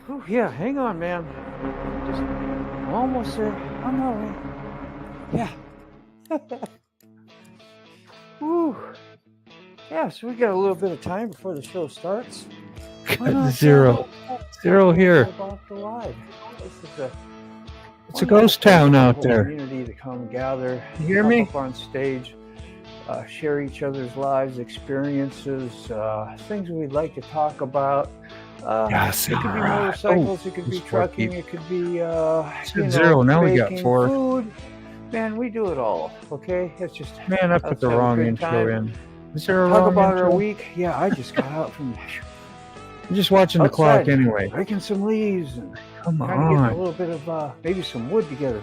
Oh, yeah, hang on, man. I'm almost there. I'm all right. Yeah. Woo. Yeah, so we got a little bit of time before the show starts. Zero here. About the live. This is it's a ghost town out there. Community to come gather. You hear me? Up on stage, share each other's lives, experiences, things we'd like to talk about. Yes, it could be motorcycles, it could be trucking, it could be zero. Now we got 4. Food. Man, we do it all. Okay, it's just man. I put the wrong intro in. Is there a talk wrong about intro? our week? Yeah, I just got out from. I'm just watching the clock anyway. Breaking some leaves and come trying to get a little bit of maybe some wood together.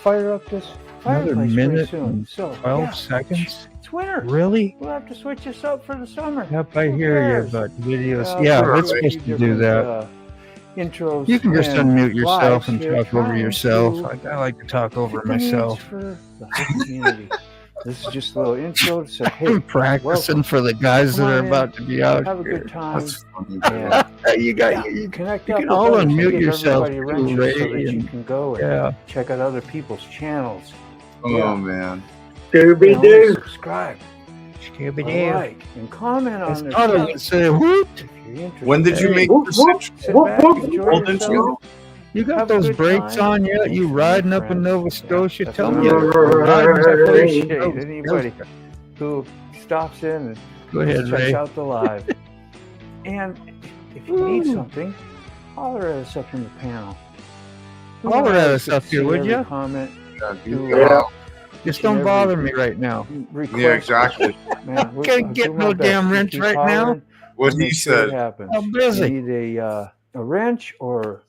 Fire up this fireplace another minute soon. and So 12 seconds. It's winter. Really? We'll have to switch this up for the summer. Yep, I hear you, but videos. Yeah, we're supposed to do that. Intros. You can just unmute yourself and here, talk over yourself. I like to talk over myself. For the community. This is just a little intro to say, hey, I'm practicing for the guys that are about to be out have here. A good time. That's funny. You connect you up can all unmute yourself too, Ray, so that you can go and check out other people's channels. Oh man. Scooby-Doo. Subscribe. Scooby-Doo. Like and comment on this. I would say, whoop. When did you make the switch? You got those brakes on yet? You riding up in Nova Scotia? Tell me you're riding up anybody who stops in and go ahead, checks Ray. out the live. And if you need something, holler at us up in the panel. Holler at us up here, would you? Comment. Just don't bother me right now. Yeah, exactly. Man, I can't get no damn wrench right now. What he said. I'm busy. You need a wrench or,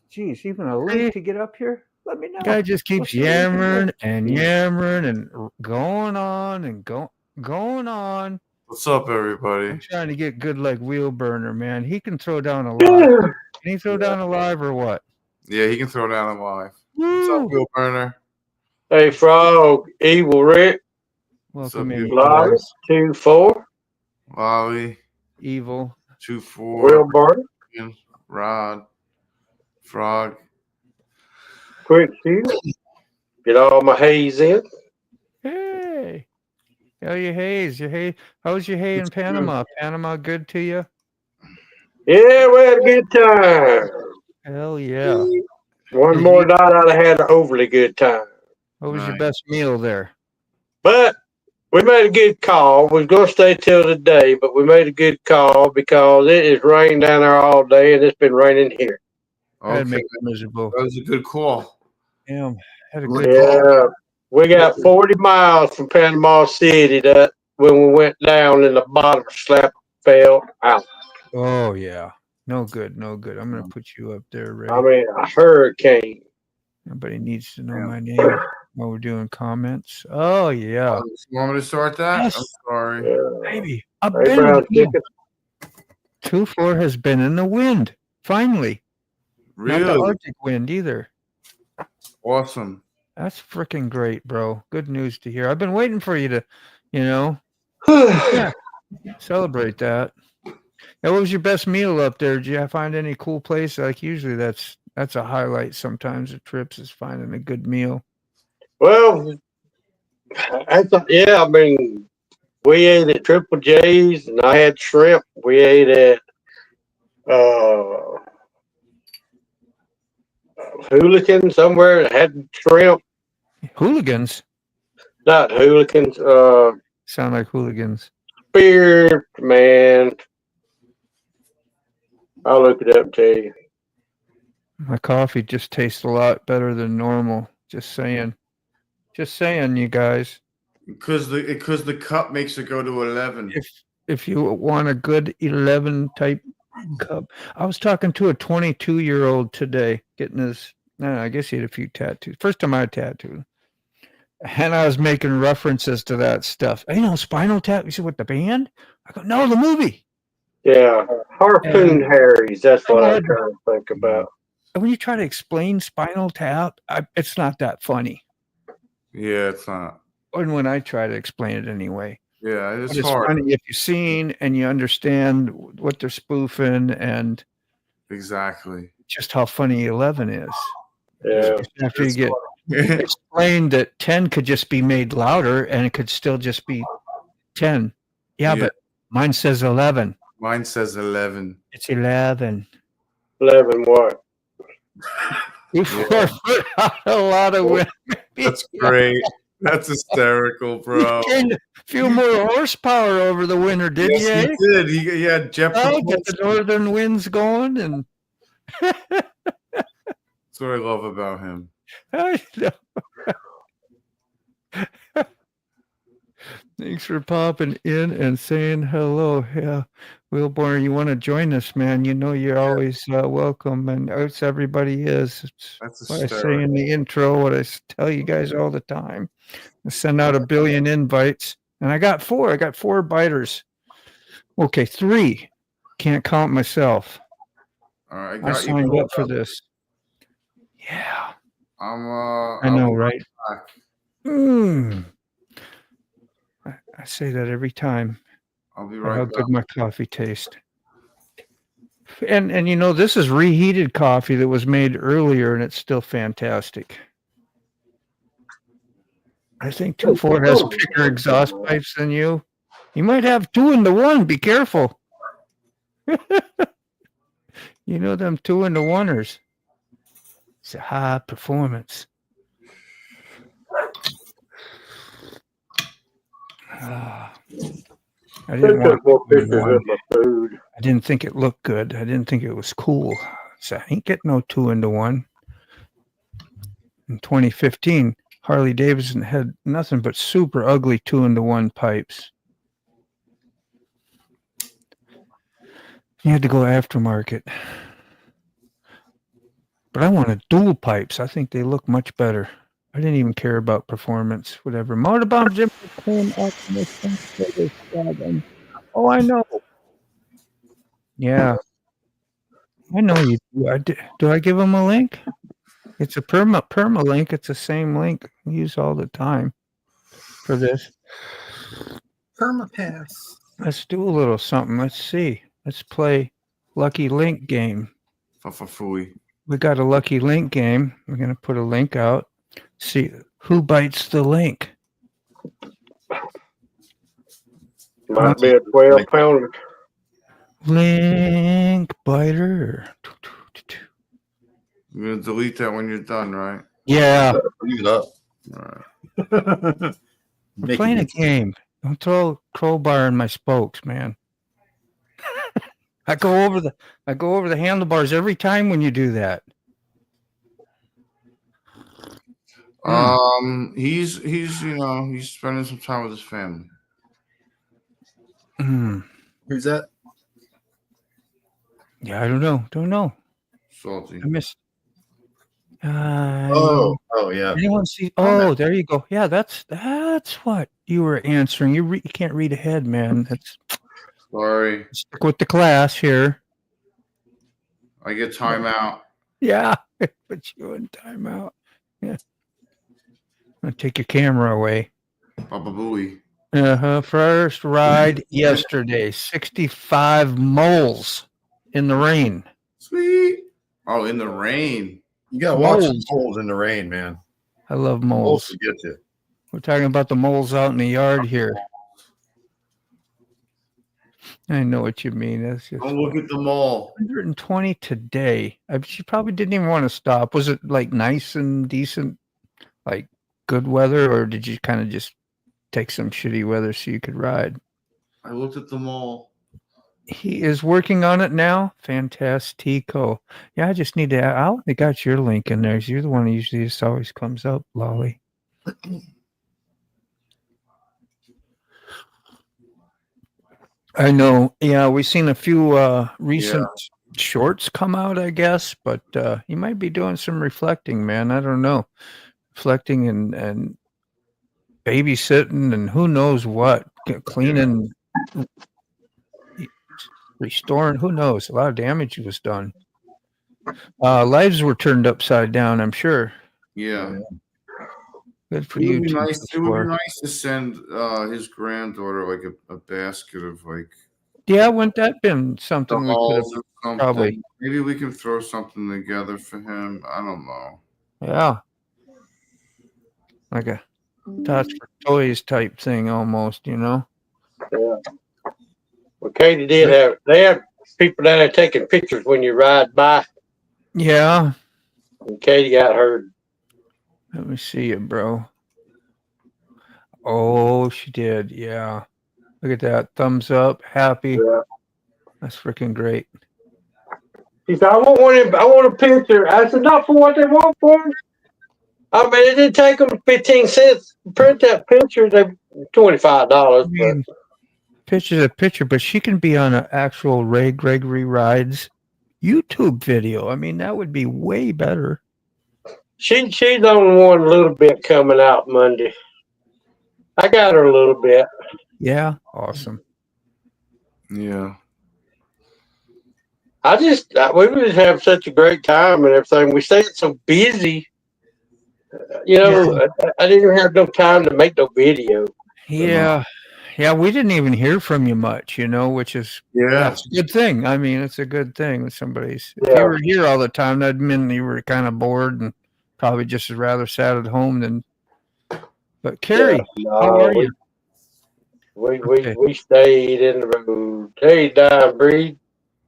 geez, even a link to get up here? Let me know. Guy just keeps yammering and yammering and going on and going on. What's up, everybody? I'm trying to get good like wheel burner, man. He can throw down a live. Can he throw down a live or what? Yeah, he can throw down a live. What's up, wheel burner? Hey, Frog, Evil Rick. Welcome in. Lolly, 2-4. Lolly. Evil. 2-4. Will Burner. Rod. Frog. Quick Shoot. Get all my haze in. Hey. How your haze? How's your hay in Panama? Panama good to you? Yeah, we had a good time. Hell yeah. One more night I'd have had an overly good time. What was your best meal there? But we made a good call. We was going to stay till today, but we made a good call because it has rained down there all day, and it's been raining here. That'd make it miserable. That was a good call. Damn, had a good call. Yeah, we got 40 miles from Panama City that when we went down and the bottom slap fell out. Oh, yeah. No good, no good. I'm going to put you up there, Ray. I mean, a hurricane. Nobody needs to know my name while we're doing comments. Oh, yeah. You want me to start that? Yes. I'm sorry. Baby, I've been in 2-4 has been in the wind, finally. Really? Not the Arctic wind either. Awesome. That's freaking great, bro. Good news to hear. I've been waiting for you to, celebrate that. Now, what was your best meal up there? Did you find any cool place? Like usually that's a highlight sometimes of trips is finding a good meal. Well, I mean, we ate at Triple J's and I had shrimp. We ate at Hooligan somewhere that had shrimp. Hooligans? Not Hooligans. Sound like hooligans. Beer, man. I'll look it up and tell you. My coffee just tastes a lot better than normal. Just saying. Just saying, you guys. Because the cup makes it go to 11. If you want a good 11 type cup. I was talking to a 22-year-old today, getting his, I guess he had a few tattoos. First time I had tattooed. And I was making references to that stuff. Spinal Tap. You said, what, the band? I go, no, the movie. Yeah, Harpoon Harry's. That's what I'm trying to think about. And when you try to explain Spinal Tap, it's not that funny. Yeah, it's not. Or when I try to explain it anyway. Yeah, it's hard. Funny if you've seen and you understand what they're spoofing and exactly. just how funny 11 is. Yeah. After you get explained that 10 could just be made louder and it could still just be 10. Yeah, but mine says 11. Mine says 11. It's 11. 11 what? You forfeit a lot of women. That's great. That's hysterical, bro. You gained a few more horsepower over the winter, did you? Yes, he did. He had jet Oh, propulsion. get the northern winds going, and That's what I love about him. I know. Thanks for popping in and saying hello. Yeah, Wilborn, you want to join us, man? You know you're always welcome, and it's everybody is. It's That's what I say in the intro, what I tell you guys all the time. I send out 1 billion invites, and I got 4. I got 4 biters. Okay, 3. Can't count myself. All right, I signed up for this. Yeah. I know, right? I say that every time. I'll be right How back. good my coffee tastes. And you know, this is reheated coffee that was made earlier, and it's still fantastic. I think 2.4 has bigger exhaust pipes than you. You might have 2 into 1. Be careful. You know them 2 into 1ers. It's a high performance. I didn't want more pictures of my food. I didn't think it looked good. I didn't think it was cool. So I ain't getting no 2 into 1. In 2015, Harley Davidson had nothing but super ugly 2 into 1 pipes. You had to go aftermarket. But I wanted dual pipes. I think they look much better. I didn't even care about performance, whatever. Motorbomb Jim came up in this. Oh, I know. Yeah. I know you do. Do I give them a link? It's a perma link. It's the same link we use all the time for this. Permapass. Let's do a little something. Let's see. Let's play Lucky Link game. Fafafui. We got a Lucky Link game. We're going to put a link out. See who bites the link. Might be a 12-pounder. Link biter. You're going to delete that when you're done, right? Yeah. Leave it up. All right. We're playing a game. Don't throw a crowbar in my spokes, man. I go over the handlebars every time when you do that. He's he's spending some time with his family. Who's that? Yeah, I don't know. Salty. I missed. Oh yeah. Anyone see? Oh, there you go. Yeah, that's what you were answering. You can't read ahead, man. That's Sorry. stick with the class here. I get timeout. Yeah, put you in timeout. Yeah, I'm gonna take your camera away. Baba Booey. First ride yesterday. 65 moles in the rain. Sweet. Oh, in the rain. You gotta watch the moles in the rain, man. I love moles. Moles will get you. We're talking about the moles out in the yard here. I know what you mean. That's just Don't look at the mall. 120 today. She probably didn't even want to stop. Was it like nice and decent, like good weather, or did you kind of just take some shitty weather so you could ride? I looked at the mall. He is working on it now. Fantastico. Yeah, I just need to. I only got your link in there. You're the one who usually just always comes up, Lolly. I know. Yeah, we've seen a few recent shorts come out, I guess, but you might be doing some reflecting, man. I don't know. Reflecting and babysitting and who knows what. Cleaning, restoring, who knows? A lot of damage was done. Lives were turned upside down, I'm sure. Yeah. Good for It you. would be nice. It would be nice to send his granddaughter like a basket of like Yeah, wouldn't that been something we could have Dolls or something. probably? Maybe we can throw something together for him. I don't know. Yeah, like a Tots for Toys type thing almost, you know? Yeah. Well, Katie did have. They have people down there taking pictures when you ride by. Yeah. And Katie got her. Let me see it, bro. Oh, she did. Yeah. Look at that. Thumbs up. Happy. Yeah. That's freaking great. She said, "I want one. I want a picture." I said, "Not for what they want for." I mean, it didn't take them 15 cents to print that picture. They $25. But Picture's a picture, but she can be on an actual Ray Gregory Rides YouTube video. I mean, that would be way better. she's on one a little bit coming out Monday. I got her a little bit. Yeah. Awesome. Yeah. We just have such a great time and everything. We stayed so busy. You know, I didn't even have no time to make no video. Yeah. Yeah, we didn't even hear from you much, you know, which is that's a good thing. I mean, it's a good thing with somebody's. If you were here all the time, that'd mean you were kind of bored and probably just as rather sat at home than. But Carrie, how are you? We stayed in the room. Hey, Don Breed.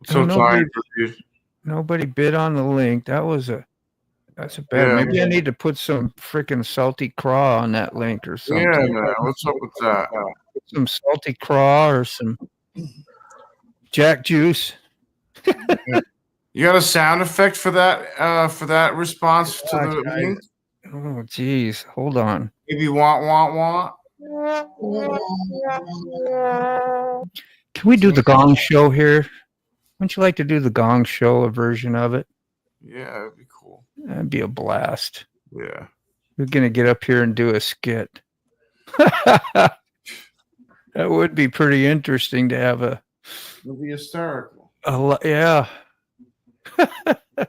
So tired, dude. Nobody bid on the link. That's a bad. Maybe I need to put some freaking salty craw on that link or something. Yeah, man. What's up with that? Some salty craw or some Jack juice. You got a sound effect for that response to the link? Oh, geez. Hold on. Maybe want. Can we do the Gong Show here? Wouldn't you like to do the Gong Show, a version of it? Yeah, that'd be cool. That'd be a blast. Yeah. We're going to get up here and do a skit. That would be pretty interesting to have a... It would be hysterical. Yeah. A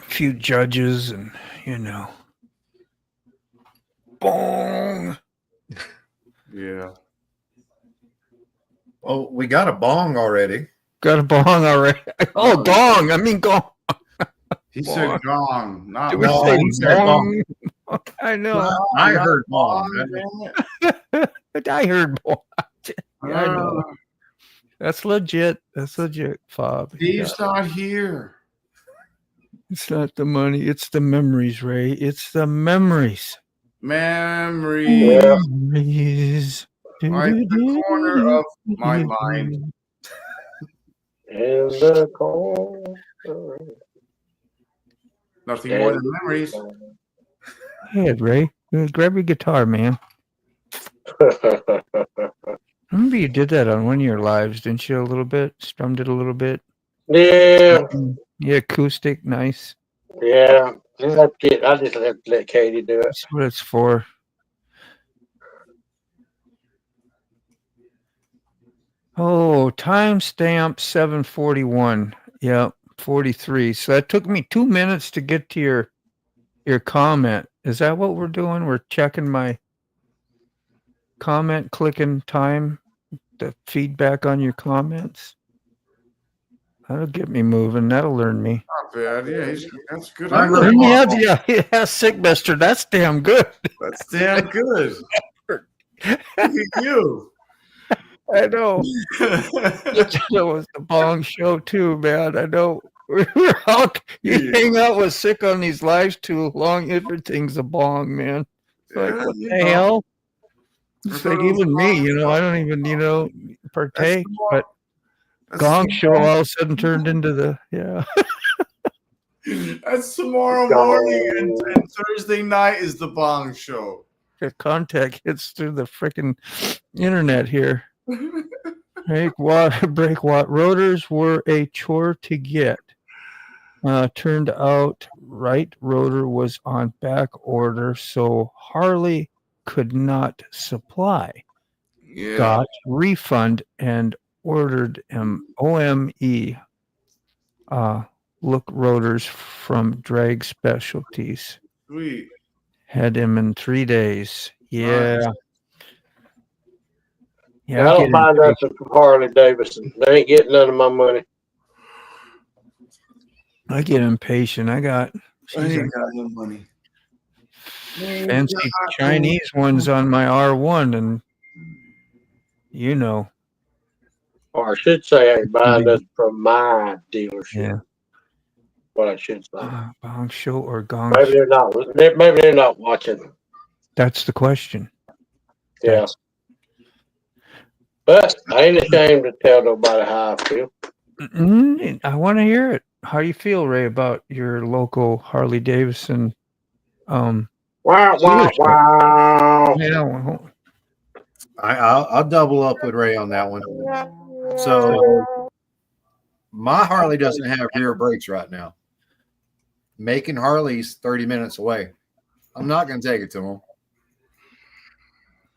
few judges and, you know. Bong. Yeah. Oh, we got a bong already. Got a bong already. Oh, gong. I mean, gong. He said gong, not Did we No, say he said bong? I know. I heard bong. I heard bong. Yeah, I know. Uh, That's legit. That's legit, Fob. Steve's not here. It's not the money. It's the memories, Ray. It's the memories. Memories. Memories. Right in the corner of my mind. In the corner. Nothing more than memories. Hey, Ray. Grab your guitar, man. Remember you did that on one of your lives, didn't you? A little bit? Strummed it a little bit? Yeah. Yeah, acoustic, nice. Yeah. I just have to let Katie do it. That's what it's for. Oh, timestamp 7:41. Yep, 43. So that took me 2 minutes to get to your comment. Is that what we're doing? We're checking my comment, clicking time, the feedback on your comments. That'll get me moving. That'll learn me. Not bad. Yeah, that's good. Yeah, sick mister. That's damn good. That's damn good. Look at you. I know. That was the bong show too, man. I know. You hang out with sick on these lives too long. Everything's a bong, man. Like, what the hell? It's like even me, I don't even, partake. But gong show all of a sudden turned into the, That's tomorrow morning, and Thursday night is the bong show. The contact hits through the freaking internet here. Break watt. Rotors were a chore to get. Turned out right rotor was on back order, so Harley could not supply. Yeah. Got refund and ordered OME look rotors from Drag Specialties. Sweet. Had him in 3 days. Yeah. Nice. Yeah, I don't buy nothing from Harley Davidson. They ain't getting none of my money. I get impatient. I got ain't got no money. fancy Chinese ones on my R1, and you know. Or I should say I ain't buying nothing from my dealership. Yeah. What I should say. Bong show or gong Maybe show? they're not. Maybe they're not watching. That's the question. Yeah. But I ain't ashamed to tell nobody how I feel. I want to hear it. How do you feel, Ray, about your local Harley Davidson? Wow, wow, wow. Yeah. Well, I'll double up with Ray on that one. So my Harley doesn't have rear brakes right now. Making Harley's 30 minutes away. I'm not going to take it to him.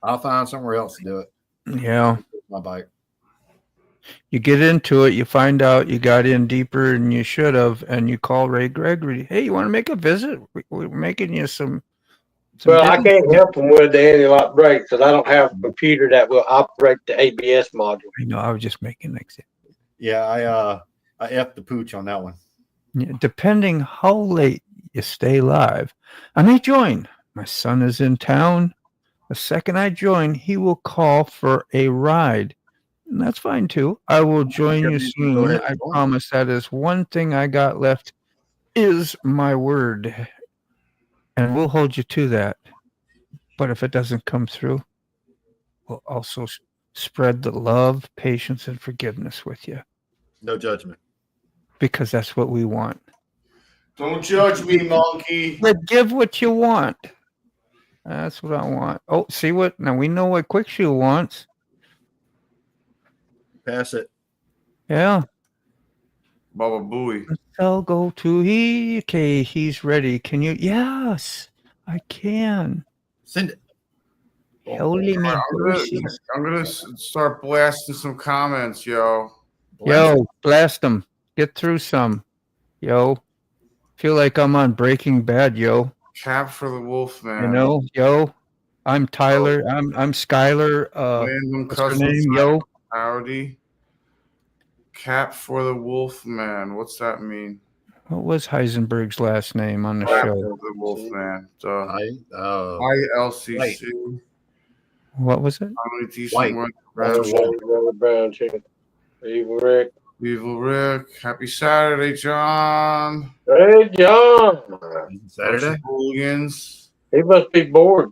I'll find somewhere else to do it. yeah. My bike. You get into it, you find out you got in deeper than you should have, and you call Ray Gregory. Hey, you want to make a visit? We're making you some Well, I can't help them with the anti-lock brakes because I don't have a computer that will operate the ABS module. I know. I was just making an example. Yeah, I effed the pooch on that one. Yeah, depending how late you stay live, I may join. My son is in town. The second I join, he will call for a ride. And that's fine too. I will join you soon. I promise. That is one thing I got left is my word. And we'll hold you to that. But if it doesn't come through, we'll also spread the love, patience, and forgiveness with you. No judgment. Because that's what we want. Don't judge me, monkey. But give what you want. That's what I want. Oh, see what? Now we know what Quick Shoe wants. Pass it. Yeah. Baba Booey. I'll go to he. Okay, he's ready. Can you? Yes, I can. Send it. Holy man. I'm gonna start blasting some comments, yo. Yo, blast them. Get through some. Yo. Feel like I'm on Breaking Bad, yo. Cap for the Wolfman. You know, yo. I'm Tyler. I'm Skyler. Random What's her custom name, yo? Howdy. Cap for the Wolfman. What's that mean? What was Heisenberg's last name on the Cap show? for the Wolfman. White. ILCC. What was it? How many decent White. ones? Brown chicken. Evil Rick. Evil Rick. Happy Saturday, John. Hey, John. Saturday. Hooligans. He must be bored.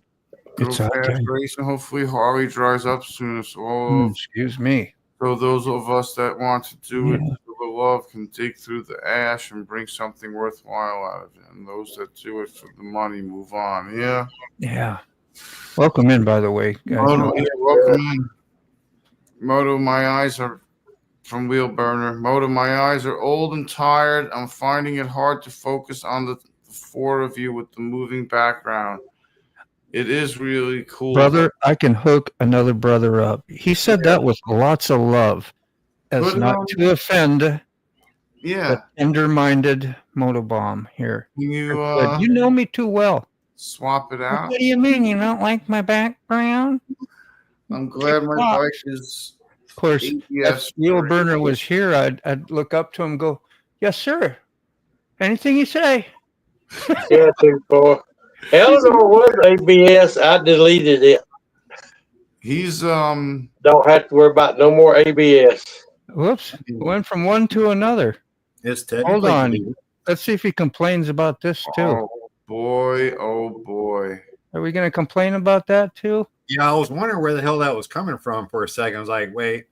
It's Go okay. fast racing. Hopefully Harley dries up soon. Excuse me. So those of us that want to do it Yeah. for the love can dig through the ash and bring something worthwhile out of it. And those that do it for the money move on. Yeah. Yeah. Welcome in, by the way, guys. Moto, yeah, welcome in. Moto, my eyes are from Wheel Burner. Moto, my eyes are old and tired. I'm finding it hard to focus on the four of you with the moving background. It is really cool. Brother, I can hook another brother up. He said that with lots of love, as But, not to offend Yeah. the tender-minded Motobomb here. Can you But you know me too well. swap it out? What do you mean? You don't like my background? I'm glad my bike is Of course, ABS. if Wheel Burner was here, I'd look up to him and go, yes, sir. Anything you say. Yeah, 2-4. Eleanor was ABS. I deleted it. He's Don't have to worry about no more ABS. Whoops. Went from one to another. It's technically. Hold on. Let's see if he complains about this too. oh boy. Are we going to complain about that too? Yeah, I was wondering where the hell that was coming from for a second. I was like, wait.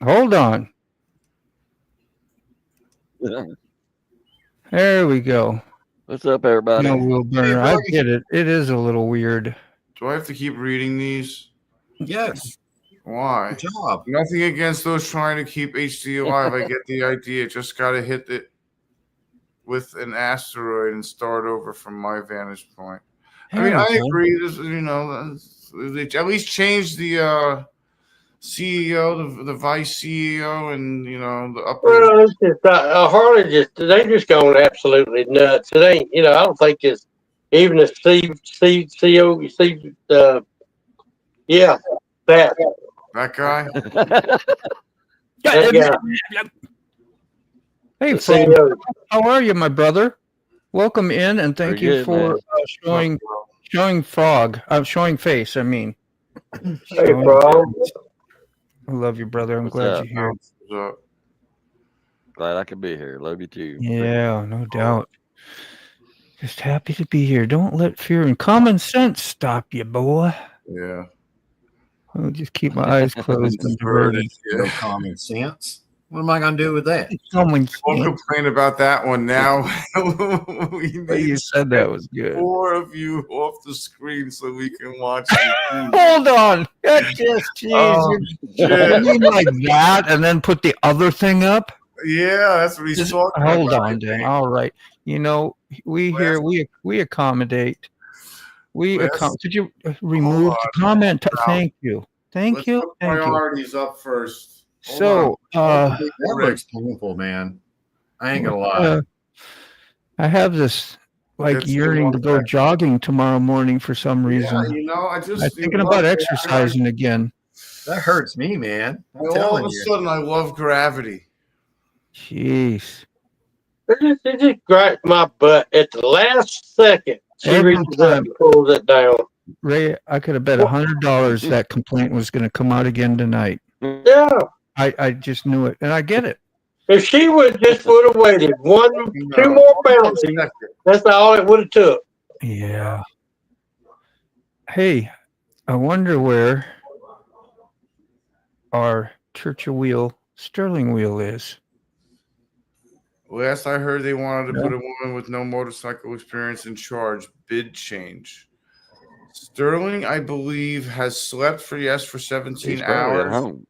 Hold on. There we go. What's up, everybody? No Wheel Burner. I get it. It is a little weird. Do I have to keep reading these? Yes. Why? Good job. Nothing against those trying to keep HD alive. I get the idea. Just got to hit it with an asteroid and start over from my vantage point. I mean, I agree. This, you know, they at least change the CEO, the vice CEO, and you know the upper. Well, it's just Harley. They just going absolutely nuts. It ain't. You know, I don't think it's even a CEO. Yeah, that That guy? That guy. Hey, The Frank, CEO. how are you, my brother? Welcome in, and thank Pretty you good, for man. showing frog. Showing face. I mean, Hey, showing Frog. face. I love you, brother. I'm What's glad up? you're here. What's up? Glad I could be here. Love you too. Yeah, no doubt. Just happy to be here. Don't let fear and common sense stop you, boy. Yeah. I'll just keep my eyes closed and diverted. No common sense. What am I going to do with that? Common Don't sense. complain about that one now. We But you need said that was good. 4 of you off the screen so we can watch you. Hold on. Just jeez. Oh, You shit. mean like that, and then put the other thing up? Yeah, that's what he's Just talking hold about. on, Dan. All right. You know, we here we accommodate. Could you remove the comment? Thank you. Thank Let's you. put Thank you. priorities up first. Hold So, That looks painful, man. I ain't going to lie. I have this like That's the yearning one to go that- jogging tomorrow morning for some reason. Yeah, you know, I'm thinking about exercising again. That hurts me, man. I'm All of telling a you. sudden, I love gravity. Jeez. They just grabbed my butt at the last second. She Every reaches up time. and pulls it down. Ray, I could have bet $100 that complaint was going to come out again tonight. Yeah. I just knew it, and I get it. If she would just would have waited 2 more bounces, that's all it would have took. Yeah. Hey, I wonder where our Churchill wheel, Sterling wheel is. Last I heard, they wanted to put a woman with no motorcycle experience in charge. Bid change. Sterling, I believe, has slept for 17 He's probably at hours, home.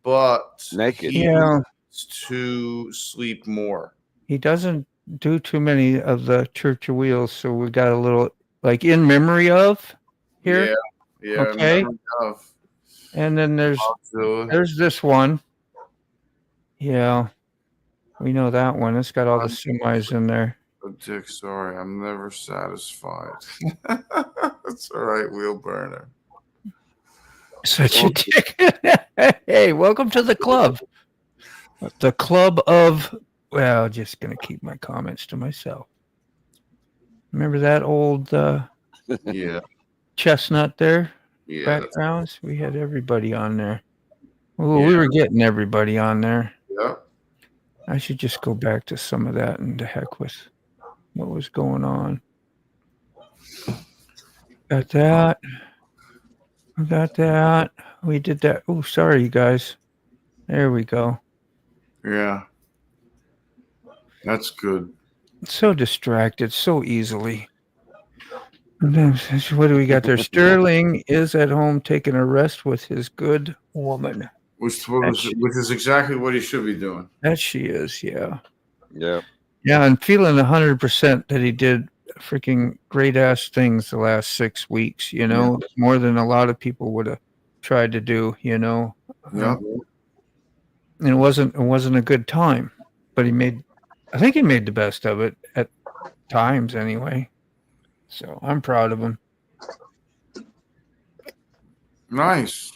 but Naked. he Yeah. needs to sleep more. He doesn't do too many of the Churchill wheels, so we got a little like in memory of here. Yeah. Okay. memory of. And then there's this one. Yeah. We know that one. It's got all the semis in there. Oh, Dick, sorry, I'm never satisfied. That's all right, wheel burner. Such a dick. Hey, welcome to the club. The club of, well, just going to keep my comments to myself. Remember that old Yeah, chestnut there? yeah. Backgrounds? We had everybody on there. Well, Yeah. we were getting everybody on there. Yep. I should just go back to some of that and to heck with what was going on. Got that. We got that. We did that. Oh, sorry, you guys. There we go. Yeah. That's good. So distracted so easily. And then, what do we got there? Sterling is at home taking a rest with his good woman. Which is exactly what he should be doing. That she is, yeah. Yep. Yeah, I'm feeling 100% that he did freaking great ass things the last 6 weeks, you know, more than a lot of people would have tried to do, you know. Yeah. And it wasn't a good time, but I think he made the best of it at times anyway. So I'm proud of him. Nice.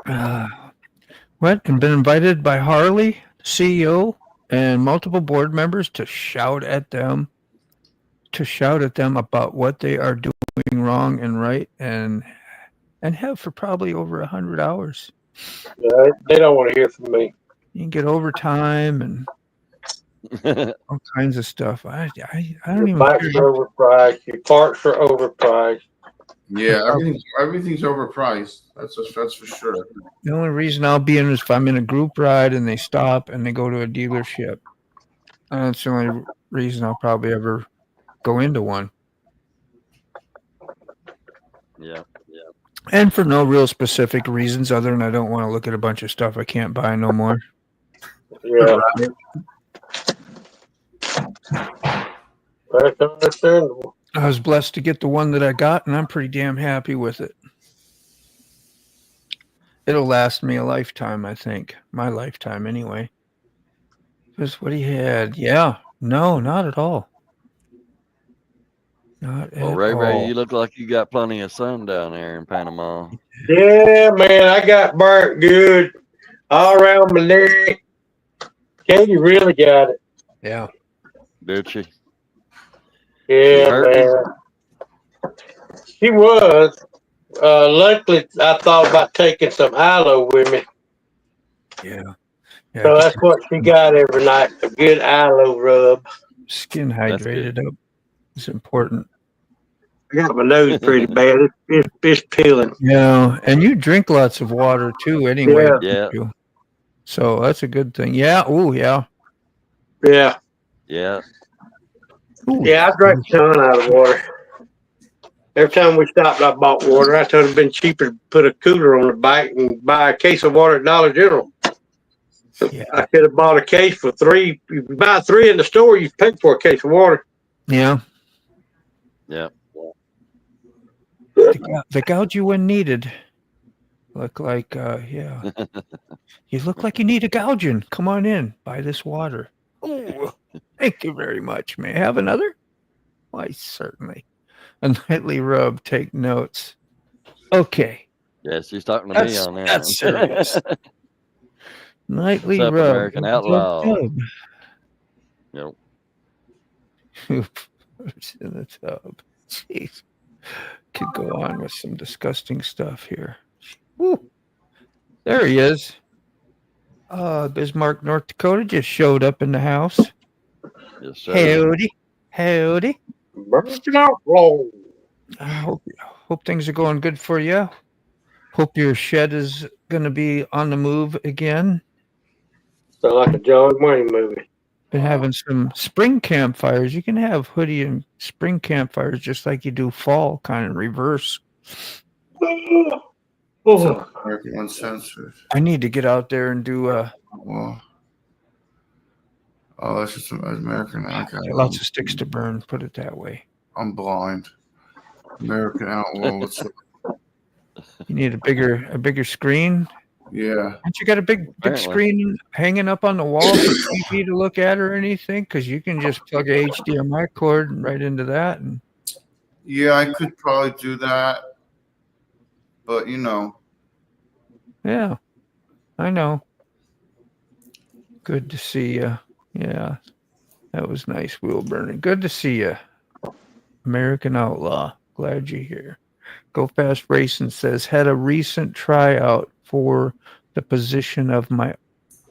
And been invited by Harley, CEO, and multiple board members to shout at them about what they are doing wrong and right, and have for probably over 100 hours. Yeah, they don't want to hear from me. You can get overtime and all kinds of stuff. I don't Your even bikes care. are overpriced. Your parts are overpriced. Yeah, everything's overpriced. That's for sure. The only reason I'll be in is if I'm in a group ride and they stop and they go to a dealership. And that's the only reason I'll probably ever go into one. Yeah. And for no real specific reasons other than I don't want to look at a bunch of stuff I can't buy no more. Yeah. That's understandable. I was blessed to get the one that I got, and I'm pretty damn happy with it. It'll last me a lifetime, I think. My lifetime, anyway. That's what he had. Yeah. No, not at all. Not Well, at Ray, all. you look like you got plenty of sun down there in Panama. Yeah, man, I got burnt good all around my neck. Katie really got it. Yeah. Did she? Yeah, hurting? man. She was. Luckily, I thought about taking some aloe with me. Yeah. Yeah. So Get that's what she got every night, a good aloe rub. your skin That's good. hydrated up. It's important. I got my nose pretty bad. It's peeling. Yeah. And you drink lots of water too, anyway. Yeah. Yeah. You? So that's a good thing. Yeah. Oh, yeah. Yeah. Yeah. Ooh. Yeah, I drank a ton out of water. Every time we stopped, I bought water. I thought it'd been cheaper to put a cooler on the bike and buy a case of water at Dollar General. Yeah. I could have bought a case for $3. If you buy 3 in the store, you pay for a case of water. Yeah. Yeah. They gouge you when needed. Look like, yeah. You look like you need a gouging. Come on in. Buy this water. Oh, thank you very much. May I have another? Why, certainly. A nightly rub. Take notes. Okay. Yeah, she's talking to me on that. That's serious. Nightly What's up, rub. American Outlaw? Yep. Who's in the tub? Jeez. Could go on with some disgusting stuff here. Woo. There he is. Bismarck, North Dakota just showed up in the house. Yes, sir. Howdy. Howdy. Burst it out, roll. I hope things are going good for you. Hope your shed is going to be on the move again. Sound like a John Wayne movie. Been having some spring campfires. You can have hoodie and spring campfires just like you do fall, kind of reverse. Oh, American Uncensored. I need to get out there and do Well, oh, that's just American. Okay. lots of sticks to burn. Put it that way. I'm blind. American Outlaw. What's up? You need a bigger screen. Yeah. Haven't you got a big Apparently. screen hanging up on the wall for TV to look at or anything? Because you can just plug a HDMI cord right into that. And Yeah, I could probably do that. But, you know. yeah, I know. Good to see you. Yeah, that was nice, wheel burning. Good to see you, American Outlaw. Glad you're here. Go Fast Racing says, had a recent tryout for the position of my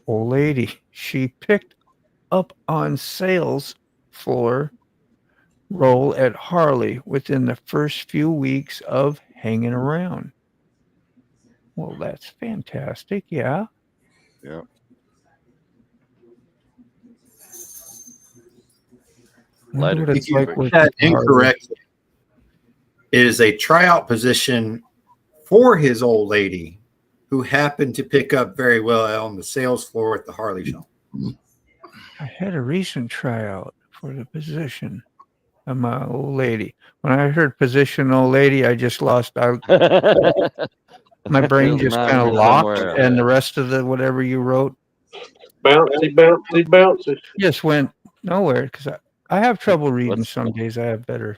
old lady. She picked up on sales floor role at Harley within the first few weeks of hanging around. Well, that's fantastic. Yeah. Yeah. Wonder what it's You like with that Harley. incorrectly. It is a tryout position for his old lady who happened to pick up very well on the sales floor at the Harley show. I had a recent tryout for the position of my old lady. When I heard position old lady, I just lost out. My brain Feels just mine kind of from locked, somewhere. and the rest of the whatever you wrote bouncy, bouncy, bouncy. just went nowhere because I have trouble reading What's- some days. I have better.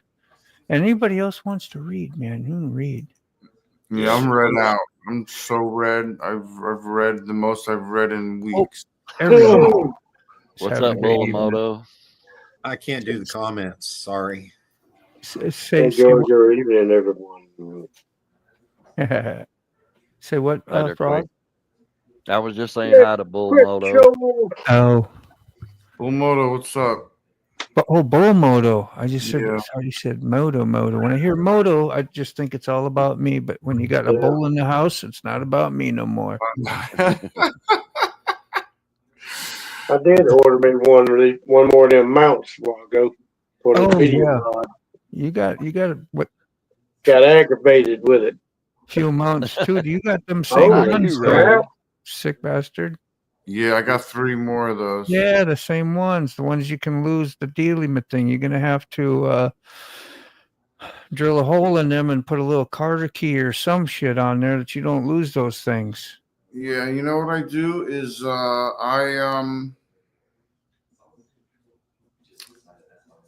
Anybody else wants to read, man? You can read. Yeah, I'm read out. I'm so read. I've read the most I've read in weeks. Everyone. What's up, Bullamoto? I can't do the comments. Sorry. Say Enjoy your evening, everyone. say what, Later, Frog? quick. I was just saying hi to Bullamoto. Oh, Bullmoto, what's up? Bullamoto. I just said, Yeah. how you said moto. When I hear moto, I just think it's all about me. But when you got a bull in the house, it's not about me no more. I did order me one more of them mounts a while ago for the Oh, video yeah. rod. You got what Got aggravated with it. few mounts too? Do you got them same Oh, ones? you right. Sick bastard. Yeah, I got 3 more of those. Yeah, the same ones. The ones you can lose the dealing thing. You're gonna have to drill a hole in them and put a little Carter key or some shit on there that you don't lose those things. Yeah, you know what I do is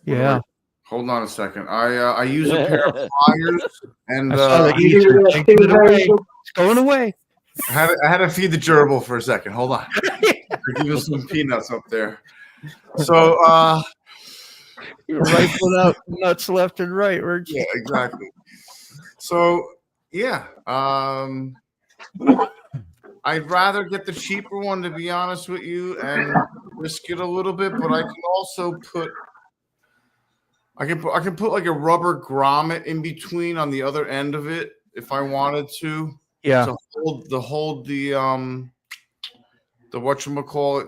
Yeah. Hold on a second. I use a pair of pliers and I saw the You Easter do that taking too, it away. Hazel? It's going away. I had to feed the gerbil for a second. Hold on. Give us some peanuts up there. So You're rifling out nuts left and right, weren't you? yeah, exactly. So yeah, I'd rather get the cheaper one, to be honest with you, and risk it a little bit. But I can also put, I can put like a rubber grommet in between on the other end of it if I wanted to. Yeah. To hold the whatchamacallit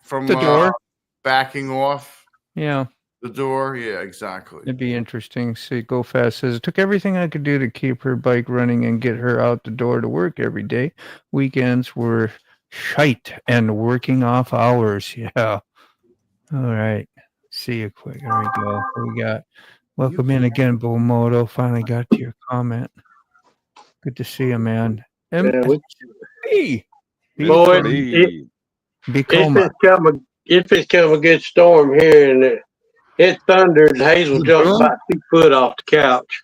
from The door. backing off Yeah. the door. Yeah, exactly. It'd be interesting. See, Go Fast says, it took everything I could do to keep her bike running and get her out the door to work every day. Weekends were shite and working off hours. Yeah. All right. See you quick. There we go. What we got? Welcome in again, Moto. Finally got to your comment. Good to see you, man. Yeah, Hey. Boy, if it's come a good storm here and it thundered, Hazel jumped about 2 foot off the couch.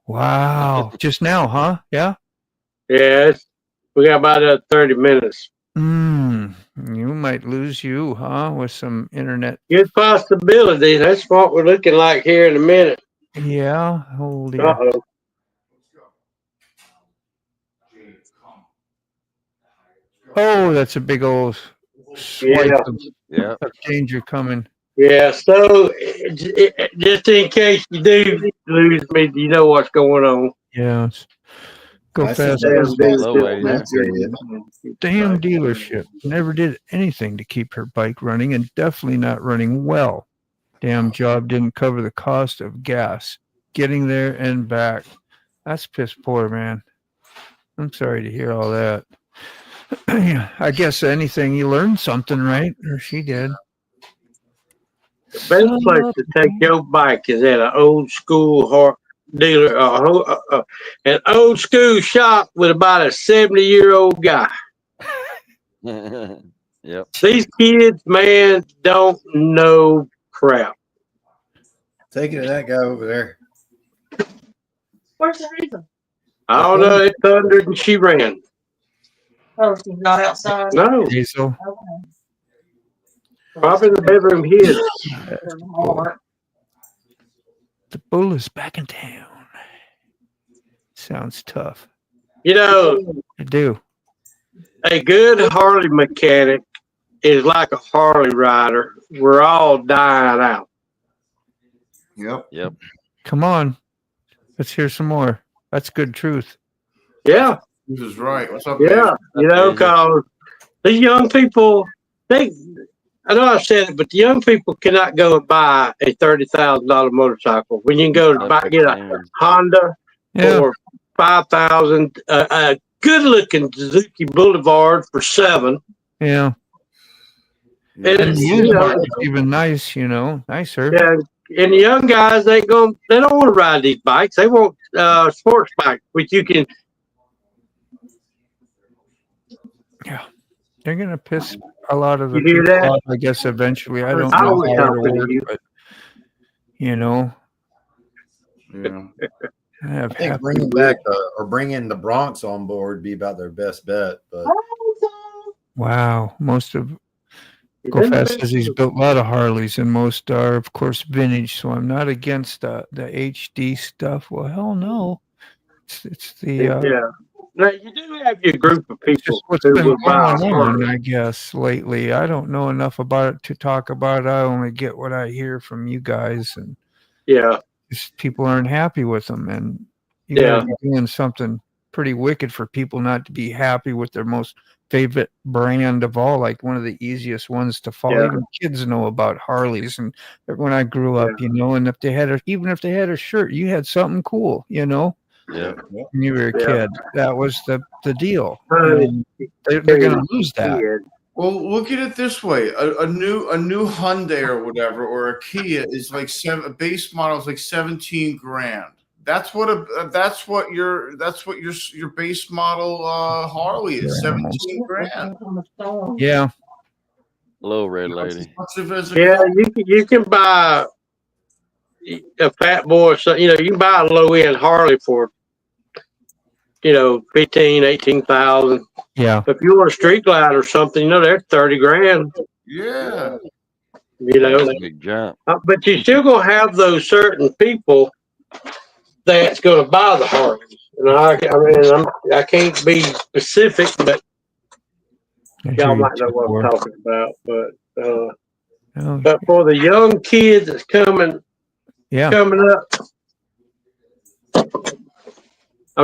Wow. Just now, huh? Yeah? Yeah, we got about 30 minutes. You might lose you, huh? With some internet. Good possibility. That's what we're looking like here in a minute. Yeah. Holy. Uh-oh. Oh, that's a big old swipe Yeah. of danger coming. Yeah, so just in case you do lose me, you know what's going on. Yeah. Go That's Fast. Damn dealership. Never did anything to keep her bike running and definitely not running well. Damn job didn't cover the cost of gas. Getting there and back. That's piss poor, man. I'm sorry to hear all that. I guess anything, you learned something, right? Or she did. The best place to take your bike is at an old school dealer, an old school shop with about a 70-year-old guy. Yep. These kids, man, don't know crap. Take it to that guy over there. Where's the reason? I don't know. It thundered and she ran. Oh, she's not outside. No, Hazel. Okay. probably in the bedroom hid. The bull is back in town. Sounds tough. You know, I do. a good Harley mechanic is like a Harley rider. We're all dying out. Yep. Come on. Let's hear some more. That's good truth. Yeah. This is right. What's up? Yeah, you know, because these young people, I know I said it, but the young people cannot go and buy a $30,000 motorcycle when you can go to get a Honda for $5,000, a good-looking Suzuki Boulevard for $7,000. Yeah. And you know, even nice, nicer. Yeah, and the young guys they don't want to ride these bikes. They want sports bikes, which you can. Yeah, they're gonna piss a lot of the You hear people that? off, I guess eventually. I don't I know was how talking it'll to work, you. but Yeah. I think bringing back or bringing the Bronx on board would be about their best bet. But wow, most of Go Fast says he's built a lot of Harleys, and most are, of course, vintage. So I'm not against the HD stuff. Well, hell no. It's the Yeah. Now you do have your group of people just what's who been will buy a going Harley. on, I guess, lately. I don't know enough about it to talk about it. I only get what I hear from you guys, and Yeah. just people aren't happy with them, and you gotta be doing something pretty wicked for people not to be happy with their most favorite brand of all, like one of the easiest ones to follow. Yeah. Even kids know about Harleys, and when I grew up, and if they had even if they had a shirt, you had something cool, Yeah. when you were a Yeah. kid. That was the deal. Honey, They're going to lose that. Yeah. Well, look at it this way: a new Hyundai or whatever, or a Kia is like a base model is like 17 grand. That's what your base model Harley is, 17 grand. Yeah. Hello, red lady. Expensive as a Yeah, car. you can buy a fat boy, so you can buy a low end Harley for 15, 18,000. Yeah. If you want a street glide or something, they're 30 grand. Yeah. That's a big jump. But you're still gonna have those certain people that's gonna buy the Harleys. I can't be specific, but y'all might know what I'm talking about. But for the young kids that's coming up,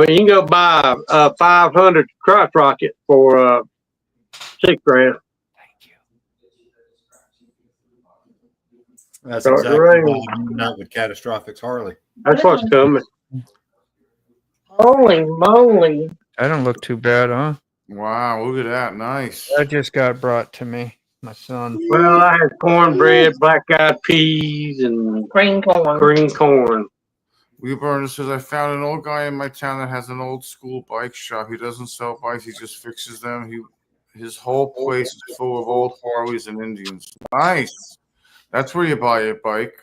you can go buy a 500 crotch rocket for $6 grand. That's exactly why I'm not with Catastrophics Harley. That's what's coming. Holy moly. I don't look too bad, huh? Wow, look at that. Nice. That just got brought to me. My son. Well, I had cornbread, black-eyed peas, and Green corn. green corn. Burner says, I found an old guy in my town that has an old school bike shop. He doesn't sell bikes, he just fixes them. His whole place is full of old Harleys and Indians. Nice. That's where you buy a bike.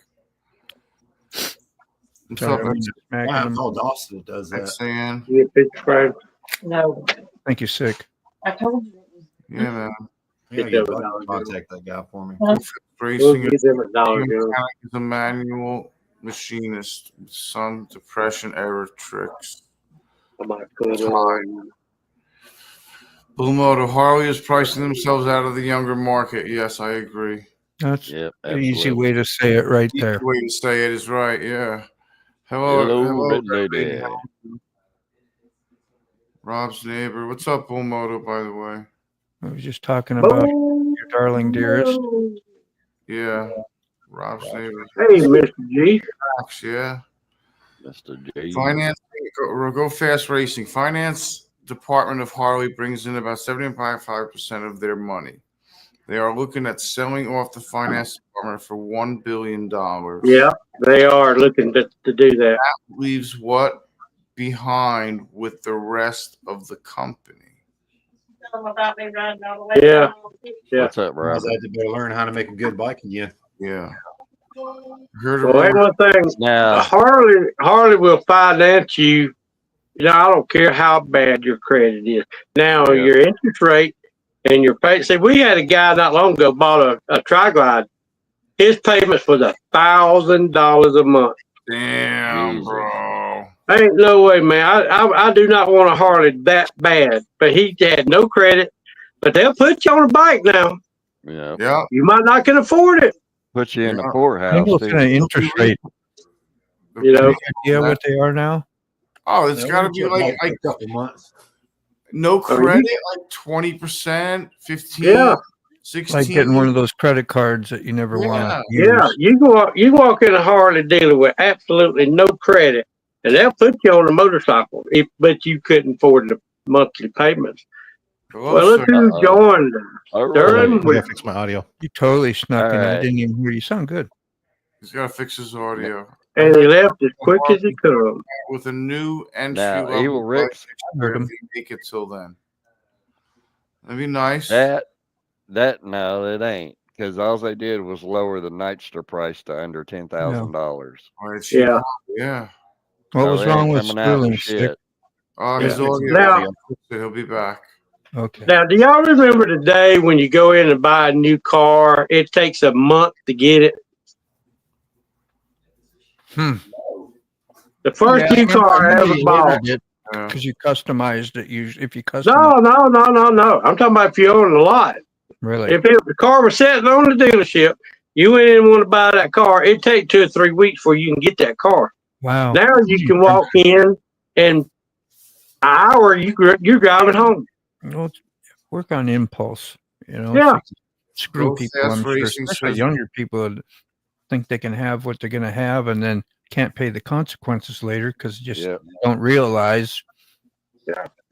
Wow, Dawson does that. Saying. No. Thank you, sick. I told you. Yeah, man. Yeah, you contact that guy for me. Racing is a manual machinist. Some depression error tricks. Blue Moto Harley is pricing themselves out of the younger market. Yes, I agree. That's an easy way to say it right there. The way to say it is right, yeah. Hello lady. Rob's neighbor. What's up, Bull Moto, by the way? I was just talking about your darling dearest. Yeah. Rob's neighbor. Hey, Mr. G. Yeah. Mr. G. Financing, go fast racing. Finance department of Harley brings in about 75% of their money. They are looking at selling off the finance department for $1 billion. Yeah, they are looking to do that. That leaves what behind with the rest of the company? Yeah. What's up, Rob? They better learn how to make a good bike again. Yeah. Well, ain't one thing. Now, Harley will finance you. I don't care how bad your credit is. Now, your interest rate and your pay. See, we had a guy not long ago bought a Tri-Glide. His payments was $1,000 a month. Damn, bro. Ain't no way, man. I do not want a Harley that bad. But he had no credit. But they'll put you on a bike now. Yeah. You might not can afford it. Put you in the poorhouse. What kind of interest rate? Any idea what they are now? Oh, it's got to be like a couple months. No credit, like 20%, 15%, 16%. Like getting one of those credit cards that you never want to use. Yeah, you walk in a Harley dealer with absolutely no credit, and they'll put you on a motorcycle, but you couldn't afford the monthly payments. Well, look who joined. Durham, I fix my audio. You totally snuck in. I didn't even hear you. Sound good. He's got to fix his audio. And he left as quick as he could. With a new entry Now, level. Evil Rick, Heard him. Make it till then. That'd be nice. No, it ain't. Because all they did was lower the Nightster price to under $10,000. Yeah. Yeah. What was wrong with Sterling? Oh, his audio. He'll be back. Okay. Now, do y'all remember the day when you go in and buy a new car? It takes a month to get it. The first new car I ever bought. Because you customized it. If you customize. No. I'm talking about if you own a lot. Really? If the car was sitting on the dealership, you went in and want to buy that car, it'd take 2 or 3 weeks before you can get that car. Wow. Now you can walk in and an hour you're driving home. Work on impulse. Yeah. Screw people. I'm sure, especially younger people that think they can have what they're going to have and then can't pay the consequences later because just don't realize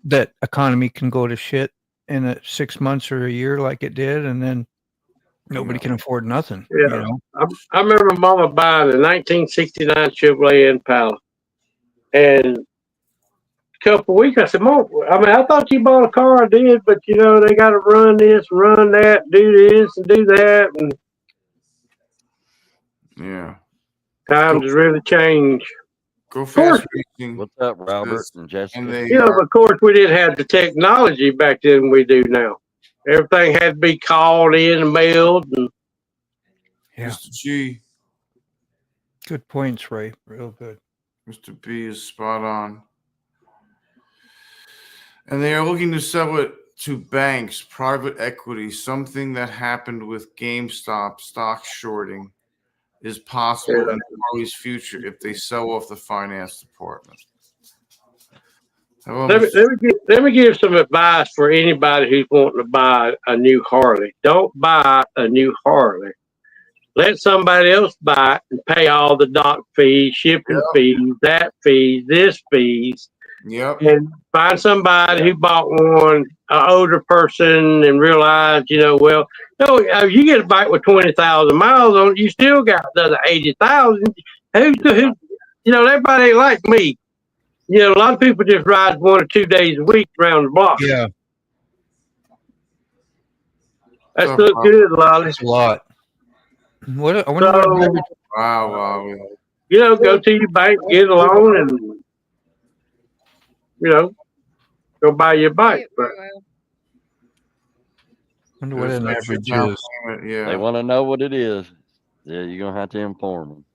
that economy can go to shit in 6 months or a year like it did, and then nobody can afford nothing. Yeah. I remember Mama buying a 1969 Chevrolet Impala, and a couple of weeks I said, Mom, I thought you bought a car. I did, but they got to run this, run that, do this and do that, and yeah. Times has really changed. Go Of course, fast racing. What's up, Robert and Jessica? And they you know, of course, we didn't have the technology back then we do now. Everything had to be called in and mailed. And Yeah. Mr. G, Good points, Ray. Real good. Mr. B is spot on. And they are looking to sell it to banks, private equity. Something that happened with GameStop stock shorting is possible in Harley's future if they sell off the finance department. Hello, let me give some advice for anybody who's wanting to buy a new Harley. Don't buy a new Harley. Let somebody else buy it and pay all the dock fees, shipping fees, that fees, this fees. Yep. And find somebody who bought one, an older person, and realize, you know, well, no, you get a bike with 20,000 miles on it, you still got another 80,000. Who, you know, everybody ain't like me. You know, a lot of people just ride 1 or 2 days a week around the block. Yeah. That's look good, Lolly. That's a lot. What? I wonder what Wow. You know, go to your bank, get a loan, and you know, go buy your bike. But wonder what an average down is. payment, yeah. They want to know what it is. Yeah, you're gonna have to inform them.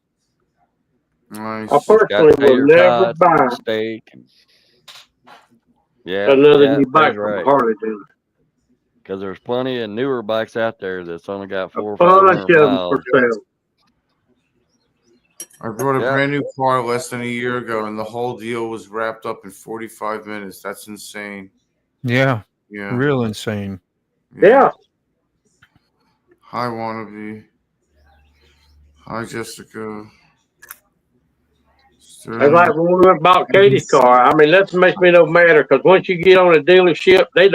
Nice. I personally will never buy steak. another new bike from right. Harley dealer. Because there's plenty of newer bikes out there that's only got 400 or Bunch 500 of them miles. for sale. I brought a brand new car less than a year ago, and the whole deal was wrapped up in 45 minutes. That's insane. Yeah. Yeah. Real insane. Yeah. Hi, Wannabe. Hi, Jessica. It's like when we went and bought Katie's car. I mean, that makes me no matter because once you get on a dealership, they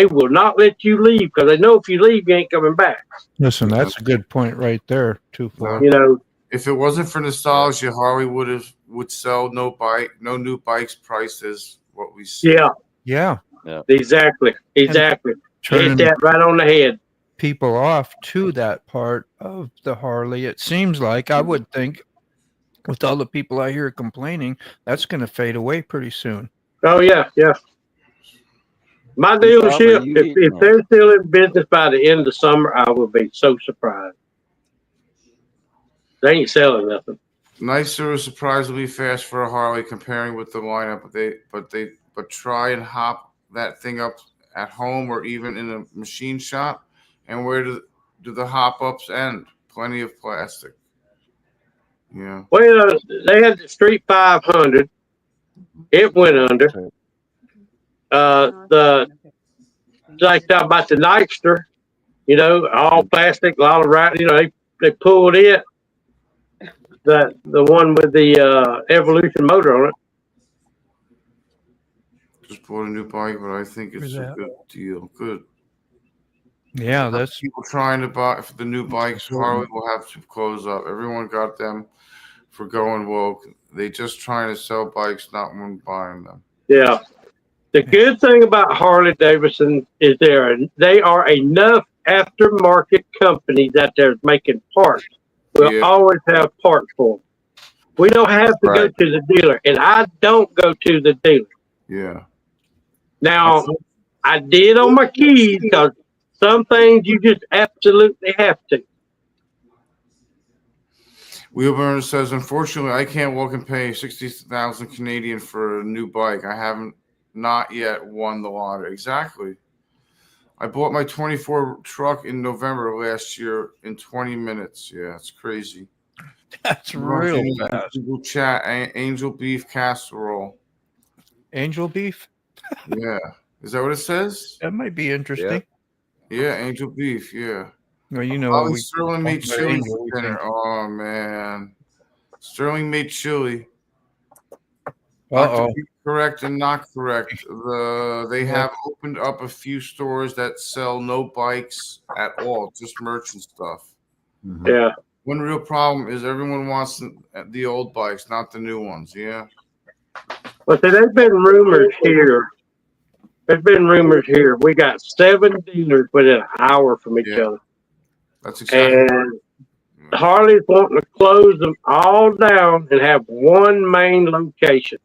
will not let you leave because they know if you leave, you ain't coming back. Listen, that's a good point right there. Too far. You know, if it wasn't for nostalgia, Harley would sell no new bikes priced as what we see. Yeah. Exactly. Hit Turning that right on the head. people off to that part of the Harley. It seems like, I would think, with all the people I hear complaining, that's going to fade away pretty soon. Oh, yeah. My dealership, if they're still in business by the end of the summer, I will be so surprised. They ain't selling nothing. Nicer, surprisingly fast for a Harley comparing with the lineup, but try and hop that thing up at home or even in a machine shop. And where do the hop ups end? Plenty of plastic. Yeah. Well, they had the Street 500. It went under. Like about the Nightster, you know, all plastic, a lot of right. You know, they pulled it. The one with the Evolution motor on it. Just bought a new bike, but I think it's a good deal. Good. Yeah, that's people trying to buy for the new bikes. Harley will have to close up. Everyone got them for going woke. They just trying to sell bikes, not one buying them. Yeah. The good thing about Harley Davidson is they are enough aftermarket companies that they're making parts. We'll always have parts for them. We don't have to go to the dealer, and I don't go to the dealer. Yeah. Now, I did on my keys because some things you just absolutely have to. Wheelburner says, unfortunately, I can't walk and pay 60,000 Canadian for a new bike. I haven't not yet won the lottery. Exactly. I bought my 24 truck in November last year in 20 minutes. Yeah, it's crazy. That's real fast. Google chat, angel beef casserole. Angel beef? Yeah. Is that what it says? That might be interesting. Yeah, angel beef. Yeah. Well, you know, Sterling made chili for dinner. Oh man, Sterling made chili. Correct and not correct. They have opened up a few stores that sell no bikes at all, just merch and stuff. Mm-hmm. Yeah. One real problem is everyone wants the old bikes, not the new ones. Yeah. Well, see, there's been rumors here. We got 7 dealers within an hour from each other. That's exactly. Harley's wanting to close them all down and have one main location.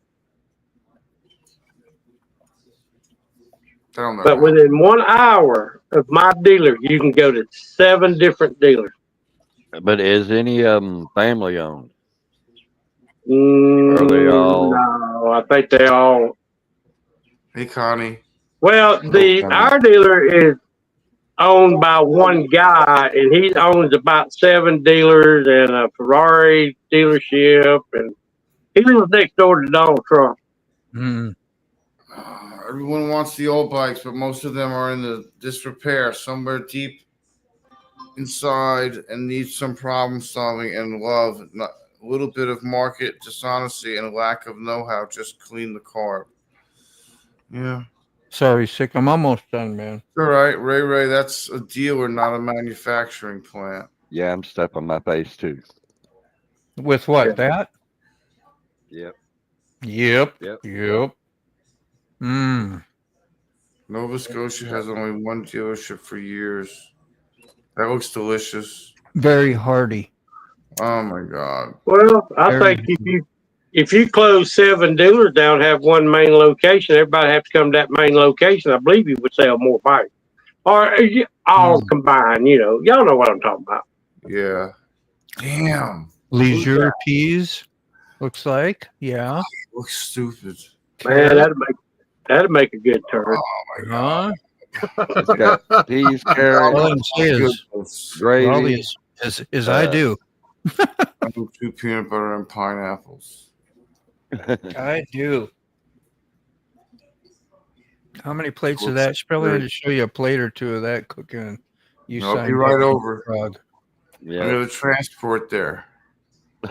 But within 1 hour of my dealer, you can go to 7 different dealers. But is any of them family owned? Are they all? No, I think they all. Hey, Connie. Well, our dealer is owned by one guy, and he owns about 7 dealers and a Ferrari dealership, and he lives next door to Donald Trump. Mm. Everyone wants the old bikes, but most of them are in the disrepair somewhere deep inside and need some problem solving and love. Not, a little bit of market dishonesty and a lack of know-how. Just clean the car. Yeah. Sorry, Sick. I'm almost done, man. All right, Ray. That's a dealer, not a manufacturing plant. Yeah, I'm stuffing my face too. With what? That? Yep. Yep. Nova Scotia has only one dealership for years. That looks delicious. Very hearty. Oh my God. Well, I think if you close 7 dealers down, have one main location, everybody have to come to that main location. I believe you would sell more bikes, or all combined. Y'all know what I'm talking about. Yeah. Damn. Leisure peas. Looks like. Yeah. Looks stupid. Man, that'd make a good turn. Oh my God. It's got peas, carrots, gravy. As I do. I do 2 peanut butter and pineapples. I do. How many plates of that? She probably had to show you a plate or 2 of that cooking. I'll be right over. Yeah. I'm going to transport there.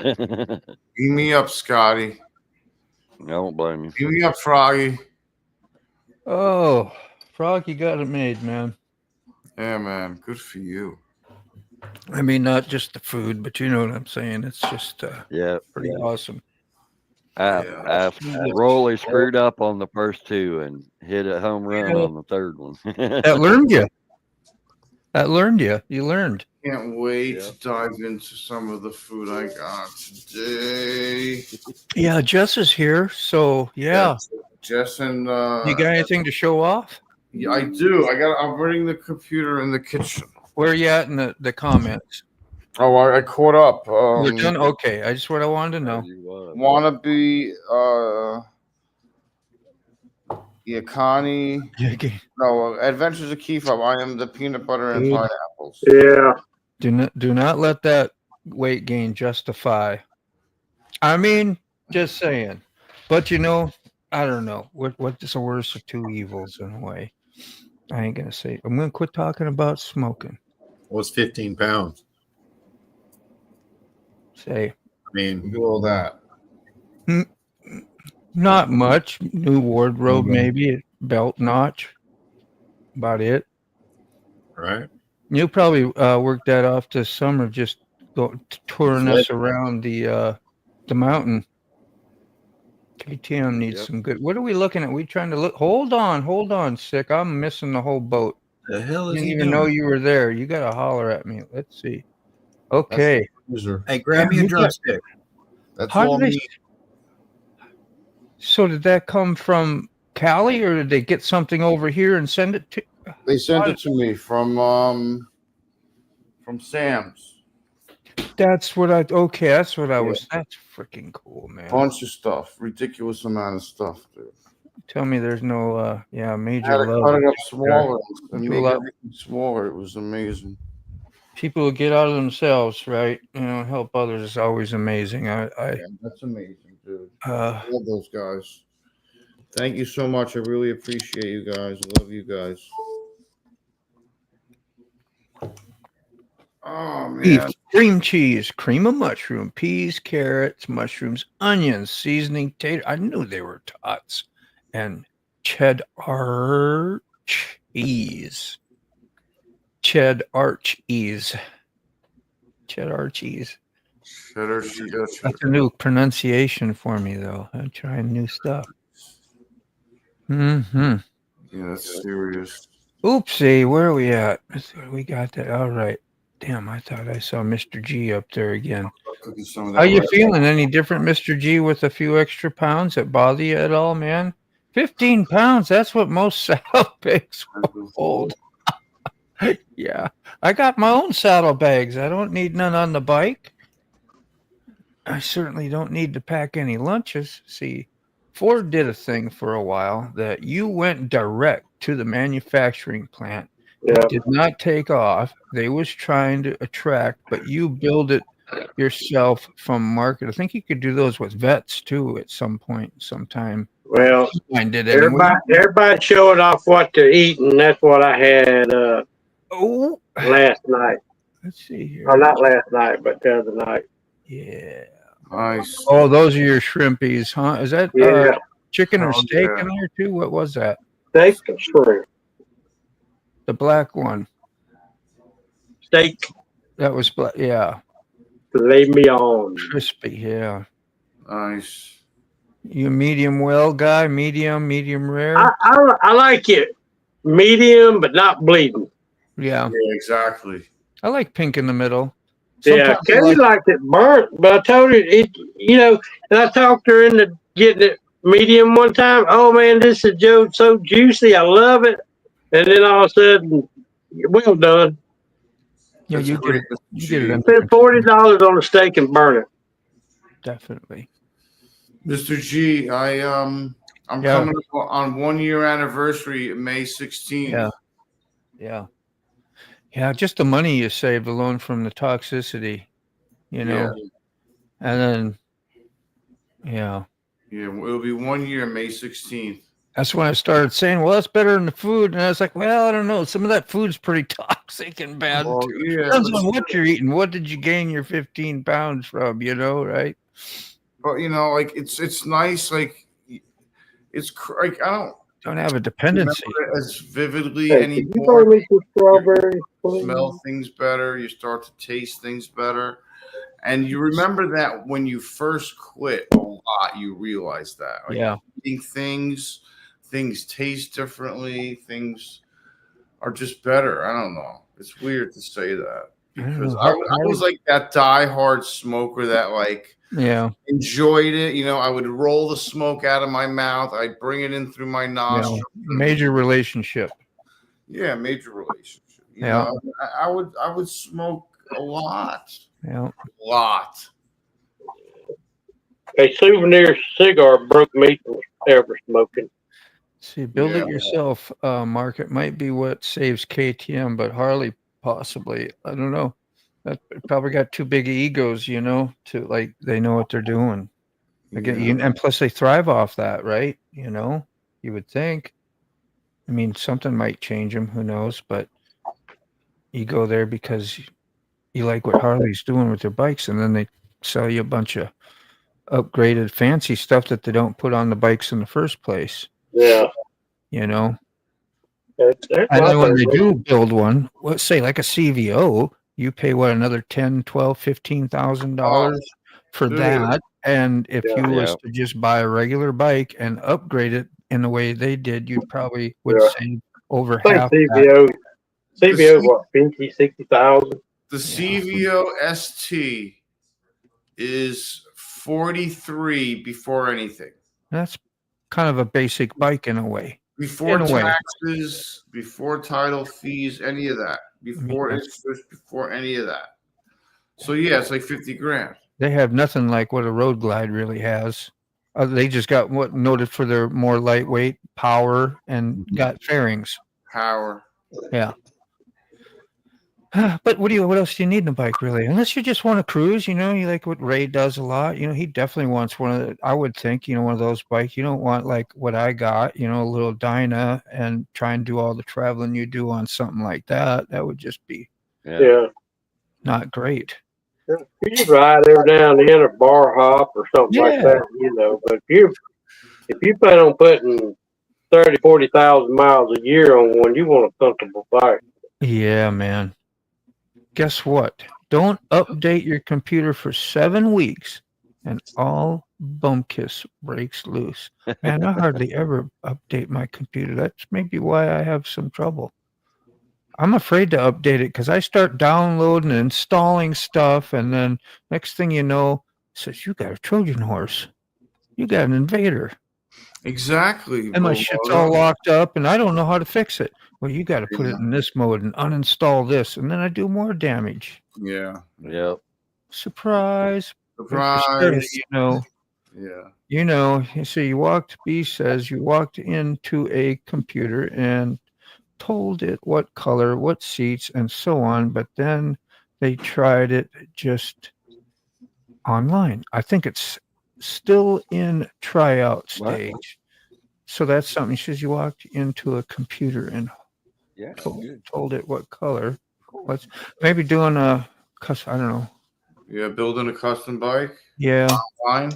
Beam me up, Scotty. I don't blame you. Beam me up, Froggy. Oh, Frog, you got it made, man. Yeah, man. Good for you. I mean, not just the food, but you know what I'm saying. It's just pretty awesome. I royally screwed up on the first 2 and hit a home run on the 3rd one. That learned you. You learned. Can't wait to dive into some of the food I got today. Yeah, Jess is here, so yeah. Jess and you got anything to show off? Yeah, I do. I'm running the computer in the kitchen. Where are you at in the comments? Oh, I caught up. You're done? Okay. I just what I wanted to know. Wannabe, Connie. No, Adventures of Keefub. I am the peanut butter and pineapples. Yeah. Do not let that weight gain justify. I mean, just saying. But I don't know. What's the worst of 2 evils in a way? I ain't gonna say. I'm gonna quit talking about smoking. What's 15 pounds? Say. I mean, do all that. Not much. New wardrobe, maybe belt notch. About it. Right. You probably worked that off this summer, just touring us around the mountain. KTM needs some good. What are we looking at? We trying to look. Hold on, Sick. I'm missing the whole boat. The hell is Didn't he even doing? know you were there. You got to holler at me. Let's see. Okay. Hey, grab me a drumstick. That's How all did me. So did that come from Cali, or did they get something over here and send it to? They sent it to me from Sam's. That's what I. Okay, that's what I was. That's freaking cool, man. Bunch of stuff, ridiculous amount of stuff, dude. Tell me there's no major I had to love. cut it up smaller and You make love- everything smaller. It was amazing. People who get out of themselves, right? Help others is always amazing. Yeah, that's amazing, dude. I Love those guys. Thank you so much. I really appreciate you guys. I love you guys. Oh beef, man. cream cheese, cream of mushroom, peas, carrots, mushrooms, onions, seasoning, tater. I knew they were tots. And cheddar cheese. Cheddar cheese. Cheddar cheese. Cheddar cheese. That's a new pronunciation for me, though. I'm trying new stuff. Mm-hmm. Yeah, that's serious. Oopsie, where are we at? We got that. All right. Damn, I thought I saw Mr. G up there again. Cooking some of How that you rice. feeling? Any different, Mr. G, with a few extra pounds that bother you at all, man? 15 pounds, that's what most saddlebags hold. Yeah, I got my own saddlebags. I don't need none on the bike. I certainly don't need to pack any lunches. See, Ford did a thing for a while that you went direct to the manufacturing plant. Yeah. It did not take off. They was trying to attract, but you build it yourself from market. I think you could do those with vets too at some point, sometime. Well, Mine did anyway. everybody showing off what they're eating. That's what I had Oh, last night. let's see here. Or not last night, but the other night. Yeah. Nice. Oh, those are your shrimpies, huh? Is that Yeah. chicken or Oh, steak yeah. in there too? What was that? Steak and shrimp. The black one. Steak, That was black. Yeah. filet mignon. Crispy. Yeah. Nice. You a medium well guy? Medium rare? I like it medium, but not bleeding. Yeah. Yeah, exactly. I like pink in the middle. Yeah, Sometimes I Kelly like- liked it burnt, but I told her it. You know, and I talked her into getting it medium one time. Oh man, this is so juicy. I love it. And then all of a sudden, well done. Yeah, That's you great, get it. Mr. You get it. G. under Spend $40 on a steak and burn it. Definitely. Mr. G, I'm Yeah. coming up on 1 year anniversary, May 16th. Yeah. Yeah. Yeah, just the money you saved alone from the toxicity, you know. And then yeah. Yeah, it'll be 1 year, May 16th. That's when I started saying, well, that's better than the food. And I was like, well, I don't know. Some of that food's pretty toxic and bad. Well, too. yeah, Depends but- on what you're eating. What did you gain your 15 pounds from, you know, right? But you know, like it's nice, like like I Don't have a don't dependency. remember it as vividly Hey, can you anymore. buy me some strawberries, please? Smell things better, you start to taste things better, and you remember that when you first quit a lot, you realize that. Like, Yeah. eating things taste differently, things are just better. I don't know. It's weird to say that because I was like that diehard smoker that like Yeah. enjoyed it. You know, I would roll the smoke out of my mouth. I'd bring it in through my nostrils. Major relationship. Yeah, major relationship. You Yeah. know, I would smoke a lot. Yeah. A lot. A souvenir cigar broke me from ever smoking. See, build Yeah. it yourself, Mark. It might be what saves KTM, but Harley possibly. I don't know. That probably got too big egos, you know, to like they know what they're doing. Again, and plus they thrive off that, right? You know, you would think. I mean, something might change them. Who knows? But you go there because you like what Harley's doing with their bikes, and then they sell you a bunch of upgraded, fancy stuff that they don't put on the bikes in the first place. Yeah. You know. That's And my then when they favorite. do build one, let's say like a CVO, you pay what, another $10,000, $12,000, $15,000 for dude. that. And if Yeah. you was Yeah. to just buy a regular bike and upgrade it in the way they did, you probably would Yeah. save over I think half that. CVO, what, 50, 60,000? The CVO ST is 43 before anything. That's kind of a basic bike in a way. Before In a way. taxes, before title fees, any of that. Before that's- interest, before any of that. So yeah, it's like 50 grand. They have nothing like what a Road Glide really has. They just got what noted for their more lightweight power and got fairings. Power. Yeah. But what else do you need in a bike really? Unless you just want to cruise, you know, you like what Ray does a lot. You know, he definitely wants one of the, I would think, you know, one of those bikes. You don't want like what I got, you know, a little Dyna and try and do all the traveling you do on something like that. That would just be Yeah. not great. You just ride every now and then, or bar hop or something like Yeah. that, you know. But if you plan on putting 30, 40,000 miles a year on one, you want a comfortable bike. Yeah, man. Guess what? Don't update your computer for 7 weeks and all Bumkiss breaks loose. Man, I hardly ever update my computer. That's maybe why I have some trouble. I'm afraid to update it because I start downloading and installing stuff, and then next thing you know, it says you got a Trojan horse, you got an invader, Exactly. and my shit's all locked up, and I don't know how to fix it. Well, you got to put it in this mode and uninstall this, and then I do more damage. Yeah. Yep. Surprise! Surprise. You know. Yeah. You know. So you walked. B says you walked into a computer and told it what color, what seats, and so on, but then they tried it just online. I think it's still in tryout stage. What? So that's something. She says you walked into a computer and Yeah. told it what color. What's maybe doing a I don't know. Yeah, building a custom bike. Yeah. Online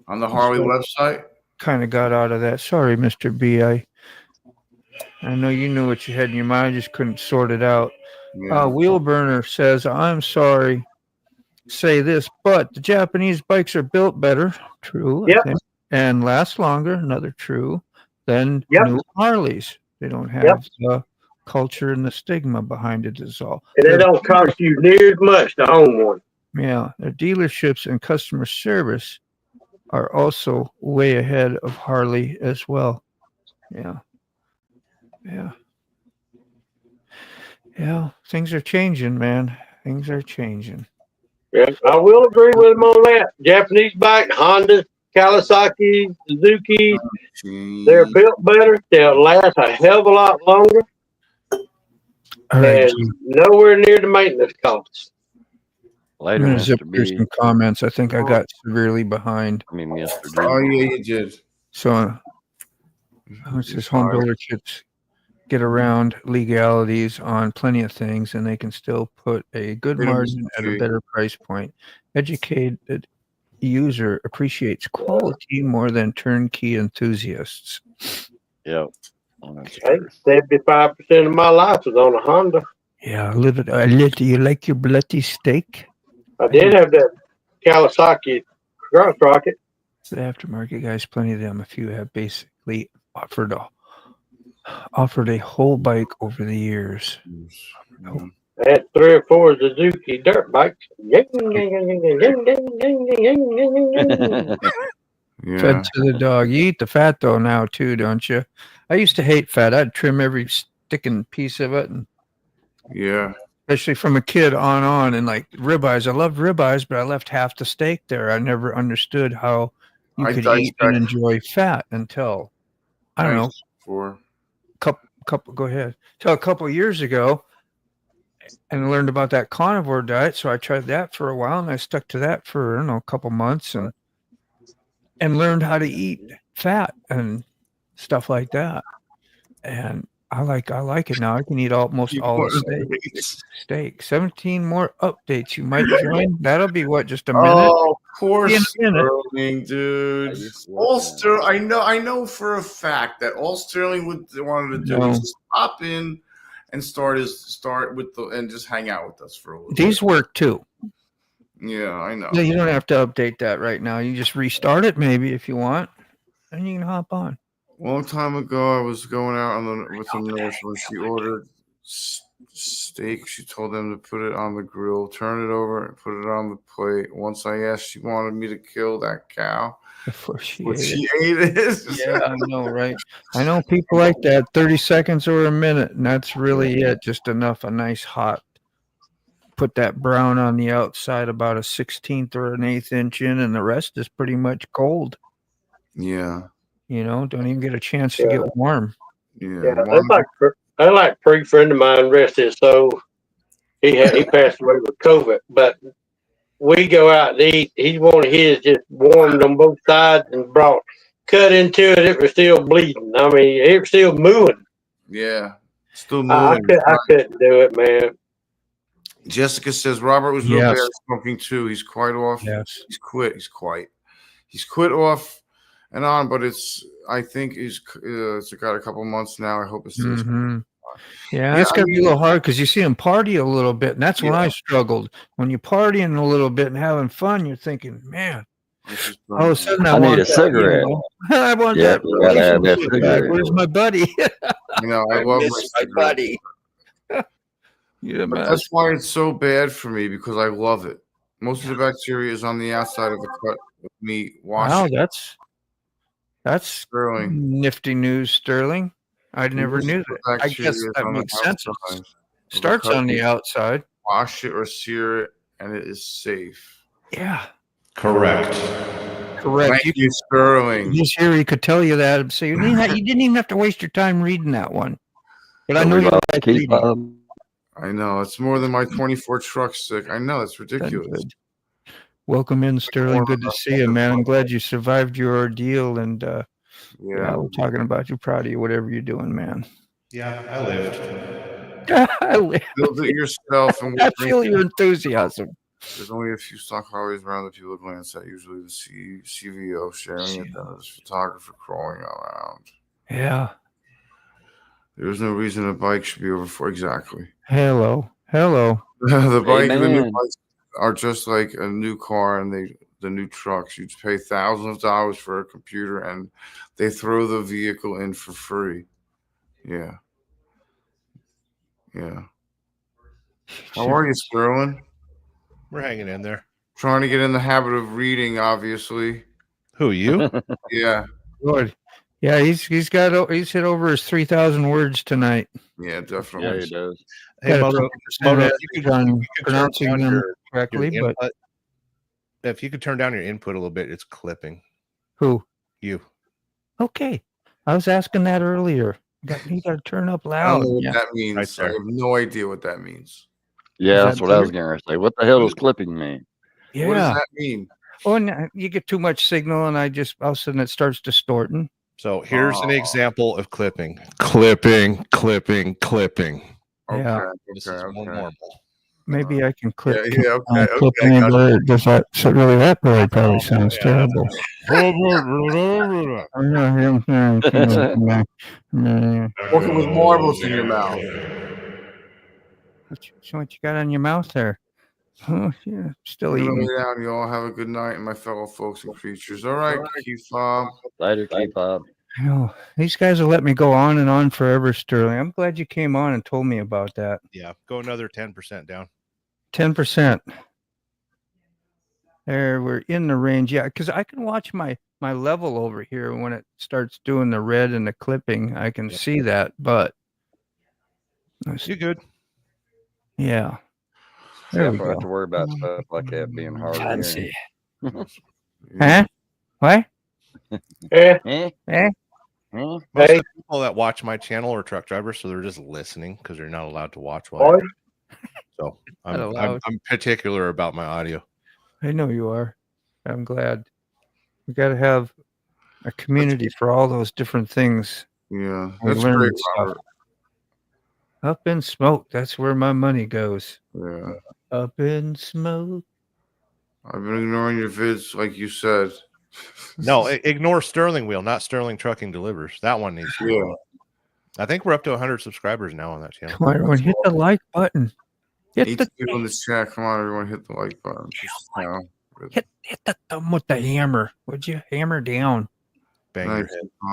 on the Harley website. Kind of got out of that. Sorry, Mr. B. I know you knew what you had in your mind. I just couldn't sort it out. Yeah. Wheelburner says, I'm sorry, say this, but the Japanese bikes are built better. True. Yep. I think, and last longer. Another true. Than Yep. new Harleys. They don't have the culture and the stigma behind it is all. And they don't cost you near as much to own one. Yeah. Their dealerships and customer service are also way ahead of Harley as well. Yeah. Yeah. Yeah. Things are changing, man. Things are changing. Yeah, I will agree with them on that. Japanese bike, Honda, Kawasaki, Suzuki, they're built better. They'll last a hell of a lot longer. All right. And nowhere near the maintenance costs. I'm Later, going to zip Mr. through B. some comments. I think I got severely behind. I mean, yesterday. Oh yeah, you did. So it's just home builder kits get around legalities on plenty of things, and they can still put a good Freedom margin at a Street. better price point. Educated user appreciates quality more than turnkey enthusiasts. Yep. Oh, that's Hey, true. 75% of my life was on a Honda. Yeah, a little. You like your bloody steak? I did have that Kawasaki ground rocket. The aftermarket guys, plenty of them. A few have basically offered a whole bike over the years. Yeah. I had 3 or 4 Suzuki dirt bikes. Fed Yeah. to the dog. You eat the fat though now too, don't you? I used to hate fat. I'd trim every sticking piece of it, and Yeah. especially from a kid on, and like ribeyes. I loved ribeyes, but I left half the steak there. I never understood how you I could diced eat and that. enjoy fat until I don't know. For Couple go ahead. Till a couple of years ago, and learned about that carnivore diet. So I tried that for a while, and I stuck to that for I don't know a couple months, and learned how to eat fat and stuff like that. And I like it now. I can eat almost all the steak. 17 more updates. You might join. That'll be what, just a minute? Oh, poor In a minute. Sterling, dude. All Sterling. I know for a fact that all Sterling wanted to do is just pop in and start with and just hang out with us for a little These bit. work too. Yeah, I know. Yeah, you don't have to update that right now. You just restart it maybe if you want, and you can hop on. A long time ago, I was going out with a nurse when she ordered steak. She told them to put it on the grill, turn it over, and put it on the plate. Once I asked, she wanted me to kill that cow. Before she But ate she it. ate it. Yeah, I know, right? I know people like that. 30 seconds or a minute, and that's really it. Just enough, a nice hot. Put that brown on the outside, about a 16th or an 1/8 inch in, and the rest is pretty much cold. Yeah. You know, don't even get a chance to get warm. Yeah. That's like a pretty friend of mine, rest his soul. He passed away with COVID, but we go out to eat. He wanted his just warmed on both sides and cut into it. It was still bleeding. I mean, it was still moving. Yeah. Still I moving. couldn't do it, man. Jessica says Robert was real Yes. bad at smoking too. He's quite off. Yes. He's quit off and on, but I think it's got a couple months now. I hope it stays. Mhm. Yeah, it's going to be a little hard because you see them party a little bit, and that's when I struggled. When you're partying a little bit and having fun, you're thinking, man, all of a sudden I need a cigarette. I want Yeah, that. you gotta have that Back. cigarette. Where's my buddy? You know, I love miss my buddy. You But that's why it's so bad for me, because I love it. Most of the bacteria is on the outside of the cut with me washing. Wow, that's Sterling. nifty news, Sterling. I never knew that. I guess that makes sense. It starts on the outside. Wash it or sear it, and it is safe. Yeah. Correct. Correct. Thank you, Sterling. Just here, he could tell you that. So you didn't even have to waste your time reading that one. But I know you like reading. I know. It's more than my 24 truck stick. I know. It's ridiculous. Welcome in, Sterling. Good to see you, man. I'm glad you survived your ordeal. And yeah, we're talking about you. Proud of you, whatever you're doing, man. Yeah, I lived. I lived. Build it yourself. And I feel your enthusiasm. There's only a few stock Harleys around that people glance at, usually the CVO sharing it, then there's photographer crawling around. Yeah. There's no reason a bike should be over for exactly. Hello. The bike and the new bikes are just like a new car, and the new trucks. You pay thousands of dollars for a computer, and they throw the vehicle in for free. Yeah. How are you, Sterling? We're hanging in there. Trying to get in the habit of reading, obviously. Who, you? Yeah. Good. Yeah, he's hit over his 3,000 words tonight. Yeah, definitely. Yeah, he does. Hey, Moto, if you could pronouncing them correctly, your but if you could turn down your input a little bit, it's clipping. Who? You. Okay. I was asking that earlier. You got to turn up I loud. don't know what that means. I have no idea what that means. Yeah, that's what I was going to say. What the hell does clipping mean? Yeah. What does that mean? Oh, and you get too much signal, and all of a sudden it starts distorting. So here's an example of clipping. Clipping. Okay, Yeah. This is more normal. Maybe I can clip. Yeah, okay. Clipping, but does that really? That probably sounds terrible. Working with marbles in your mouth. What you got on your mouth there? Oh, yeah, still eating. Down. You all have a good night, my fellow folks and creatures. All right, Keith Bob. Later, Keith Bob. Oh, these guys will let me go on and on forever, Sterling. I'm glad you came on and told me about that. Yeah, go another 10% down. 10%. There, we're in the range. Yeah, because I can watch my level over here when it starts doing the red and the clipping. I can see that, but you're good. Yeah. There we go. Have to worry about stuff like that being hard. Fancy. Huh? What? Most of the people that watch my channel are truck drivers, so they're just listening because they're not allowed to watch. So I'm particular about my audio. I know you are. I'm glad. We got to have a community for all those different things. Yeah, that's great. Up in smoke. That's where my money goes. Yeah. Up in smoke. I've been ignoring your vids, like you said. No, ignore Sterling Wheel, not Sterling Trucking Delivers. That one needs to go. I think we're up to 100 subscribers now on that channel. Come on, everyone, hit the like button. Hit the people in the chat. Come on, everyone, hit the like button. Hit the thumb with the hammer. Would you hammer down? Bang your head.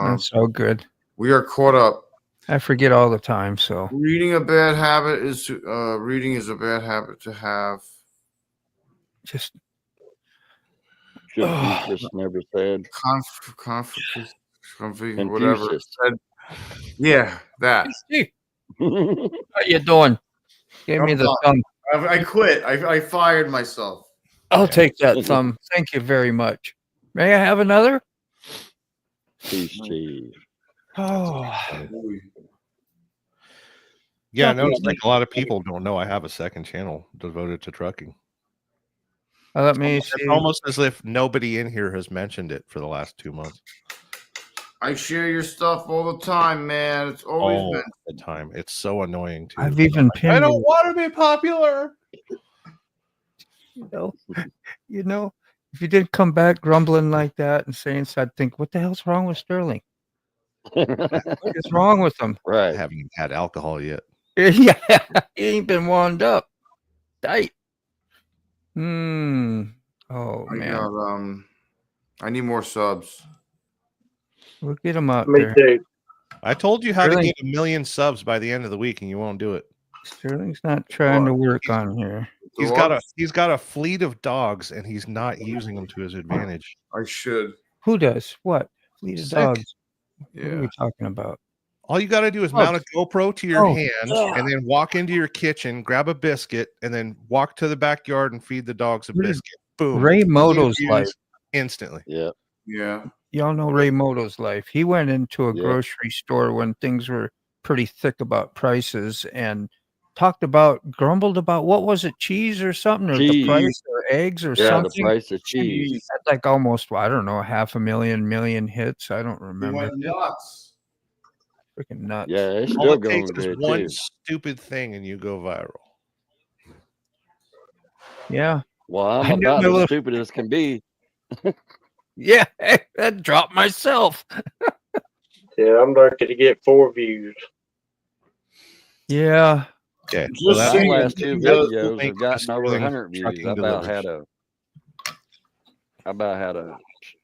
That's so good. We are caught up. I forget all the time. So reading is a bad habit to have. Just never said. Whatever. Yeah, that. How you doing? Give me the thumb. I quit. I fired myself. I'll take that thumb. Thank you very much. May I have another? Peace, Chief. Oh. Yeah, I noticed like a lot of people don't know I have a second channel devoted to trucking. Let me see. It's almost as if nobody in here has mentioned it for the last 2 months. I share your stuff all the time, man. It's always been the time. It's so annoying too. I've even pinned. I don't want to be popular. You know, if you didn't come back grumbling like that and saying so, I'd think, what the hell's wrong with Sterling? What is wrong with him? Right. I haven't even had alcohol yet. Yeah, he ain't been wound up. Tight. Oh man. I need more subs. We'll get them up Me there. too. I told you how to get 1 million subs by the end of the week, and you won't do it. Sterling's not trying to work on here. He's got a fleet of dogs, and he's not using them to his advantage. I should. Who does what? Fleet of Sick. dogs. Yeah. What are we talking about? All you got to do is mount a GoPro to your hand, yeah. and then walk into your kitchen, grab a biscuit, and then walk to the backyard and feed the dogs a biscuit. Boom. Ray Moto's life. Instantly. Yeah. Yeah. Y'all know Ray Moto's life. He went into a grocery store when things were pretty thick about prices and grumbled about, what was it, cheese or something, or the price, or eggs or something. The price of cheese. Had like almost, I don't know, 500,000 hits. I don't remember. He went nuts. Freaking nuts. Yeah, it's All still it going takes is good one too. stupid thing, and you go viral. Yeah. Well, I'm about as stupid as can be. Yeah, that dropped myself. Yeah, I'm lucky to get 4 views. Yeah. Okay. Just The saying, last 2 videos have gotten Sterling over 100 views. trucking I about delivers. had a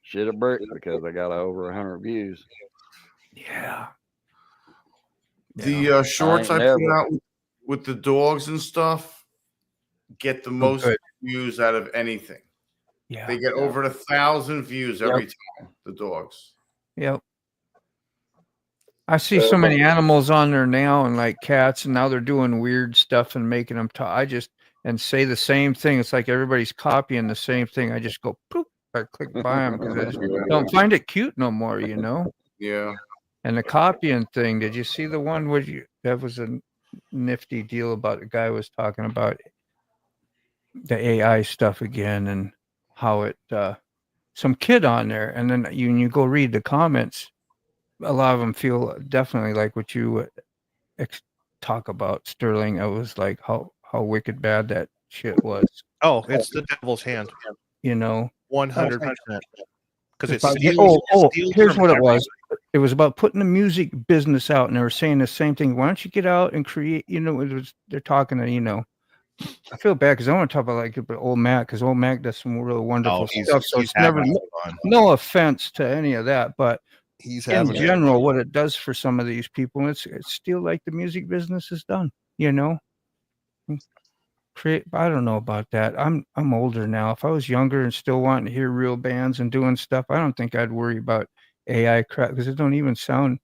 shit a brick because I got over 100 views. Yeah. The shorts I put never- out with the dogs and stuff get the most good. views out of anything. Yeah. They get over 1,000 views every time. The dogs. Yep. I see so many animals on there now, and like cats, and now they're doing weird stuff and making them talk. And say the same thing. It's like everybody's copying the same thing. I just go poop. I click by them because I just don't find it cute no more, you know. Yeah. And the copying thing. Did you see the one that was a nifty deal about the guy was talking about the AI stuff again and how it some kid on there, and then you go read the comments. A lot of them feel definitely like what you talk about, Sterling. It was like how wicked bad that shit was. Oh, it's the devil's hand. You know, 100%. Because it about, steals. Here's what it was. It was about putting the music business out, and they were saying the same thing. Why don't you get out and create? You know, they're talking to, you know. I feel bad because I want to talk about like old Mac, because old Mac does some really wonderful stuff. So it's never no offense to any of that, but he's in general, what it does for some of these people, it's still like the music business is done. You know, I don't know about that. I'm older now. If I was younger and still wanting to hear real bands and doing stuff, I don't think I'd worry about AI crap because it don't even sounds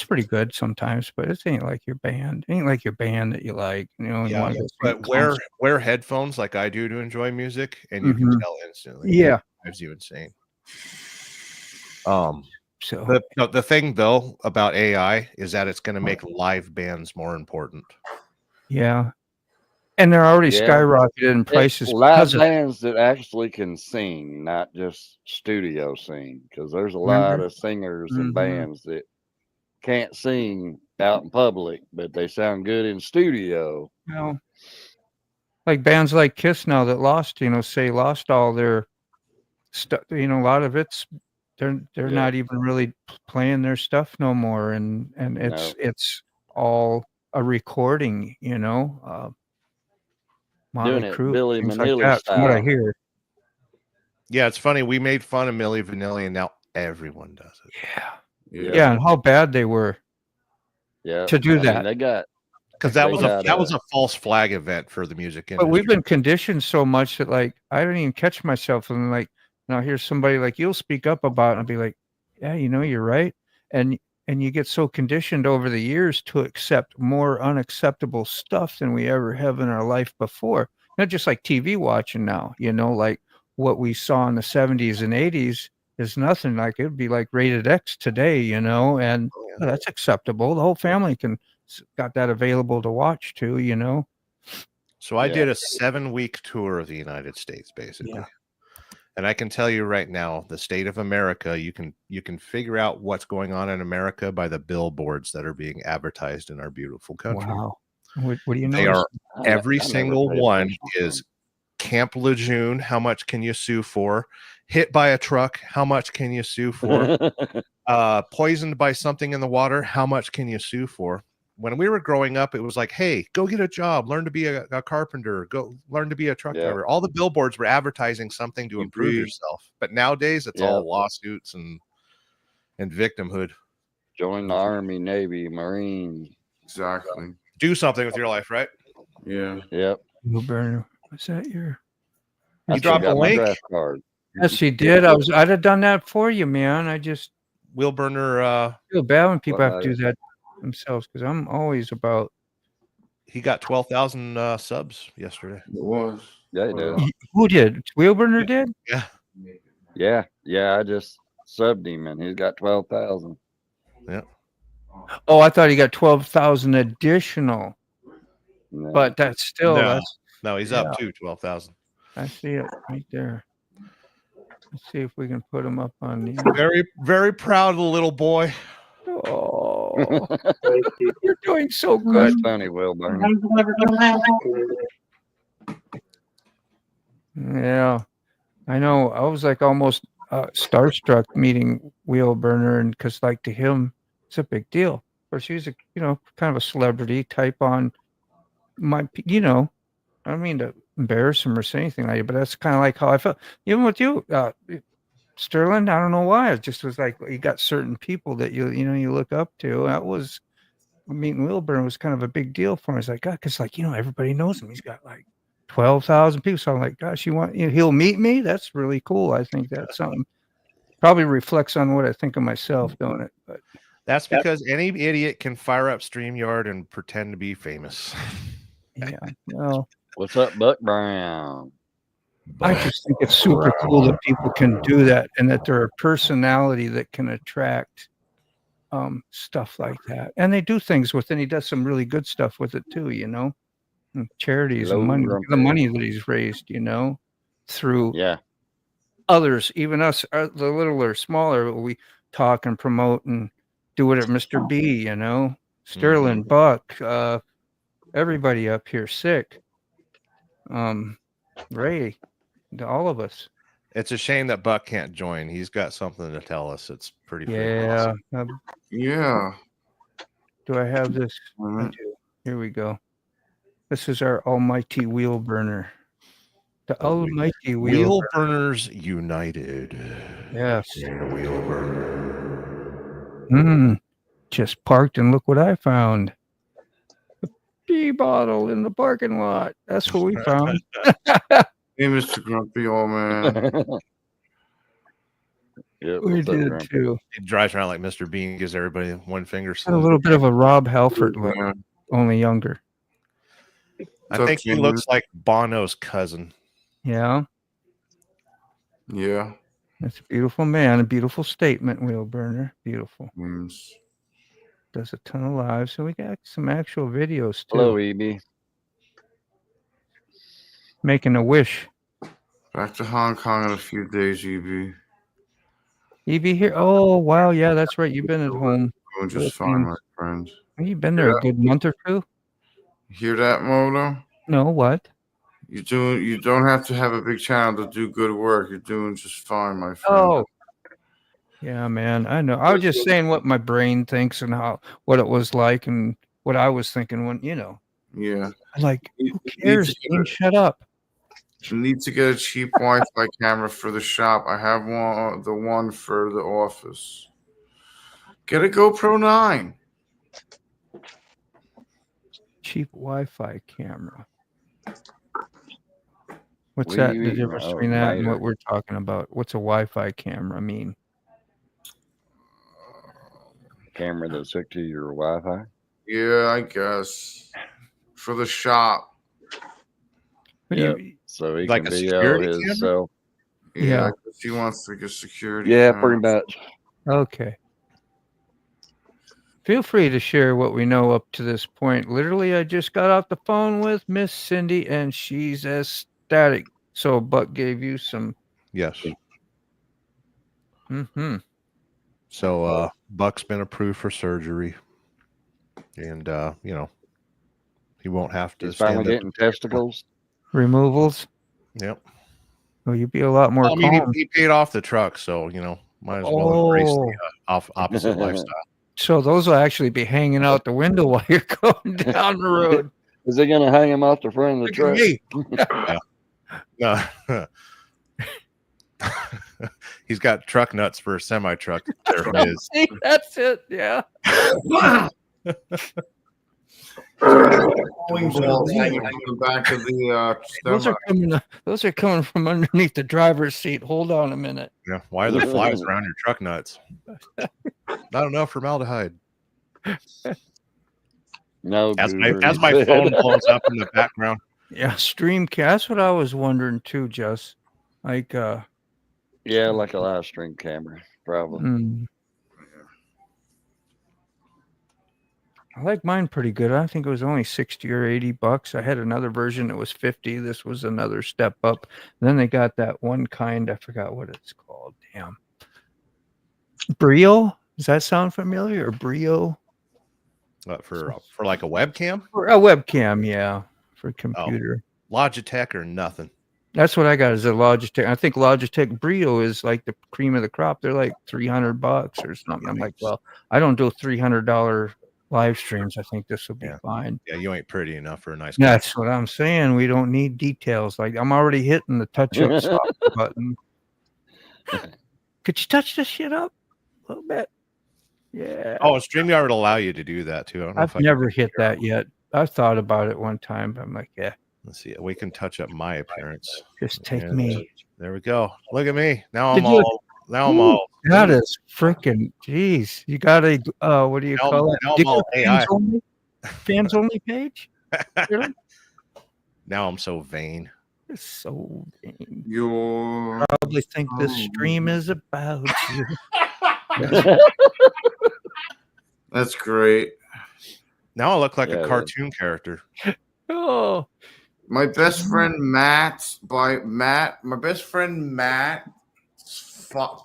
pretty good sometimes, but it ain't like your band. It ain't like your band that you like, you know. Yeah, but wear headphones like I do to enjoy music, and you can tell instantly. Yeah, it drives you insane. So the thing though about AI is that it's going to make live bands more important. Yeah, and they're already skyrocketed in prices. Live bands that actually can sing, not just studio sing, because there's a lot of singers and bands that can't sing out in public, but they sound good in studio. You know, like bands like Kiss now that lost all their stuff. You know, a lot of it's they're not even really playing their stuff no more, and it's all a recording. You know, doing it Crue, Billy things Vanilli like that, style. from what I hear. Yeah, it's funny. We made fun of Milli Vanilli, and now everyone does it. Yeah, and how bad they were. Yeah, to do that. They got because that was a false flag event for the music industry. But we've been conditioned so much that like I don't even catch myself and like now here's somebody like you'll speak up about it and I'll be like, yeah, you know, you're right. And you get so conditioned over the years to accept more unacceptable stuff than we ever have in our life before. Not just like TV watching now, you know, like what we saw in the 70s and 80s is nothing like it'd be like rated X today, you know, and that's acceptable. The whole family got that available to watch too, you know. So I did a 7-week tour of the United States, basically. Yeah. And I can tell you right now, the state of America, you can figure out what's going on in America by the billboards that are being advertised in our beautiful country. Wow. What do you know? They are every single one is Camp Lejeune, how much can you sue for? Hit by a truck, how much can you sue for? Poisoned by something in the water, how much can you sue for? When we were growing up, it was like, hey, go get a job, learn to be a carpenter, go learn to be a truck driver. All the billboards were advertising something to improve yourself. But nowadays, it's all lawsuits and victimhood. Join the Army, Navy, Marines. Exactly. do something with your life, right? Yeah. Yep. Wheel burner. Was that your? You I dropped a got my link. draft card. Yes, he did. I'd have done that for you, man. I just Wheel burner. feel bad when people What have to do that themselves because I'm always about. He got 12,000 subs yesterday. It was. Yeah, he did. Who did? Wheelburner did? Yeah. Yeah. I just subbed him and he's got 12,000. Oh, I thought he got 12,000 additional, No. but that's still No. that's. No, he's up to 12,000. I see it right there. Let's see if we can put him up on the. Very, very proud of the little boy. Oh, you're doing so good. That's funny, Wilbur. Yeah, I know. I was like almost starstruck meeting Wheelburner, and because like to him, it's a big deal. Of course, he's a kind of a celebrity type on my. I don't mean to embarrass him or say anything like that, but that's kind of like how I felt. Even with you, Sterling, I don't know why. It just was like you got certain people that you look up to. That was meeting Wilburn was kind of a big deal for me. It's like, God, because everybody knows him. He's got like 12,000 people. So I'm like, gosh, he'll meet me? That's really cool. I think that's something probably reflects on what I think of myself, don't it? But that's because any idiot can fire up StreamYard and pretend to be famous. Yeah. Well, what's up, Buck Brown? I just think it's super cool that people can do that and that they're a personality that can attract stuff like that. And they do things with it. And he does some really good stuff with it too, and charities and money, the money that he's raised, through others, even us, the littler, smaller, we talk and promote and do whatever. Mr. B, Sterling, Buck, everybody up here, Sick, Ray, all of us. It's a shame that Buck can't join. He's got something to tell us. It's pretty Yeah. awesome. Yeah. Do I have this? I do. Here we go. This is our almighty wheel burner. The almighty wheel burners united. Yes. Wheel burner. Just parked and look what I found. A pee bottle in the parking lot. That's what we found. Hey, Mr. Grumpy old man. Yeah, we did too. He drives around like Mr. Bean, gives everybody one finger. A little bit of a Rob Halford look, only younger. I think he looks like Bono's cousin. Yeah. Yeah. That's a beautiful man. A beautiful statement, wheel burner. Beautiful. Does a ton of lives. So we got some actual videos too. Hello, EB. Making a wish. Back to Hong Kong in a few days, EB. EB here? Oh, wow. Yeah, that's right. You've been at home. Doing just fine, my friend. You've been there a good month or two? Hear that, Moto? No, what? You don't have to have a big channel to do good work. You're doing just fine, my friend. Oh. Yeah, man. I know. I was just saying what my brain thinks and what it was like and what I was thinking when, Yeah. Like, who cares? Shut up. You need to get a cheap Wi-Fi camera for the shop. I have the one for the office. Get a GoPro 9. Cheap Wi-Fi camera. What's that? The difference between that and what we're talking about? What's a Wi-Fi camera mean? Camera that's hooked to your Wi-Fi? Yeah, I guess. For the shop. Yeah. So he like can a video security his camera? Yeah. He wants like a security Yeah, camera. pretty much. Okay. Feel free to share what we know up to this point. Literally, I just got off the phone with Miss Cindy, and she's ecstatic. So Buck gave you some. Yes. Mm-hmm. So Buck's been approved for surgery, and he won't have to. He's finally getting testicles removals. Yep. Well, you'd be a lot more. I mean, he paid off the truck, so might as well embrace the opposite lifestyle. So those will actually be hanging out the window while you're going down the road. Is he going to hang him off the front of the truck? No. He's got truck nuts for a semi truck. There it is. See, that's it. Yeah. Bowling balls hanging from the back of the Those are coming from underneath the driver's seat. Hold on a minute. Yeah. Why are there flies around your truck nuts? Not enough formaldehyde. No, As my phone blows up in the background. Yeah, Streamcast. That's what I was wondering too, Jess. Like, yeah, like a live stream camera, probably. I like mine pretty good. I think it was only 60 or 80 bucks. I had another version that was 50. This was another step up. And then they got that one kind. I forgot what it's called. Damn. Brio? Does that sound familiar? Or Brio? For like a webcam? For a webcam, yeah. For a computer. Logitech or nothing. That's what I got is a Logitech. I think Logitech Brio is like the cream of the crop. They're like $300 or something. I'm like, well, I don't do $300 live streams. I think this will be fine. Yeah, you ain't pretty enough for a nice. That's what I'm saying. We don't need details. Like I'm already hitting the touch up software button. Could you touch this shit up a little bit? Yeah. Oh, StreamYard would allow you to do that too. I've never hit that yet. I thought about it one time, but I'm like, yeah. Let's see. We can touch up my appearance. Just take me. There we go. Look at me. Now I'm all. That is freaking. Jeez, you got a what do you call it? Fans only page. Really? Now I'm so vain. It's so vain. You probably think this stream is about you. That's great. Now I look like a cartoon character. Oh, my best friend Matt's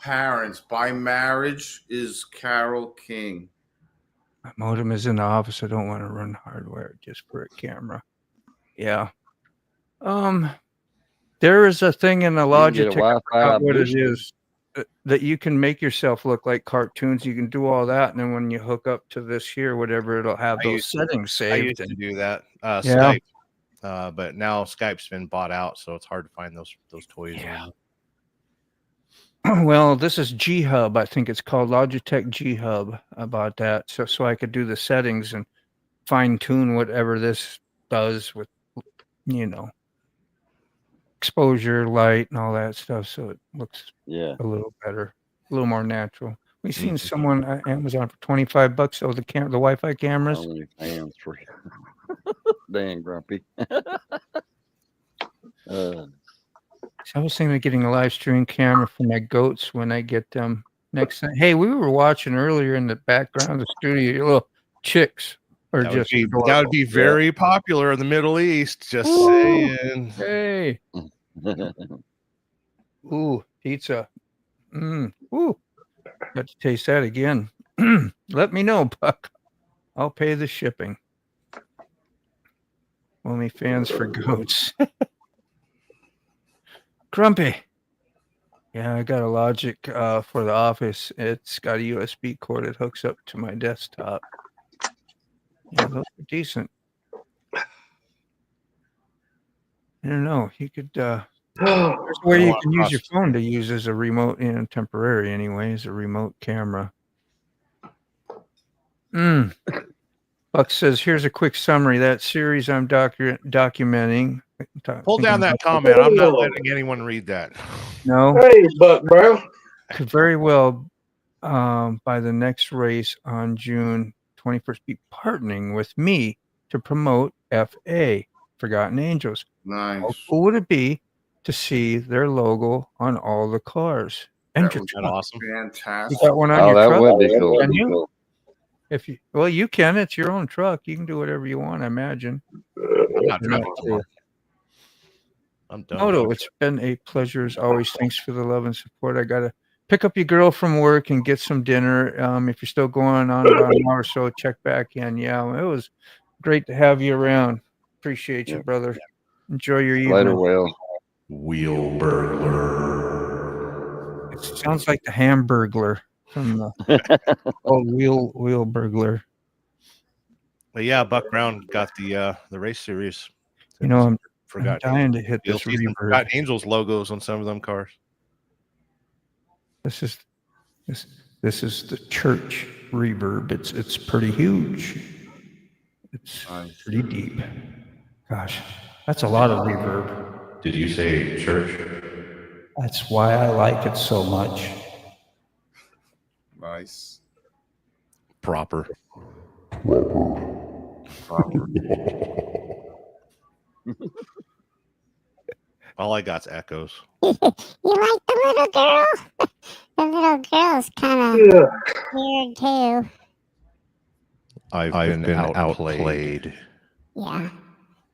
parents by marriage is Carol King. My modem is in the office. I don't want to run hardware just for a camera. Yeah. There is a thing in the Logitech, what it is, that you can make yourself look like cartoons. You can do all that, and then when you hook up to this here, whatever, it'll have those settings saved. I used to do that. Skype, but now Skype's been bought out, so it's hard to find those toys. Yeah. Well, this is G Hub. I think it's called Logitech G Hub. About that, so I could do the settings and fine tune whatever this does with, exposure, light, and all that stuff, so it looks a little better, a little more natural. We've seen someone at Amazon for $25. Oh, the Wi-Fi cameras. Only fans for dang grumpy. So I was thinking of getting a live stream camera for my goats when I get them next time. Hey, we were watching earlier in the background of the studio, your little chicks. That would be very popular in the Middle East. Just saying. Hey. Ooh, pizza. Ooh. Got to taste that again. Let me know, Buck. I'll pay the shipping. Only fans for goats. Grumpy. Yeah, I got a Logic for the office. It's got a USB cord that hooks up to my desktop. Yeah, those are decent. I don't know. You could there's a way you can use your phone to use as a remote, temporary anyway, as a remote camera. Buck says, here's a quick summary. That series I'm documenting. Pull down that comment. I'm not letting anyone read that. No. Hey, Buck, bro. Could very well by the next race on June 21st be partnering with me to promote FA, Forgotten Angels. Nice. How cool would it be to see their logo on all the cars? That would be awesome. Fantastic. You got one on your truck? That would be cool. Can you? You can. It's your own truck. You can do whatever you want, I imagine. I'm not driving tomorrow. I'm done. Moto, it's been a pleasure as always. Thanks for the love and support. I gotta pick up your girl from work and get some dinner. If you're still going on about an hour or so, check back in. Yeah, it was great to have you around. Appreciate you, brother. Enjoy your evening. Later, Will. Wheel burglar. It sounds like the Hamburglar from the old wheel burglar. But yeah, Buck Brown got the race series. I'm dying to hit this reverb. Got Angels logos on some of them cars. This is the church reverb. It's pretty huge. It's Nice. pretty deep. Gosh, that's a lot of reverb. Did you say church? That's why I like it so much. Nice. Proper. All I got's echoes. You like the little girl? The little girl's kind of weird too. I've been outplayed. Yeah,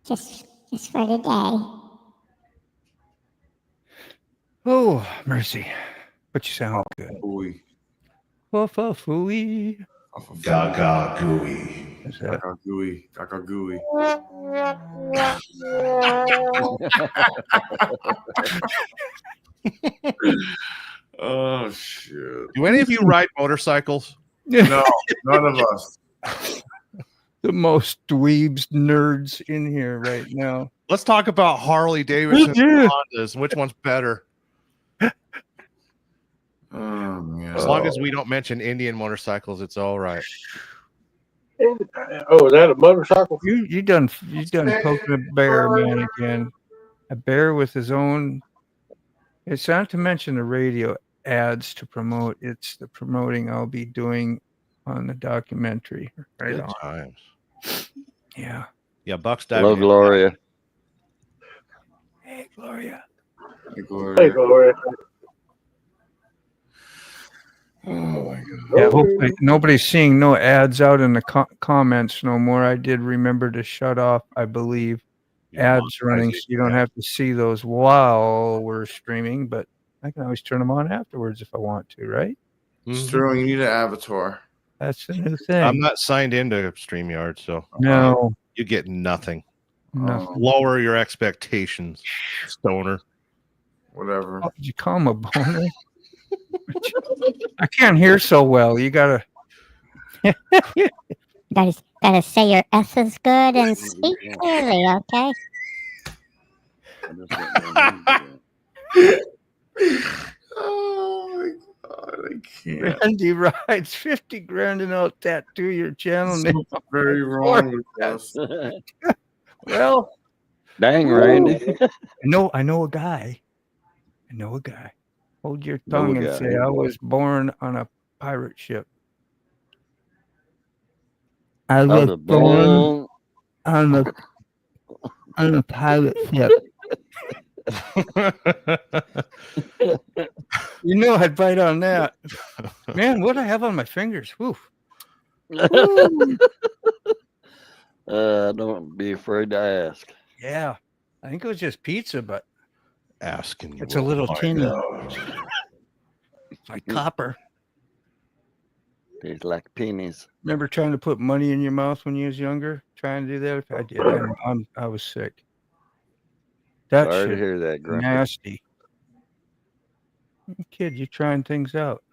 just for today. Oh, mercy. But you sound good. Ooey. Fooey. Gaga gooey. Is that? Gaga gooey. Gaga gooey. Oh shit. Do any of you ride motorcycles? No, none of us. The most dweebs nerds in here right now. Let's talk about Harley Davidson and Hondas and which one's better. Oh man. As long as we don't mention Indian motorcycles, it's all right. Oh, is that a motorcycle? You done poking a bear, man, again. A bear with his own. It's not to mention the radio ads to promote. It's the promoting I'll be doing on the documentary. Right Good on. times. Yeah. Yeah, Buck's Hello, diving. Gloria. Hey, Gloria. Hey, Gloria. Hey, Gloria. Oh my god. Yeah, hopefully nobody's seeing no ads out in the comments no more. I did remember to shut off, I believe, ads running, so you don't have to see those while we're streaming, but I can always turn them on afterwards if I want to, right? Sterling, you need an avatar. That's the new thing. I'm not signed into StreamYard, so No. you get nothing. Nothing. Lower your expectations, stoner. Whatever. Oh, did you call him a boner? I can't hear so well. You gotta Gotta say your S's good and speak clearly, okay? Oh my god, I can't. Randy rides 50 grand and I'll tattoo your channel name. Something very wrong with us. Well, Dang, Randy. I know a guy. Hold your tongue and say I was born on a pirate ship. I was born on a pirate ship. You know I'd bite on that. Man, what I have on my fingers. Woo. Don't be afraid to ask. Yeah. I think it was just pizza, but Asking you. it's a little tinny. It's like copper. Tastes like pennies. Remember trying to put money in your mouth when you was younger? Trying to do that? I did. I was sick. That Sorry to shit hear that, Grumpy. nasty. Kid, you're trying things out.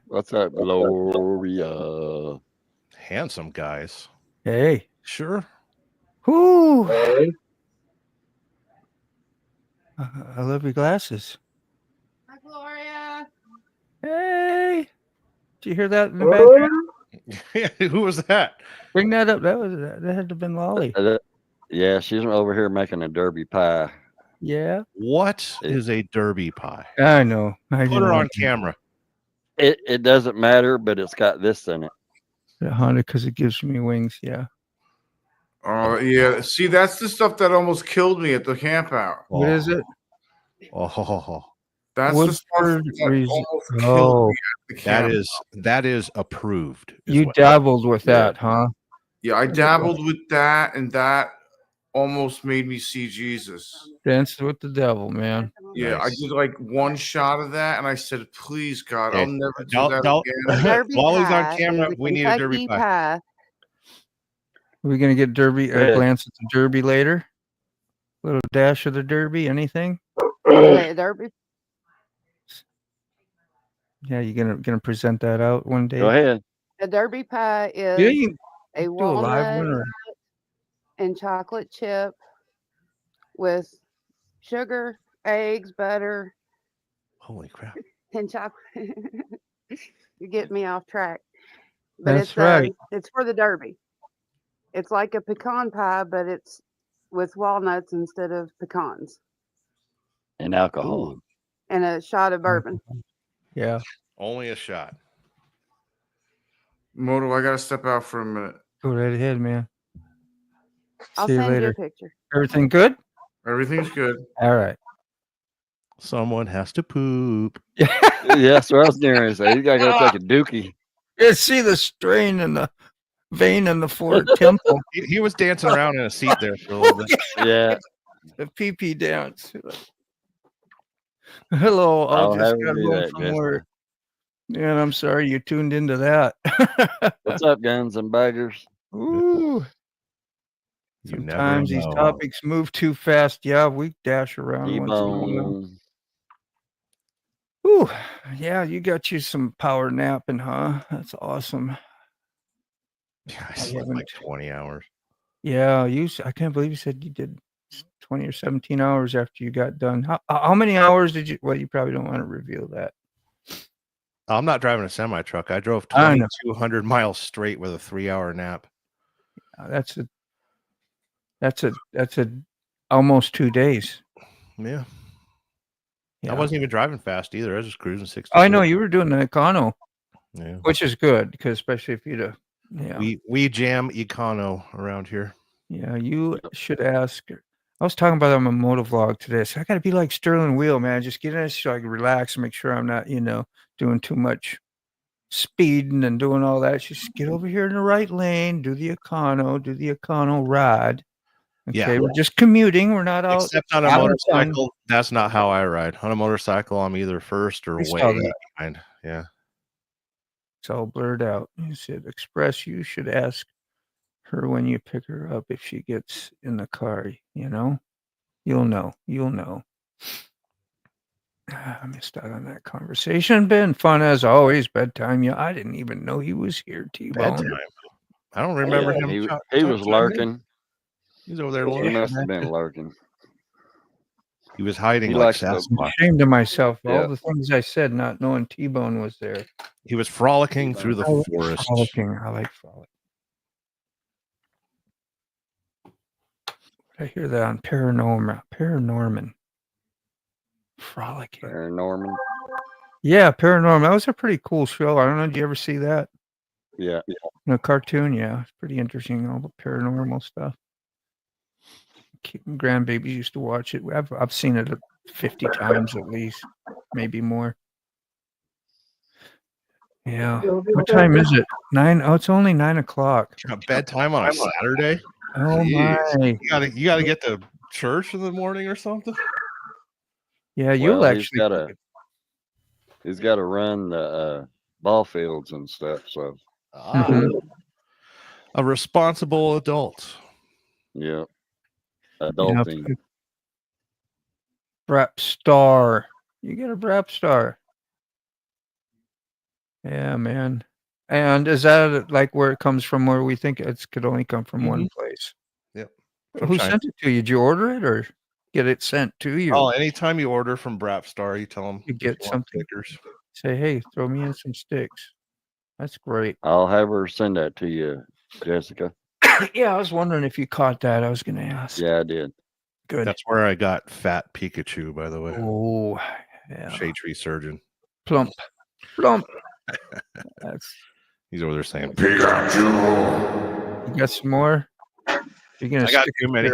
What's up, Gloria? Handsome guys. Hey. Sure. Whoo. Hey. I love your glasses. Hi, Gloria. Hey. Did you hear that in the background? Who was that? Bring that up. That had to have been Lolly. Yeah, she's over here making a derby pie. Yeah. What is a derby pie? I know. Put her on camera. It doesn't matter, but it's got this in it. Honda, because it gives me wings. Yeah. Oh yeah. See, that's the stuff that almost killed me at the camp out. What is it? Oh, That's the stuff Woodford that reason- almost killed me at the camp. that is approved. is You what- dabbled with that, huh? Yeah, I dabbled with that, and that almost made me see Jesus. Dance with the devil, man. Yeah, I Nice. did like one shot of that, and I said, "Please, God, Okay. I'll never do Don't- that don't- again." Derby While he's on pie camera, is we need a derby Kentucky pie. Are we gonna get Derby? A Yeah. glance at the Derby later. Little dash of the Derby. Anything? Okay, Derby. Yeah, you gonna present that out one day? Go ahead. A Derby pie is Yeah, you a can do a live walnut one. Or, and chocolate chip with sugar, eggs, butter, Holy crap. And chocolate. You get me off track. But That's right. It's for the Derby. It's like a pecan pie, but it's with walnuts instead of pecans. And alcohol. Ooh. And a shot of bourbon. Yeah. Only a shot. Moto, I gotta step out for a minute. Go right ahead, man. I'll See you send you later. a picture. Everything good? Everything's good. All right. Someone has to poop. Yeah, so I was near and say, you gotta go take a dookie. Yeah, see the strain in the vein in the fourth temple. He was dancing around in a seat there for a little bit. Yeah. The pee dance. Hello, I I'll just have got her do home that, from Jessica. work. Yeah, and I'm sorry you tuned into that. What's up, guns and baggers? Ooh. You never Sometimes these know. topics move too fast. Yeah, we dash around once in a while. T-bone. Ooh, yeah, you got you some power napping, huh? That's awesome. Yeah, I slept like 20 hours. Yeah, I can't believe you said you did 20 or 17 hours after you got done. How many hours did you? Well, you probably don't want to reveal that. I'm not driving a semi truck. I drove I know. 2,200 miles straight with a 3-hour nap. That's a almost 2 days. Yeah. Yeah. I wasn't even driving fast either. I was just cruising 60. I know you were doing the econo, Yeah. which is good because especially if you'd yeah. We jam econo around here. Yeah, you should ask. I was talking about it on my motovlog today. So I got to be like Sterling Wheel, man. Just get in it so I can relax and make sure I'm not, doing too much speeding and doing all that. Just get over here in the right lane, do the econo ride. Okay, Yeah. we're just commuting. We're not out. Except on a motorcycle, that's not how I ride. On a motorcycle, I'm either first or way behind. Yeah. It's all blurred out. You said, Express, you should ask her when you pick her up if she gets in the car, You'll know. I missed out on that conversation. Been fun as always. Bedtime. Yeah, I didn't even know he was here, T-Bone. Bedtime. I don't remember him. He was lurking. He's over there He lurking. must have been lurking. He was hiding He like likes I'm Sasquatch. ashamed of myself. Yeah. All the things I said, not knowing T-Bone was there. He was frolicking through the forest. Frolicking. I like frolic. I hear that on Paranorman. Frolicking. Paranorman. Yeah, Paranorman. That was a pretty cool show. I don't know. Did you ever see that? Yeah. No cartoon. Yeah, it's pretty interesting. All the paranormal stuff. Grandbabies used to watch it. I've seen it 50 times at least, maybe more. Yeah. What time is it? 9. Oh, it's only 9 o'clock. Bedtime on a Saturday. Oh Jeez. my! You gotta get to church in the morning or something. Yeah, you'll Well, actually. He's got to run the ball fields and stuff. So. A responsible adult. Yeah. Adulting. Brap star. You get a Brap star. Yeah, man. And is that like where it comes from? Where we think it could only come from one place? Yep. Who sent it to you? Did you order it or get it sent to you? Oh, anytime you order from Brapstar, you tell them you get something. Stickers. Say, hey, throw me in some sticks. That's great. I'll have her send that to you, Jessica. Yeah, I was wondering if you caught that. I was going to ask. Yeah, I did. Good. That's where I got Fat Pikachu, by the way. Oh, yeah. Shade tree surgeon. Plump. He's over there saying Pikachu. You got some more? You're gonna I got too many.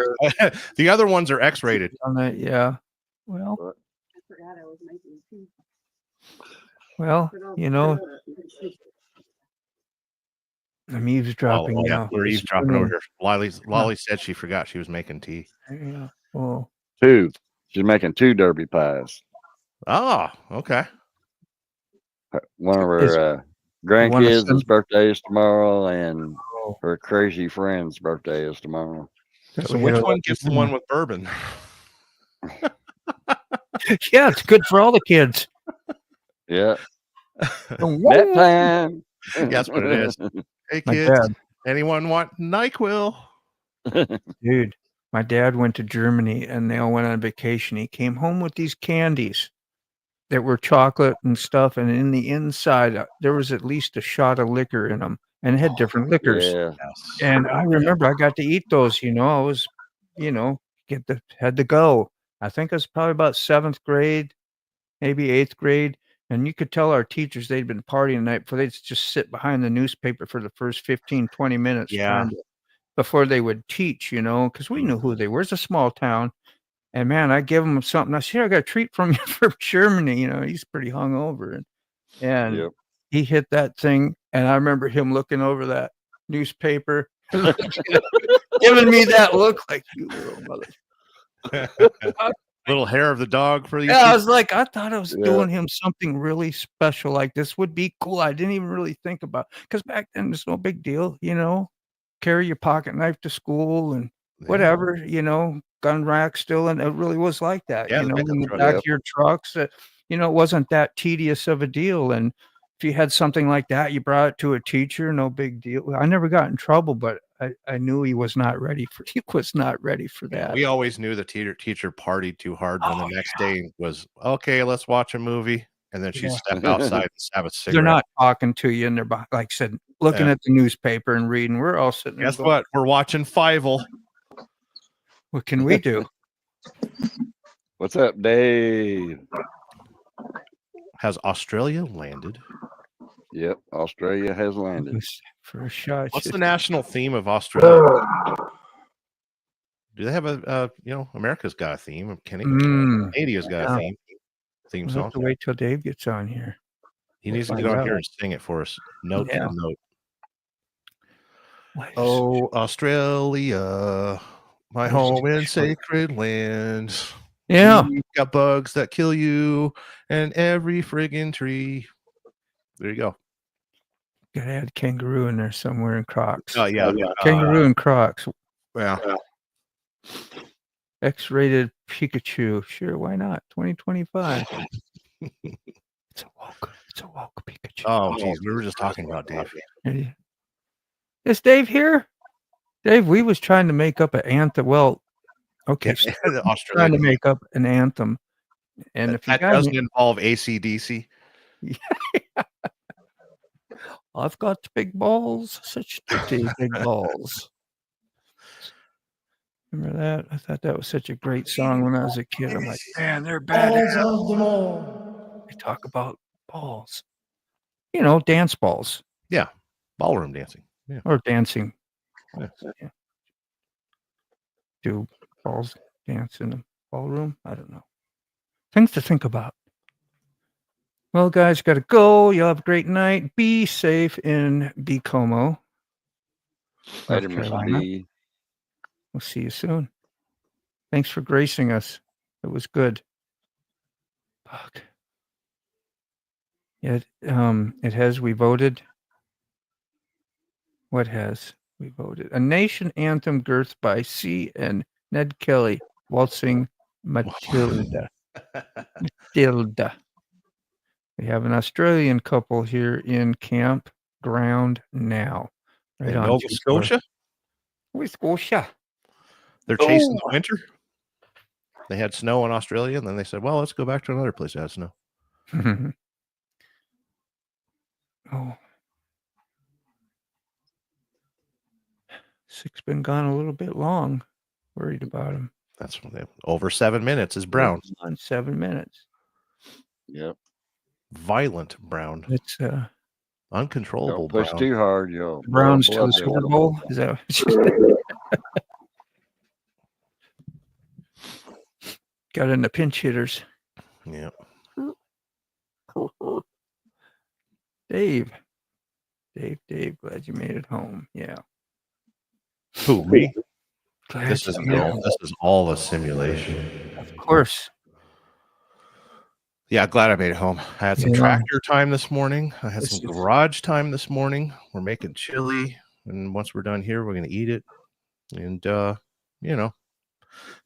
The other ones are X-rated. On that, yeah. Well, I forgot I was making tea. well, I'm eavesdropping now. We're eavesdropping over here. Lolly said she forgot she was making tea. Yeah. Oh. 2. She's making 2 Derby pies. Oh, okay. One of her grandkids' birthday is tomorrow, and her crazy friend's birthday is tomorrow. So which one gets the one with bourbon? Yeah, it's good for all the kids. Yeah. Nap time. That's what it is. Hey kids, anyone want NyQuil? Dude, my dad went to Germany and they all went on vacation. He came home with these candies. that were chocolate and stuff, and in the inside there was at least a shot of liquor in them, and it had different liquors. Yeah. And I remember I got to eat those. I was, had to go. I think it was probably about 7th grade, maybe 8th grade. And you could tell our teachers they'd been partying the night before. They'd just sit behind the newspaper for the first 15, 20 minutes before they would teach, because we knew who they were. It's a small town. And man, I give him something. I said, "Here, I got a treat from you from Germany." He's pretty hungover, and he hit that thing. And I remember him looking over that newspaper, giving me that look like, "You little mother." Little hair of the dog for you. Yeah, I was like, I thought I was doing him something really special. Like this would be cool. I didn't even really think about, because back then it's no big deal. Carry your pocket knife to school and whatever. Gun rack still, and it really was like that. In the back of your trucks. It wasn't that tedious of a deal. And if you had something like that, you brought it to a teacher, no big deal. I never got in trouble, but I knew he was not ready for that. We always knew the teacher partied too hard when the next day was okay. Let's watch a movie, and then she stepped outside and have a cigarette. They're not talking to you, and they're like I said, looking at the newspaper and reading. We're all sitting there. Guess what? We're watching Fievel. What can we do? What's up, Dave? Has Australia landed? Yep, Australia has landed. For a shot. What's the national theme of Australia? Do they have America's got a theme? Canada's got a theme We'll song. have to wait till Dave gets on here. He needs to get on here and sing it for us. Note to note. Oh, Australia, my home in sacred land. Yeah. You've got bugs that kill you and every friggin' tree. There you go. Gotta add kangaroo in there somewhere in Crocs. Oh, yeah. Kangaroo and Crocs. Yeah. X-rated Pikachu. Sure, why not? 2025. It's a woke Pikachu. Oh, geez. We were just talking about Dave. Is Dave here? Dave, we was trying to make up an anthem. Well, okay. Trying to make up an anthem. And if that doesn't involve AC/DC. I've got big balls, such dirty big balls. Remember that? I thought that was such a great song when I was a kid. I'm like, man, they're bad. They talk about balls. Dance balls. Yeah. Ballroom dancing. Yeah. Or dancing. Yeah. Do balls dance in a ballroom? I don't know. Things to think about. Well, guys, got to go. You'll have a great night. Be safe in Como. Later, Mr. D. We'll see you soon. Thanks for gracing us. It was good. Fuck. It has. We voted. What has we voted? A Nation Anthem Girth by C. and Ned Kelly. Waltzing Matilda. Matilda. We have an Australian couple here in campground now. Right on Nova Scotia? Nova Scotia. They're chasing the winter. They had snow in Australia, and then they said, well, let's go back to another place that has snow. Oh. Six been gone a little bit long. Worried about him. That's over 7 minutes is brown. On 7 minutes. Yep. Violent brown. It's uncontrollable. Don't push brown. too hard, yo. Browns to the Super Bowl. Is that got in the pinch hitters? Yeah. Dave, glad you made it home. Yeah. Who, me? This is all a simulation. Of course. Yeah, glad I made it home. I had some tractor time this morning. I had some garage time this morning. We're making chili, and once we're done here, we're going to eat it. And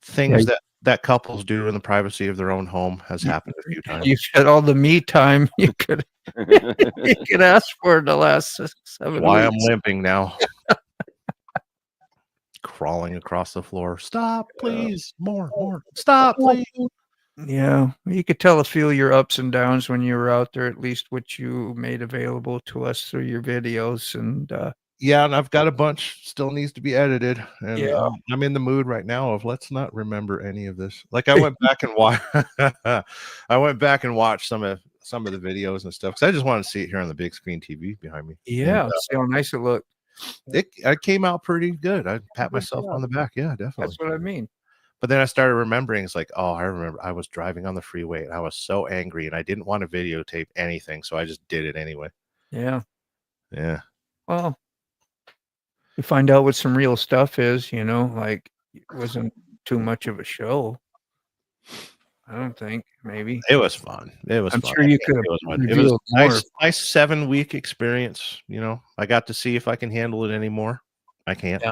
things that couples do in the privacy of their own home has happened a few times. You've had all the me time you could ask for in the last 7 weeks. Why I'm limping now. Crawling across the floor. Stop, please. More. Stop, please. Yeah, you could tell a few of your ups and downs when you were out there, at least what you made available to us through your videos. And yeah, and I've got a bunch still needs to be edited, and Yeah. I'm in the mood right now of let's not remember any of this. Like I went back and watched some of the videos and stuff because I just wanted to see it here on the big screen TV behind me. Yeah, see how nice it looked. It came out pretty good. I pat myself on the back. Yeah, definitely. That's what I mean. But then I started remembering, it's like, oh, I remember I was driving on the freeway and I was so angry and I didn't want to videotape anything, so I just did it anyway. Yeah. Yeah. Well, you find out what some real stuff is, like it wasn't too much of a show. I don't think. Maybe it was fun. It was. I'm fun. sure you could have. It was nice 7-week experience. I got to see if I can handle it anymore. I can't.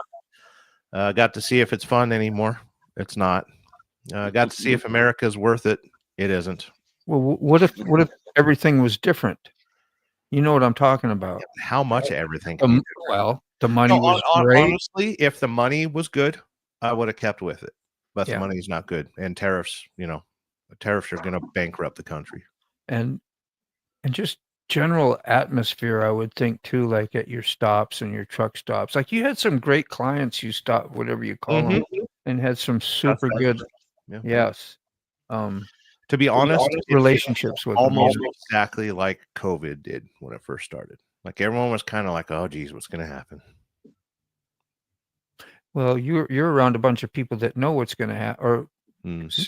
Yeah. Got to see if it's fun anymore. It's not. Got to see if America's worth it. It isn't. Well, what if everything was different? You know what I'm talking about? How much everything? Well, the money was great. Honestly, if the money was good, I would have kept with it. But the money is not good, and tariffs. Tariffs are going to bankrupt the country. And just general atmosphere, I would think too, like at your stops and your truck stops. Like you had some great clients you stopped, whatever you call them, and had some super good. Yeah. Yes. To be honest, relationships with almost them. exactly like COVID did when it first started. Like everyone was kind of like, "Oh, geez, what's going to happen?" Well, you're around a bunch of people that know what's going to happen, or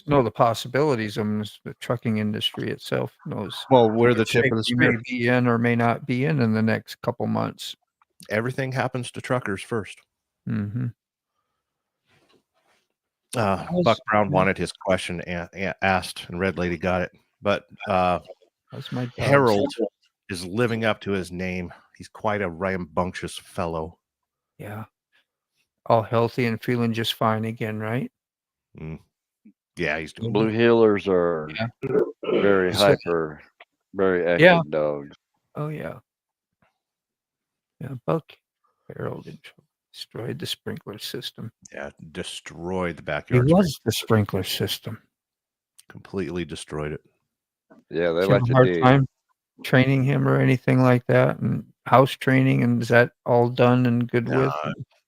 know the possibilities. The trucking industry itself knows. Well, we're the tip of the spear. May be in or may not be in the next couple months. Everything happens to truckers first. Mm-hmm. Buck Brown wanted his question asked, and Red Lady got it. But Harold is living up to his name. He's quite a rambunctious fellow. Yeah. All healthy and feeling just fine again, right? Yeah, he's doing Blue Heelers are very hyper, very active dogs. Oh yeah. Yeah, Buck Harold destroyed the sprinkler system. Yeah, destroyed the backyard. It was the sprinkler system. Completely destroyed it. Yeah, they Did you like have a to hard dig. time training him or anything like that, and house training, and is that all done and good with?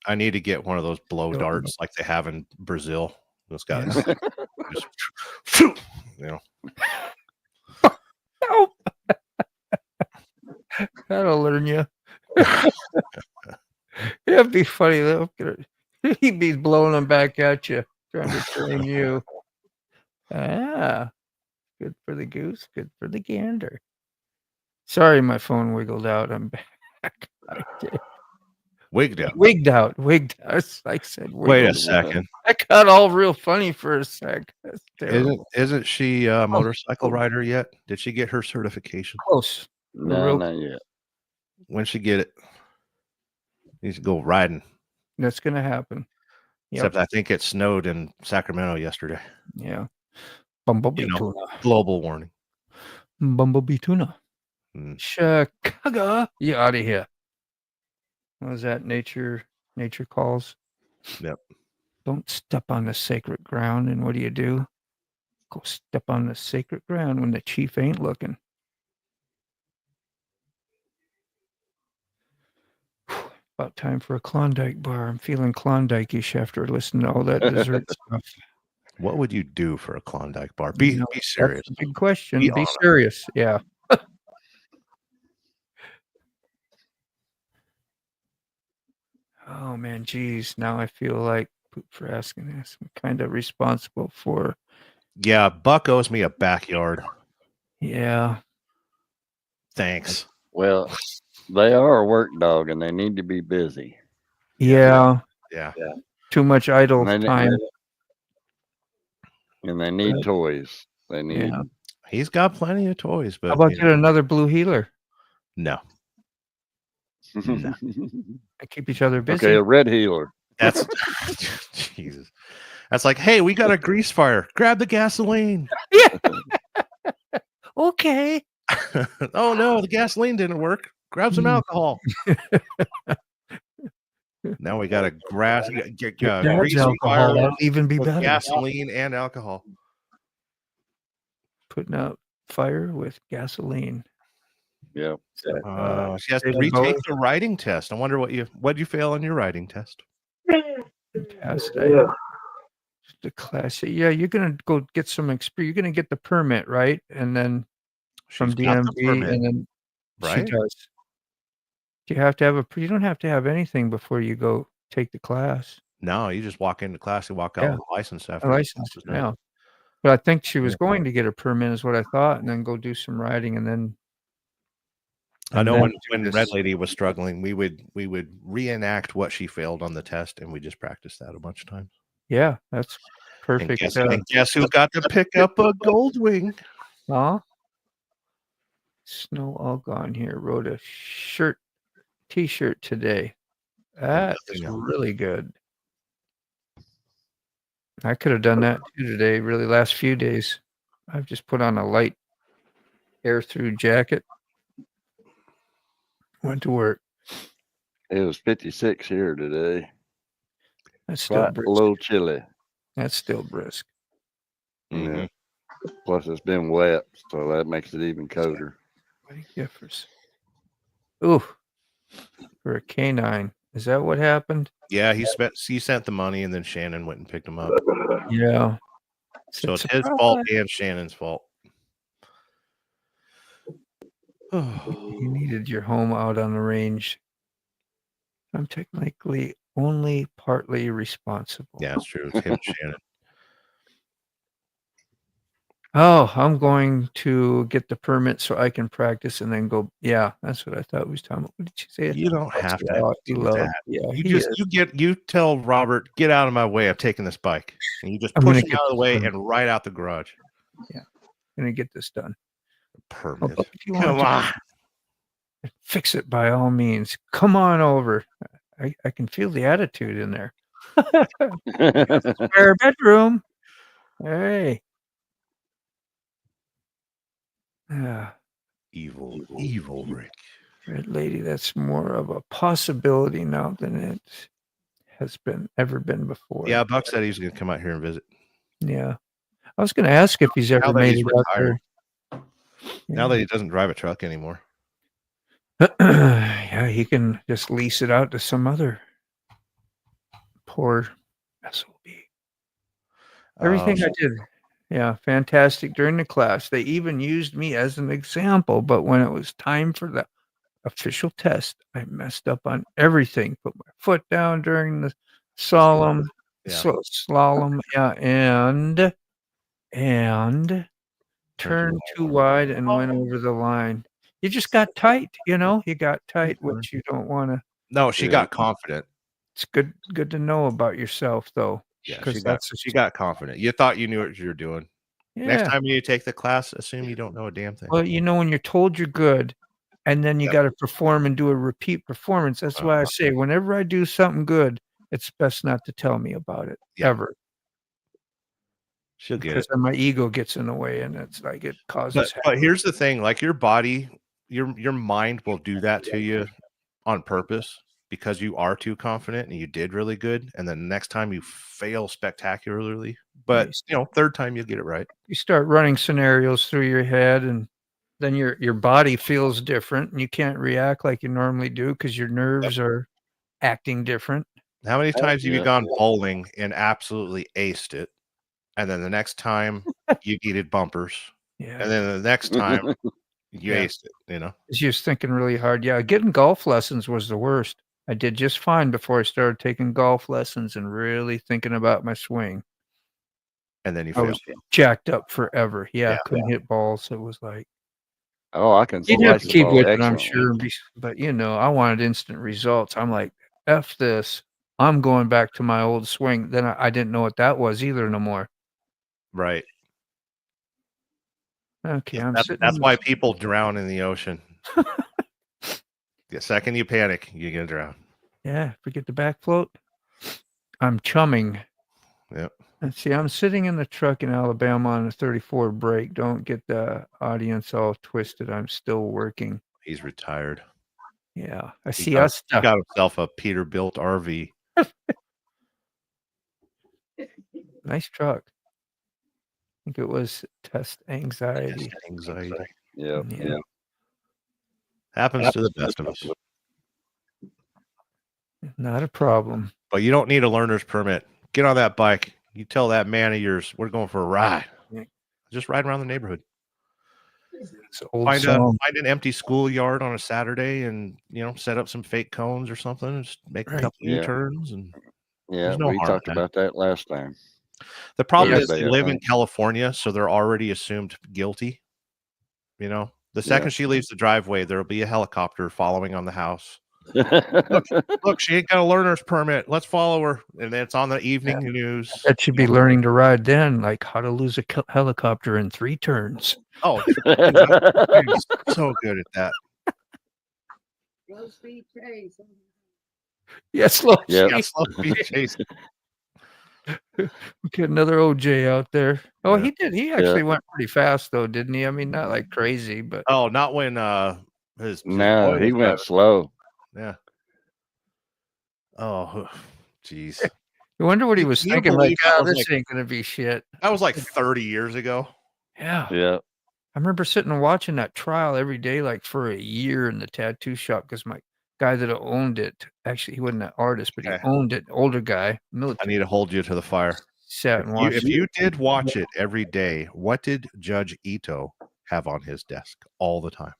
I need to get one of those blow darts like they have in Brazil. Those guys, just, Nope. That'll learn you. It'd be funny though. He'd be blowing them back at you, trying to train you. Good for the goose, good for the gander. Sorry, my phone wiggled out. I'm back. Wigged out. Wigged out. Like I said. Wait a second. That got all real funny for a sec. Isn't she a motorcycle rider yet? Did she get her certification? Close. No, not yet. When she get it, needs to go riding. That's gonna happen. Except I think it snowed in Sacramento yesterday. Yeah. Bumblebee tuna. Global warning. Bumblebee tuna. Chicago. You out of here. What was that? Nature calls. Yep. Don't step on the sacred ground. And what do? Go step on the sacred ground when the chief ain't looking. About time for a Klondike bar. I'm feeling Klondike-ish after listening to all that dessert stuff. What would you do for a Klondike bar? Be serious. That's a big question. Be serious. Yeah. Oh man, geez. Now I feel like poop for asking this. I'm kind of responsible for. Yeah, Buck owes me a backyard. Yeah. Thanks. Well, they are a work dog and they need to be busy. Yeah. Yeah. Too much idle time. And they need toys. They need. Yeah. He's got plenty of toys, but how about get another blue healer? No. I keep each other busy. Okay, a red healer. That's Jesus. That's like, hey, we got a grease fire. Grab the gasoline. Yeah. Okay. Oh no, the gasoline didn't work. Grab some alcohol. Now we got a grease alcohol. fire. That'll even be better. Gasoline and alcohol. putting out fire with gasoline. Yep. She has to retake the writing test. I wonder what you fail on your writing test. Passed. Yeah. The class. Yeah, you're gonna go get some experience. You're gonna get the permit, right? And then from DMV, and then right? She does. You have to have you don't have to have anything before you go take the class. No, you just walk into class and walk out with a license after. A license, yeah. But I think she was going to get a permit, is what I thought, and then go do some riding, and then. I know when Red Lady was struggling, we would reenact what she failed on the test, and we just practiced that a bunch of times. Yeah, that's perfect. And guess who got to pick up a gold wing? Huh? Snow all gone here. Wrote a t-shirt today. That is really good. I could have done that too today, really last few days. I've just put on a light air through jacket. Went to work. It was 56 here today. That's still a little chilly. That's still brisk. Yeah. Plus it's been wet, so that makes it even colder. What differs? Ooh, for a canine. Is that what happened? Yeah, he sent the money, and then Shannon went and picked him up. Yeah. So it's his fault and Shannon's fault. You needed your home out on the range. I'm technically only partly responsible. Yeah, it's true. It's him and Shannon. Oh, I'm going to get the permit so I can practice and then go. Yeah, that's what I thought we was talking about. What did you say? You don't have to do that. Yeah, you tell Robert, get out of my way. I'm taking this bike, and you just push him out of the way and right out the garage. Yeah, I'm gonna get this done. Permit. Come on. Fix it by all means. Come on over. I can feel the attitude in there. Spare bedroom. Hey. Evil Rick. Red Lady, that's more of a possibility now than it has ever been before. Yeah, Buck said he was going to come out here and visit. Yeah. I was going to ask if he's ever made it out there. Now that he doesn't drive a truck anymore. Yeah, he can just lease it out to some other poor SOB. Everything I did. Yeah, fantastic during the class. They even used me as an example, but when it was time for the official test, I messed up on everything. Put my foot down during the slalom, and turned too wide and went over the line. You just got tight, you got tight, which you don't want to. No, she got confident. It's good to know about yourself, though. Yeah, she got confident. You thought you knew what you were doing. Yeah. Next time you take the class, assume you don't know a damn thing. Well, when you're told you're good, and then you got to perform and do a repeat performance. That's why I say whenever I do something good, it's best not to tell me about it ever. She'll get because my ego gets in the way, and it's like it causes. But here's the thing: like your body, your mind will do that to you on purpose. Because you are too confident and you did really good, and then next time you fail spectacularly, but third time you'll get it right. You start running scenarios through your head, and then your body feels different, and you can't react like you normally do because your nerves are acting different. How many times have you gone bowling and absolutely aced it, and then the next time you needed bumpers, and then the next time you aced it? It's just thinking really hard. Yeah, getting golf lessons was the worst. I did just fine before I started taking golf lessons and really thinking about my swing. And then I was jacked up forever. Yeah, couldn't hit balls. It was like, I can. You'd have to keep with it, I'm sure. But I wanted instant results. I'm like, F this. I'm going back to my old swing. Then I didn't know what that was either no more. Right. Okay, that's why people drown in the ocean. The second you panic, you're gonna drown. Yeah, forget the back float. I'm chumming. Yep. And see, I'm sitting in the truck in Alabama on a 34 break. Don't get the audience all twisted. I'm still working. He's retired. Yeah, I see us. He got himself a Peterbilt RV. Nice truck. think it was test anxiety. Anxiety. Yeah. Yeah. Happens to the best of us. Not a problem. But you don't need a learner's permit. Get on that bike. You tell that man of yours, we're going for a ride. Just ride around the neighborhood. Find an empty schoolyard on a Saturday and, set up some fake cones or something. Just make a couple U-turns. And yeah, no we harm talked in about that last time. The problem is Thursday, they I live in think. California, so they're already assumed guilty. The second she leaves the driveway, there'll be a helicopter following on the house. Look, she ain't got a learner's permit. Let's follow her. And then it's on the evening news. That should be learning to ride then, like how to lose a helicopter in 3 turns. Oh, I'm so good at that. Slow speed chase. Yeah, slow Yeah, slow speed chase. Get another OJ out there. Oh, he did. He actually went pretty fast, though, didn't he? I mean, not like crazy, but Oh, not when his No, boy he was went driving. slow. Yeah. Oh, jeez. you wonder what he was Can you thinking. believe Like, that was this like- ain't gonna be shit. That was like 30 years ago. Yeah. Yeah. I remember sitting and watching that trial every day, like for a year in the tattoo shop, because my guy that owned it, actually, he wasn't an artist, but he owned it, older guy, military. I need to hold you to the fire. Sat and watched If you did watch it every day, what did Judge Ito have on his desk all the time?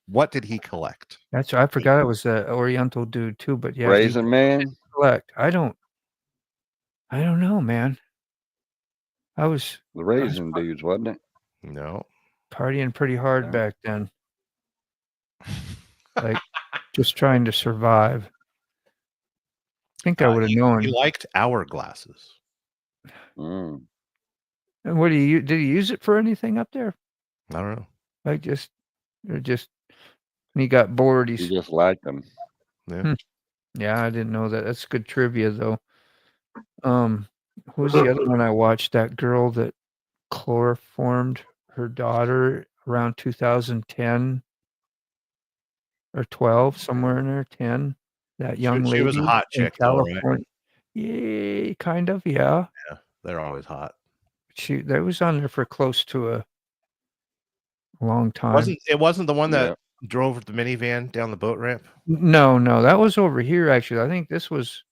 What did he collect? That's I forgot it was the Oriental dude too, but yeah, Raisin Man. collect. I don't know, man. I was The Raisin dudes, wasn't it? No. partying pretty hard back then. Like just trying to survive. I think I would have known. He liked hourglasses. Mm. And what did he use it for anything up there? I don't know. Like just when he got bored, He just liked them. Yeah. Yeah, I didn't know that. That's good trivia though. Who was the other one I watched? That girl that chloroformed her daughter around 2010 or 12, somewhere in there, 10. That young lady. She was a hot in chick, though, right? California. Yeah, kind of, yeah. Yeah, they're always hot. That was on there for close to a long time. It wasn't the one that drove the minivan down the boat ramp? No, that was over here actually. I think this was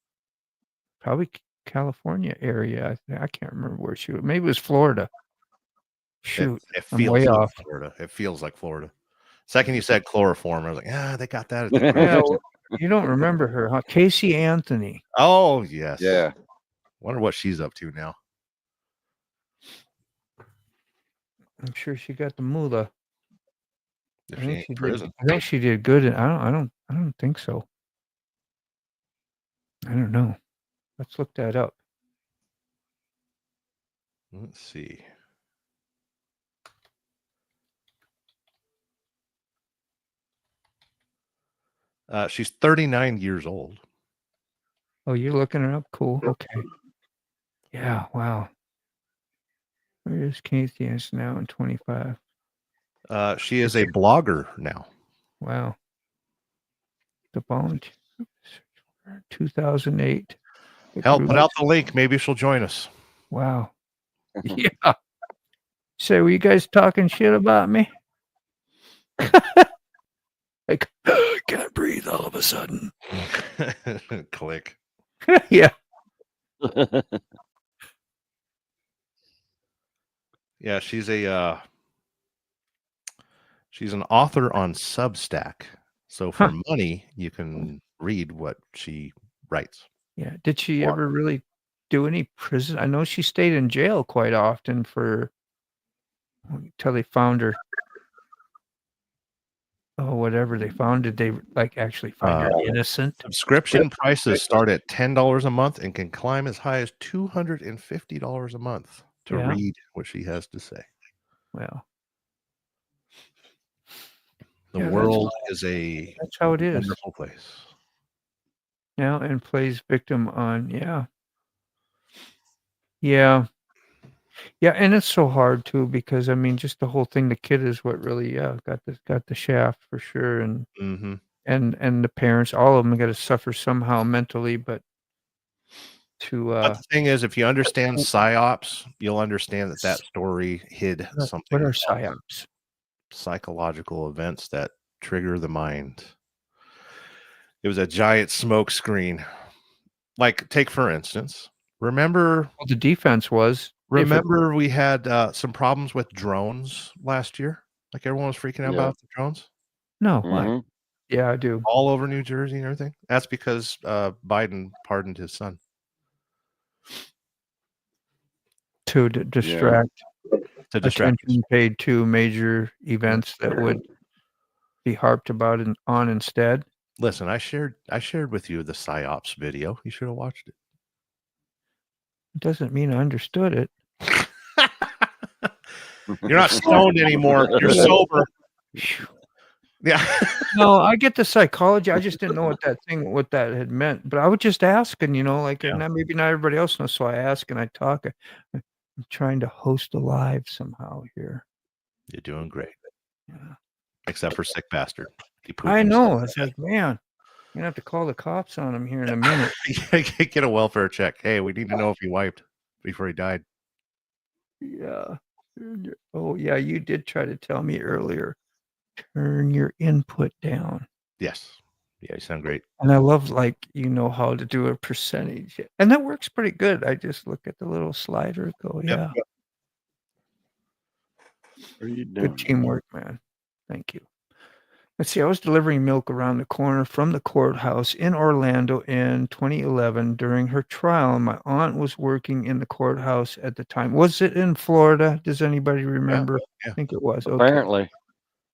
probably California area. I can't remember where she was. Maybe it was Florida. Shoot, It I'm feels way like off. Florida. It feels like Florida. Second you said chloroform, I was like, they got that at the grocery Yeah, store. you don't remember her, huh? Casey Anthony. Oh, yes. Yeah. Wonder what she's up to now. I'm sure she got the moolah. If she ain't in prison. I think she did good. And I don't think so. I don't know. Let's look that up. Let's see. She's 39 years old. Oh, you're looking her up? Cool. Okay. Yeah. Wow. Where is Casey Anthony now in 25? She is a blogger now. Wow. The volunteer. 2008. Help put out the link. Maybe she'll join us. Wow. Yeah. Say, were you guys talking shit about me? Like, can't breathe all of a sudden. Click. Yeah. Yeah, she's an author on Substack. So for money, you can read what she writes. Yeah. Did she ever really do any prison? I know she stayed in jail quite often until they found her. Oh, whatever they found. Did they actually find her innocent? Subscription prices start at $10 a month and can climb as high as $250 a month to read what she has to say. Well, the world is that's how it is. Wonderful place. Yeah, and plays victim on Yeah, and it's so hard too because I mean, just the whole thing. The kid is what really got the shaft for sure, and and the parents, all of them got to suffer somehow mentally. But to But the thing is, if you understand psyops, you'll understand that story hid something. what are psyops? Psychological events that trigger the mind. It was a giant smoke screen. Like, take for instance, remember the defense was. Remember we had some problems with drones last year? Like everyone was freaking out about the drones? No. What? Yeah, I do. All over New Jersey and everything. That's because Biden pardoned his son. To distract. To distract. Attention paid to major events that would be harped about on instead. Listen, I shared with you the PsyOps video. You should have watched it. It doesn't mean I understood it. You're not stoned anymore. You're sober. Yeah. No, I get the psychology. I just didn't know what that had meant. But I was just asking, like maybe not everybody else knows. So I ask and I talk. I'm trying to host a live somehow here. You're doing great. Yeah. Except for sick bastard. I know. It's like, man, you're gonna have to call the cops on him here in a minute. Get a welfare check. Hey, we need to know if he wiped before he died. Yeah. Oh, yeah. You did try to tell me earlier. Turn your input down. Yes. Yeah, you sound great. And I love, how to do a percentage. And that works pretty good. I just look at the little slider and go, yeah. Yep. What are you doing? Good teamwork, man. Thank you. Let's see. I was delivering milk around the corner from the courthouse in Orlando in 2011 during her trial. And my aunt was working in the courthouse at the time. Was it in Florida? Does anybody remember? Yeah. I think it was. Apparently. Okay.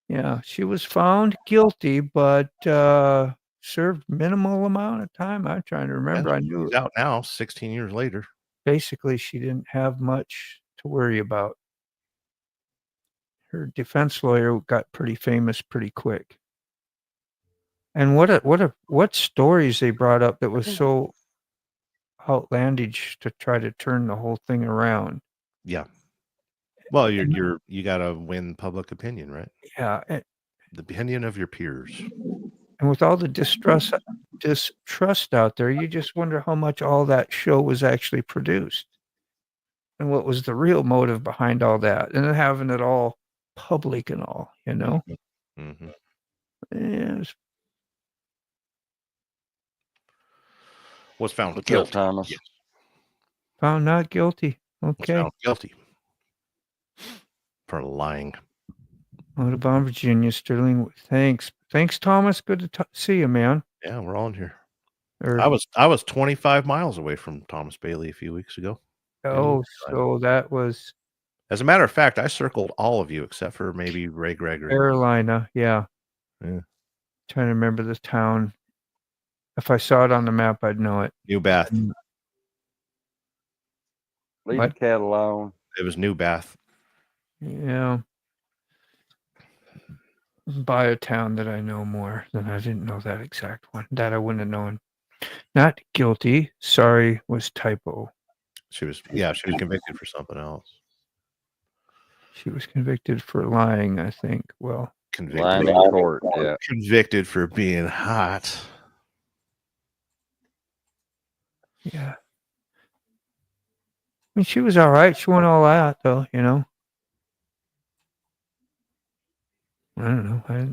Yeah. She was found guilty, but served minimal amount of time. I'm trying to remember. Yeah, I knew she's out now, 16 years later. Basically, she didn't have much to worry about. Her defense lawyer got pretty famous pretty quick. And what stories they brought up that was so outlandish to try to turn the whole thing around. Yeah. Well, you got to win public opinion, right? Yeah. The opinion of your peers. And with all the distrust out there, you just wonder how much all that show was actually produced. And what was the real motive behind all that. And then having it all public and all, Mm-hmm. Yes. Was found What's guilty. up, Thomas? Yes. Found not guilty. Okay. Was found guilty for lying. Audubon, Virginia, Sterling. Thanks, Thomas. Good to see you, man. Yeah, we're all in here. I was 25 miles away from Thomas Bailey a few weeks ago. Oh, so that was. As a matter of fact, I circled all of you except for maybe Ray Gregory. Carolina, yeah. Yeah. Trying to remember the town. If I saw it on the map, I'd know it. New Bath. Leave the cat alone. It was New Bath. Yeah. By a town that I know more than I didn't know that exact one. That I wouldn't have known. Not guilty. Sorry was typo. She was convicted for something else. She was convicted for lying, I think. Well, lying in court. Yeah. Convicted for being hot. Yeah. I mean, she was all right. She went all out, though, I don't know.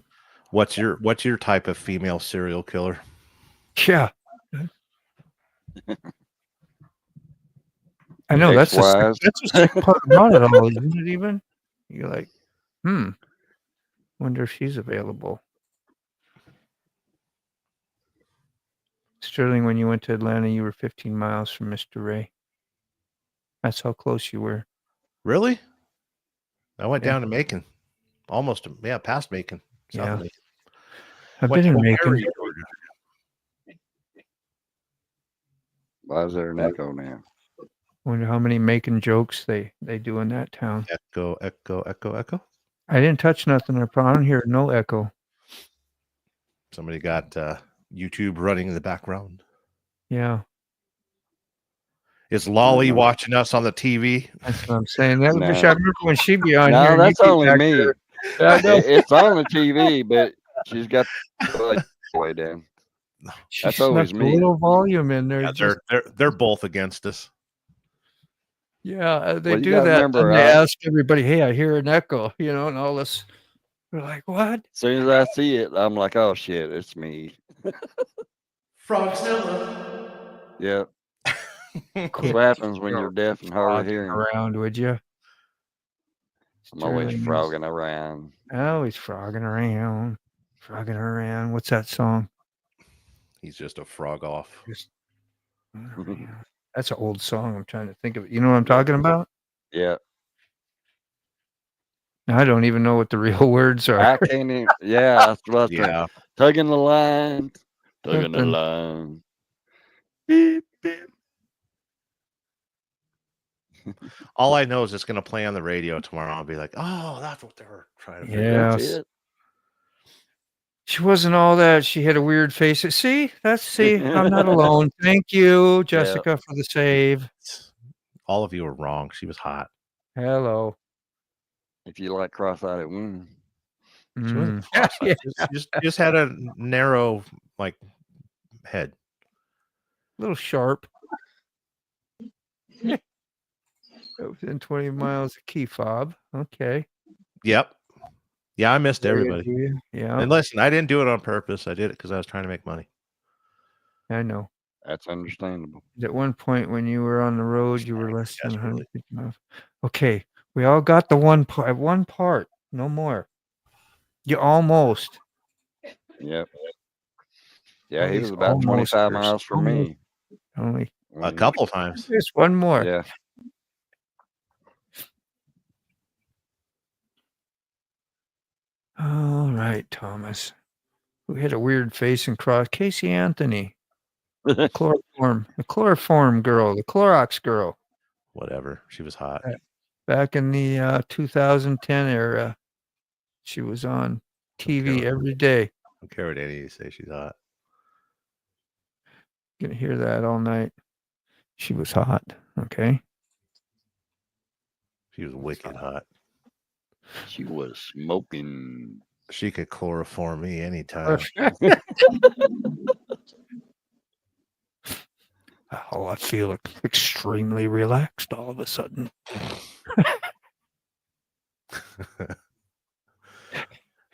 What's your type of female serial killer? Yeah. I know that's the sick part about it all, isn't it? Even you're like, wonder if she's available. Sterling, when you went to Atlanta, you were 15 miles from Mr. Ray. That's how close you were. Really? I went down to Macon. Almost, past Macon. South of Macon. I've been in Macon. Why is there an echo now? Wonder how many Macon jokes they do in that town. Echo, echo, echo, echo. I didn't touch nothing. I don't hear no echo. Somebody got YouTube running in the background. Yeah. Is Lolly watching us on the TV? That's what I'm saying. I remember when she'd be on here. No, that's only me. Yeah, It's on the TV, but she's got the way down. She That's always snuck a me. little volume in there. Yeah, they're both against us. Yeah, they Well, you do gotta that. remember, And they ask everybody, "Hey, I hear an echo," and all this. We're like, "What?" As soon as I see it, I'm like, "Oh shit, it's me." Frogzilla. Yeah. That's what happens when you're deaf and hard of Frogging hearing. around, would you? I'm always frogging around. Always frogging around. Frogging around. What's that song? He's just a frog off. That's an old song. I'm trying to think of it. You know what I'm talking about? Yeah. I don't even know what the real words are. I can't even. Yeah, that's what. Yeah. Tugging the line. Tugging the Something. line. Beep, beep. All I know is it's going to play on the radio tomorrow. I'll be like, oh, that's what they're trying to figure out. Yes. That's it. She wasn't all that. She had a weird face. See, I'm not alone. Thank you, Jessica, for the save. All of you are wrong. She was hot. Hello. If you like cross-eyed women. She wasn't cross-eyed. She just had a narrow, head. A little sharp. Within 20 miles of key fob. Okay. Yep. Yeah, I missed everybody. Yeah. And listen, I didn't do it on purpose. I did it because I was trying to make money. I know. That's understandable. At one point when you were on the road, you were less than 150 miles. Okay. We all got the one part. No more. You almost. Yep. Yeah, he was about 25 miles from me. Only a couple times. Just one more. Yeah. All right, Thomas. Who had a weird face and cross? Casey Anthony. Chloroform. The chloroform girl. The Clorox girl. Whatever. She was hot. Back in the 2010 era. She was on TV every day. I don't care what any of you say. She's hot. Gonna hear that all night. She was hot. Okay. She was wicked hot. She was smoking. She could chloroform me anytime. Oh, I feel extremely relaxed all of a sudden.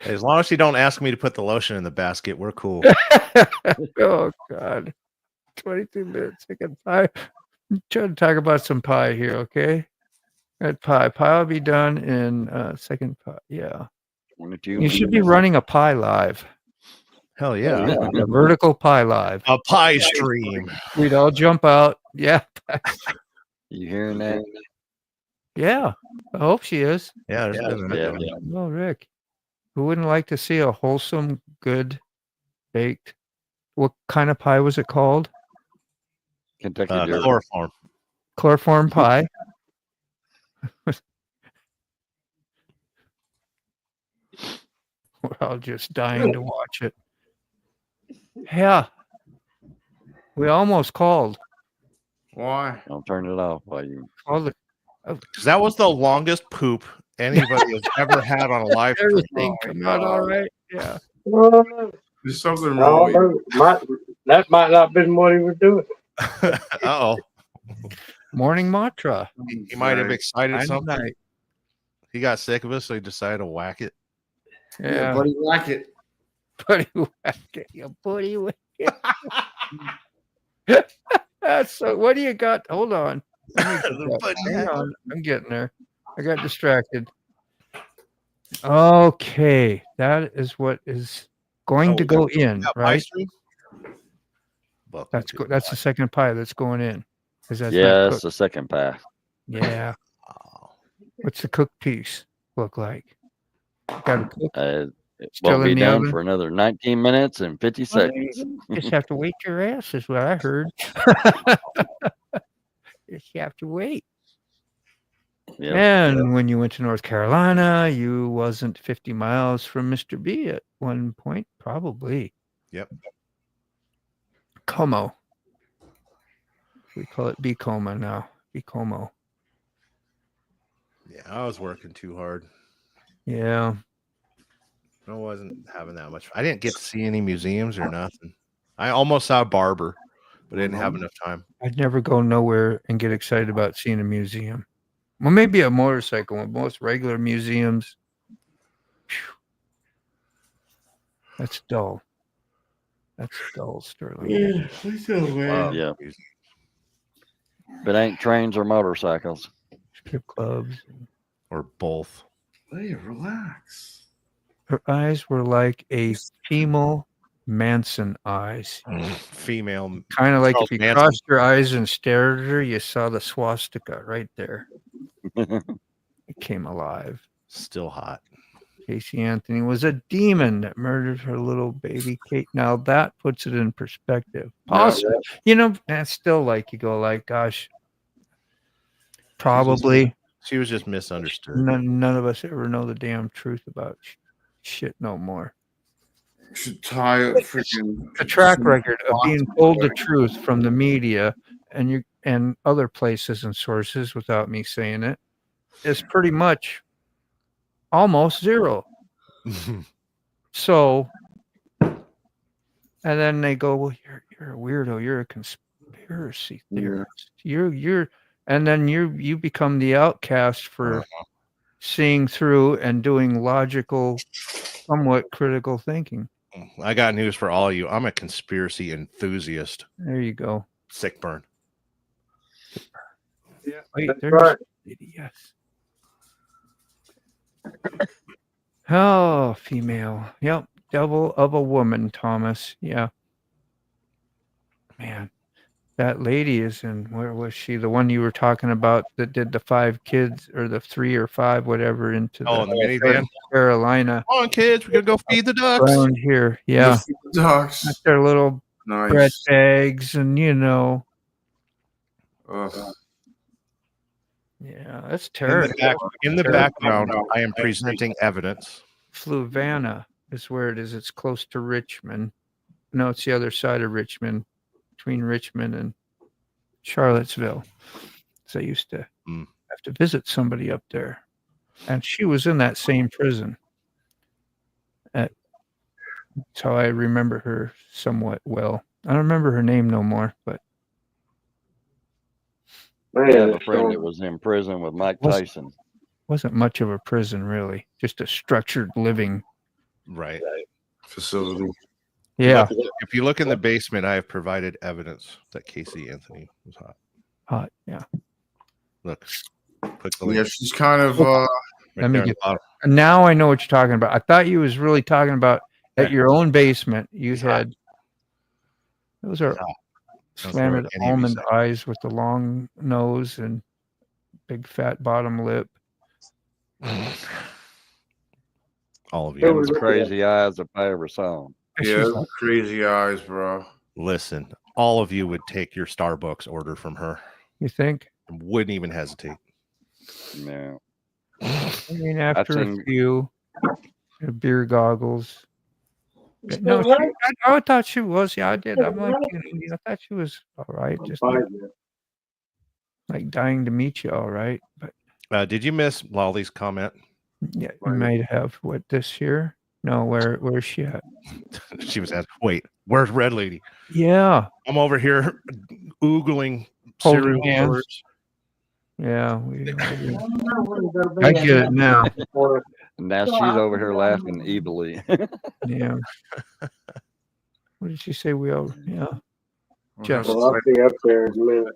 As long as you don't ask me to put the lotion in the basket, we're cool. Oh, God. 22 minutes. Chicken pie. I'm trying to talk about some pie here, okay? That pie. Pie will be done in second pie. Yeah. You should be running a pie live. Hell yeah. A vertical pie live. A pie stream. We'd all jump out. Yeah. You hearing that? Yeah. I hope she is. Yeah. Oh, Rick. Who wouldn't like to see a wholesome, good, baked? What kind of pie was it called? Kentucky chloroform. Chloroform pie. We're all just dying to watch it. Yeah. We almost called. Why? Don't turn it off while you Called it. Because that was the longest poop anybody has ever had on a live stream. Everything come out all right. Yeah. There's something wrong. That might not have been what he was doing. Uh-oh. Morning mantra. He might have excited something. Night. He got sick of us, so he decided to whack it. Yeah. Buddy, whack it. Buddy whack it. You buddy whack it. So what do you got? Hold on. Hang on. I'm getting there. I got distracted. Okay. That is what is going to go in, right? That's the second pie that's going in. Yeah, that's the second pie. Yeah. What's the cooked piece look like? Got to cook. It won't be done for another 19 minutes and 50 seconds. Just have to wait your ass, is what I heard. Just have to wait. Yep. And when you went to North Carolina, you wasn't 50 miles from Mr. B at one point, probably. Yep. Como. We call it Bicoma now. Bicomo. Yeah, I was working too hard. Yeah. I wasn't having that much. I didn't get to see any museums or nothing. I almost saw a barber, but I didn't have enough time. I'd never go nowhere and get excited about seeing a museum. Well, maybe a motorcycle. In most regular museums, that's dull. That's dull, Sterling. Yeah. But ain't trains or motorcycles. Strip clubs. Or both. Hey, relax. Her eyes were like a female Manson eyes. Female. Kind of like Charles if you Manson. crossed your eyes and stared at her, you saw the swastika right there. It came alive. Still hot. Casey Anthony was a demon that murdered her little baby Kate. Now that puts it in perspective. Possibly, you know, that's still like you go like, gosh, probably She was just misunderstood. none of us ever know the damn truth about shit no more. You should tie a freaking A track record of being told the truth from the media and other places and sources without me saying it is pretty much almost zero. So, and then they go, well, you're a weirdo. You're a conspiracy theorist. You're, and then you become the outcast for seeing through and doing logical, somewhat critical thinking. I got news for all of you. I'm a conspiracy enthusiast. There you go. Sick burn. Yeah, wait, That's there's right. yes. Oh, female. Yep. Devil of a woman, Thomas. Yeah. Man, that lady is in, where was she? The one you were talking about that did the 5 kids or the 3 or 5, whatever, into Oh, in the minivan. Carolina. Come on, kids. We're going to go feed the ducks. Around here. Yeah. ducks. That's their little bread Nice. bags and, you know. Ugh. Yeah, that's In terrible. the background, I am presenting evidence. Fluvanna is where it is. It's close to Richmond. No, it's the other side of Richmond, between Richmond and Charlottesville. So I used to have to visit somebody up there. And she was in that same prison. That's how I remember her somewhat well. I don't remember her name no more, but I have a friend that was in prison with Mike Tyson. wasn't much of a prison, really. Just a structured living Right. Facility. Yeah. If you look in the basement, I have provided evidence that Casey Anthony was hot. Hot, yeah. Look. Click the link. Yeah, she's kind of Right Let me there get on the bottom. now I know what you're talking about. I thought you was really talking about at your own basement. You had those are slanted any of you almond say. eyes with the long nose and big fat bottom lip. All of It you. was crazy eyes if I ever saw him. yeah, crazy eyes, bro. Listen, all of you would take your Starbucks order from her. You think? Wouldn't even hesitate. No. I mean, after a seen- few beer goggles. No, I thought she was. Yeah, I did. I'm like, I thought she was all right. Just like dying to meet you, all right. But Did you miss Lolly's comment? yeah, you might have. What, this year? No, where's she at? She was asking, wait, where's Red Lady? Yeah. I'm over here oogling Holding cereal hands. words. Yeah, I get it now. Now she's over here laughing evilly. Yeah. What did she say? We all, yeah. Just Well, I'll be up there in a minute.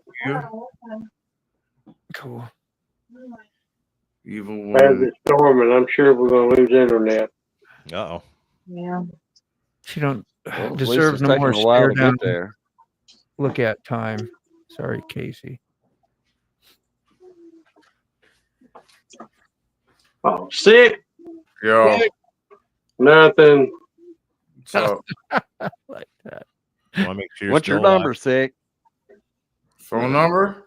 cool. Evil As woman. it's storming, I'm sure we're going to lose internet. Uh-oh. Yeah. She don't Well, at least deserve it's no taking more a while stare to down. get there. Look at time. Sorry, Casey. Oh, sick. Yo, Nothing. so Like that. I want to make sure you're What's your still alive. number, Sick? phone number?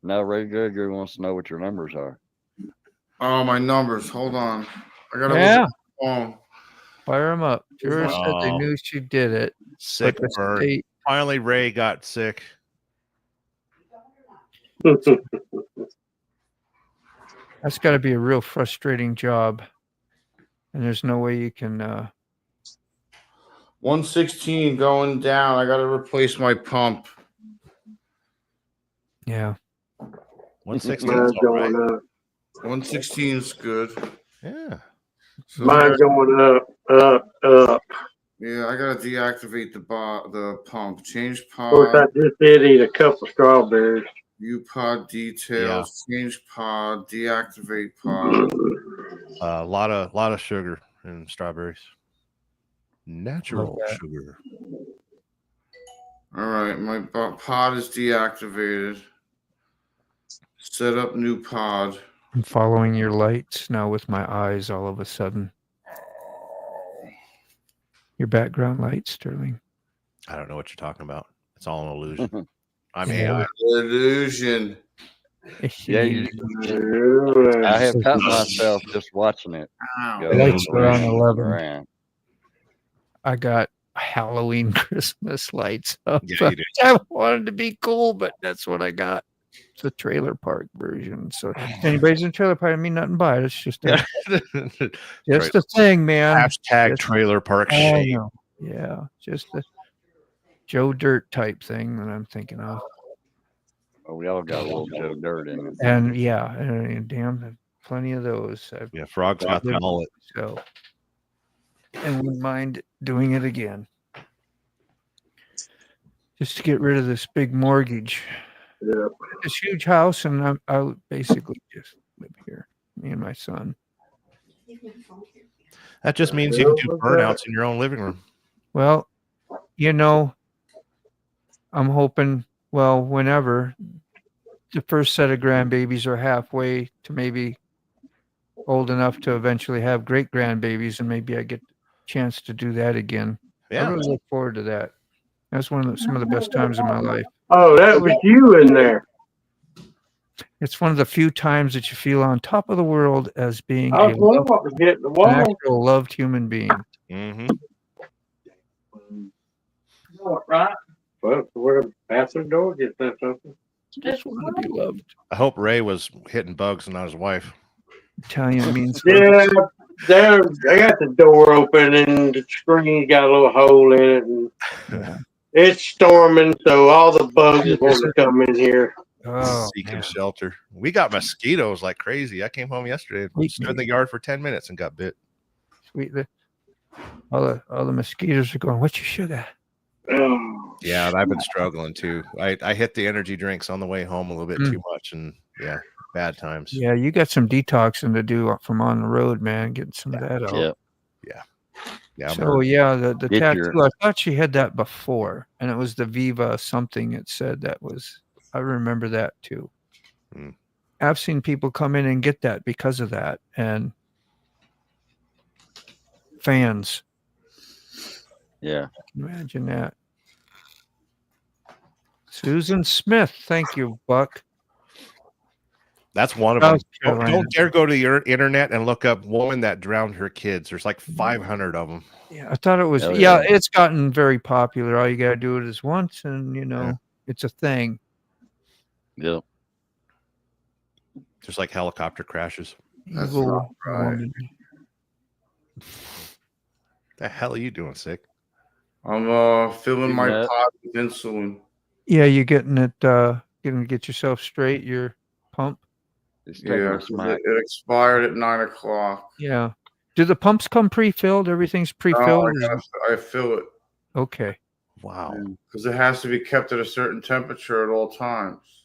No, Ray Gregory wants to know what your numbers are. Oh, my numbers. Hold on. I gotta Yeah. look at the phone. Fire them up. Jurors said they Oh. knew she did it. Sick But the bird. state, Finally, Ray got sick. that's got to be a real frustrating job. And there's no way you can 116 going down. I got to replace my pump. Yeah. 116 Mine's is all right. going up. 116 is good. Yeah. So Mine's going up. yeah, I gotta deactivate the pump. Change Of course, I pod. just did eat a couple strawberries. View pod details. Change pod. Deactivate pod. A lot of sugar in strawberries. Natural sugar. All right, my pod is deactivated. Set up new pod. I'm following your lights now with my eyes all of a sudden. Your background lights, Sterling. I don't know what you're talking about. It's all an illusion. I'm Yeah. AI. Illusion. Yeah, I have cut myself just watching it. Go Lights are on around, 11. around. I got Halloween Christmas lights up. Yeah, you did. I wanted to be cool, but that's what I got. It's a trailer park version. So if anybody's in trailer park, I mean nothing by it. It's just a, just a thing, man. Hashtag Just, trailer park I shade. know. Yeah, just a Joe Dirt type thing that I'm thinking of. Oh, we all got a little Joe Dirt in it. And yeah, damn, plenty of those. Yeah, Frog's got the mullet. So, and wouldn't mind doing it again. Just to get rid of this big mortgage. Yeah. This huge house, and I basically just live here, me and my son. That just means you can do burnouts in your own living room. Well, you know, I'm hoping, well, whenever the first set of grandbabies are halfway to maybe old enough to eventually have great grandbabies, and maybe I get a chance to do that again. Yeah. I really look forward to that. That's some of the best times of my life. Oh, that was you in there. It's one of the few times that you feel on top of the world as being I was going to get the wall. an actual loved human being. Mm-hmm. Right. Well, where the bathroom door gets that something. Just want to be loved. I hope Ray was hitting bugs and not his wife. Italian means Yeah, there. I got the door open and the screen got a little hole in it, and it's storming, so all the bugs want to come in here. Oh, Seeking man. shelter. We got mosquitoes like crazy. I came home yesterday, stood in the yard for 10 minutes and got bit. Sweet. All the mosquitoes are going, what's your sugar? Oh, Yeah, and I've been struggling too. I hit the energy drinks on the way home a little bit too much, and yeah, bad times. Yeah, you got some detoxing to do from on the road, man. Getting some of that out. Yeah. So yeah, the Get tattoo. I thought she had that before, and it was the Viva something. It said that was. I remember that too. I've seen people come in and get that because of that, and fans. Yeah. Imagine that. Susan Smith, thank you, Buck. That's one of them. South Don't dare go to your internet and look up woman that drowned her kids. There's like 500 of them. Yeah, I thought it was. Hell Yeah, yeah. it's gotten very popular. All you gotta do it is once, and it's a thing. Yep. Just like helicopter crashes. That's Evil not right. woman. The hell are you doing, sick? I'm filling my Yeah. pod with insulin. Yeah, you're getting it. Getting to get yourself straight. Your pump. It's taking Yeah, a 'cause smack. it expired at 9:00. Yeah. Do the pumps come pre-filled? Everything's No, pre-filled. I fill it Okay. Wow. because it has to be kept at a certain temperature at all times.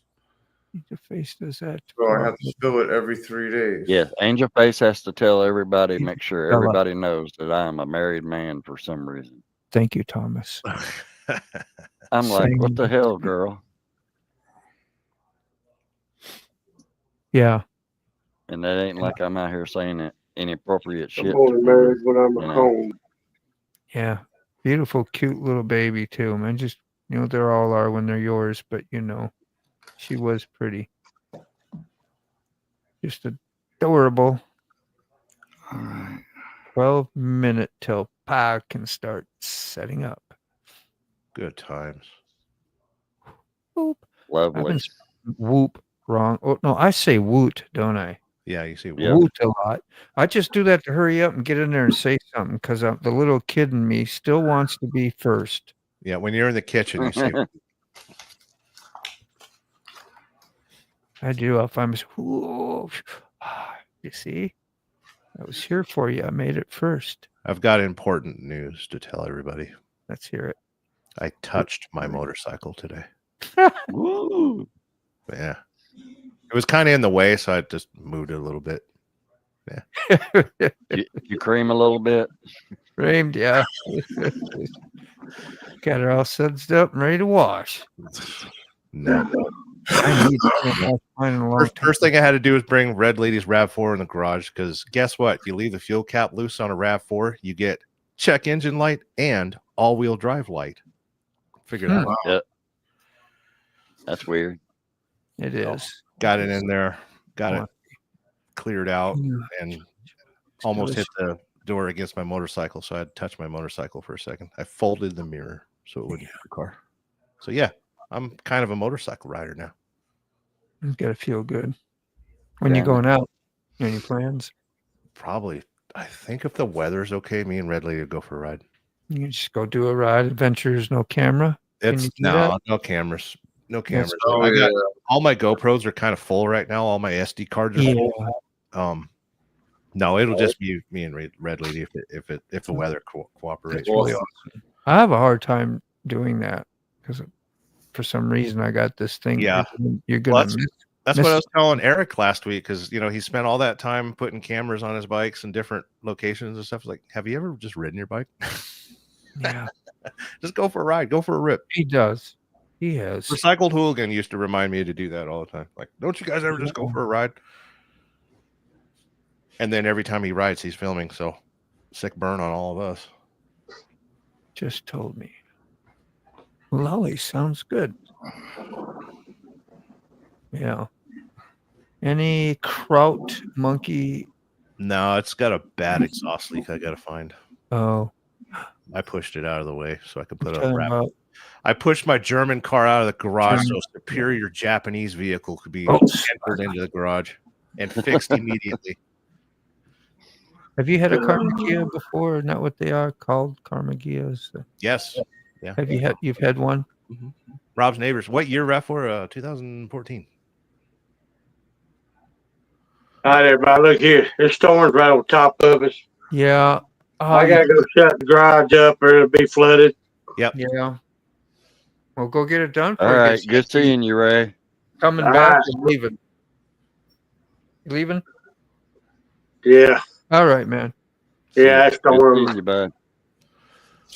Your face does that. So I have to fill it every 3 days. Yeah, Angel Face has to tell everybody, make sure Tell her. everybody knows that I am a married man for some reason. Thank you, Thomas. I'm like, Same. what the hell, girl? Yeah. And that ain't like I'm out here saying inappropriate shit. I'm only married when I'm at Yeah. home. Yeah. Beautiful, cute little baby too, man. Just they all are when they're yours, but she was pretty. Just adorable. All right. 12-minute till Pa can start setting up. Good times. Whoop. Lovely. Whoop wrong. Oh no, I say woot, don't I? Yeah, you see. Woot a lot. I just do that to hurry up and get in there and say something because the little kid in me still wants to be first. Yeah, when you're in the kitchen, you say. I do. If I'm, you see, I was here for you. I made it first. I've got important news to tell everybody. Let's hear it. I touched my motorcycle today. Woo! Yeah. It was kind of in the way, so I just moved it a little bit. Yeah. You cream a little bit. Creamed, yeah. Got it all sudsed up and ready to wash. No. I need mine in a long First thing I had to do was bring Red Lady's RAV4 in the garage because guess what? You leave the fuel cap loose on a RAV4, you get check engine light and all-wheel drive light. Figure that out. Yeah. That's weird. It is. Got it in there, got it cleared out, and almost hit the door against my motorcycle. So I had to touch my motorcycle for a second. I folded the mirror so it wouldn't hit the car. So yeah, I'm kind of a motorcycle rider now. You gotta feel good. When you're going out, any plans? Probably. I think if the weather's okay, me and Red Lady would go for a ride. You just go do a ride. Adventures, no camera. It's no cameras. No cameras. Oh, I got all my GoPros are kind of full right now. All my SD cards are full. No, it'll just be me and Red Lady if the weather cooperates. Really awesome. I have a hard time doing that because for some reason I got this thing. Yeah, you're gonna. That's what I was telling Eric last week because he spent all that time putting cameras on his bikes in different locations and stuff. Like, have you ever just ridden your bike? Yeah, just go for a ride, go for a rip. He does. He has. Recycled Hooligan used to remind me to do that all the time. Like, don't you guys ever just go for a ride? And then every time he rides, he's filming. So sick burn on all of us. Just told me. Lolly sounds good. Yeah. Any kraut monkey? No, it's got a bad exhaust leak I got to find. Oh. I pushed it out of the way so I could put a wrap. I pushed my German car out of the garage so a superior Japanese vehicle could be entered into the garage and fixed immediately. Have you had a Carmagia before? Not what they are called, Carmagias. Yes. Yeah. You've had one? Mm-hmm. Rob's neighbors. What year RAV4? 2014. All right, everybody, look here. There's storms right on top of us. Yeah. I gotta go shut the garage up or it'll be flooded. Yep. Yeah. Well, go get it done. All right. Good seeing you, Ray. Coming back and leaving. You leaving? Yeah. All right, man. Yeah, it's storm. You, bud.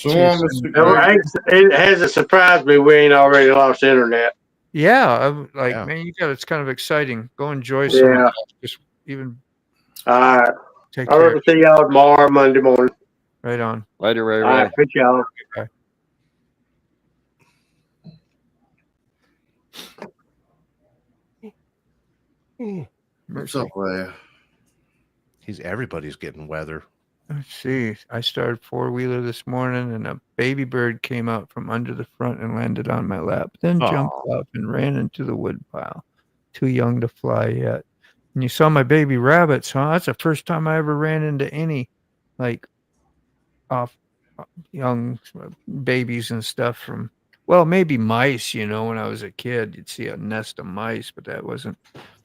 It hasn't surprised me we ain't already lost internet. Yeah, man, it's kind of exciting. Go enjoy some. Yeah. Just even. All right. Take I'll care. see y'all tomorrow, Monday morning. Right on. Later, Ray. All right, peace y'all. Okay. What's up, Ray? Everybody's getting weather. Let's see. I started four-wheeler this morning, and a baby bird came out from under the front and landed on my lap. Then jumped up and ran into the wood pile. Too young to fly yet. And you saw my baby rabbits, huh? That's the first time I ever ran into any, young babies and stuff from. Well, maybe mice. When I was a kid, you'd see a nest of mice, but that wasn't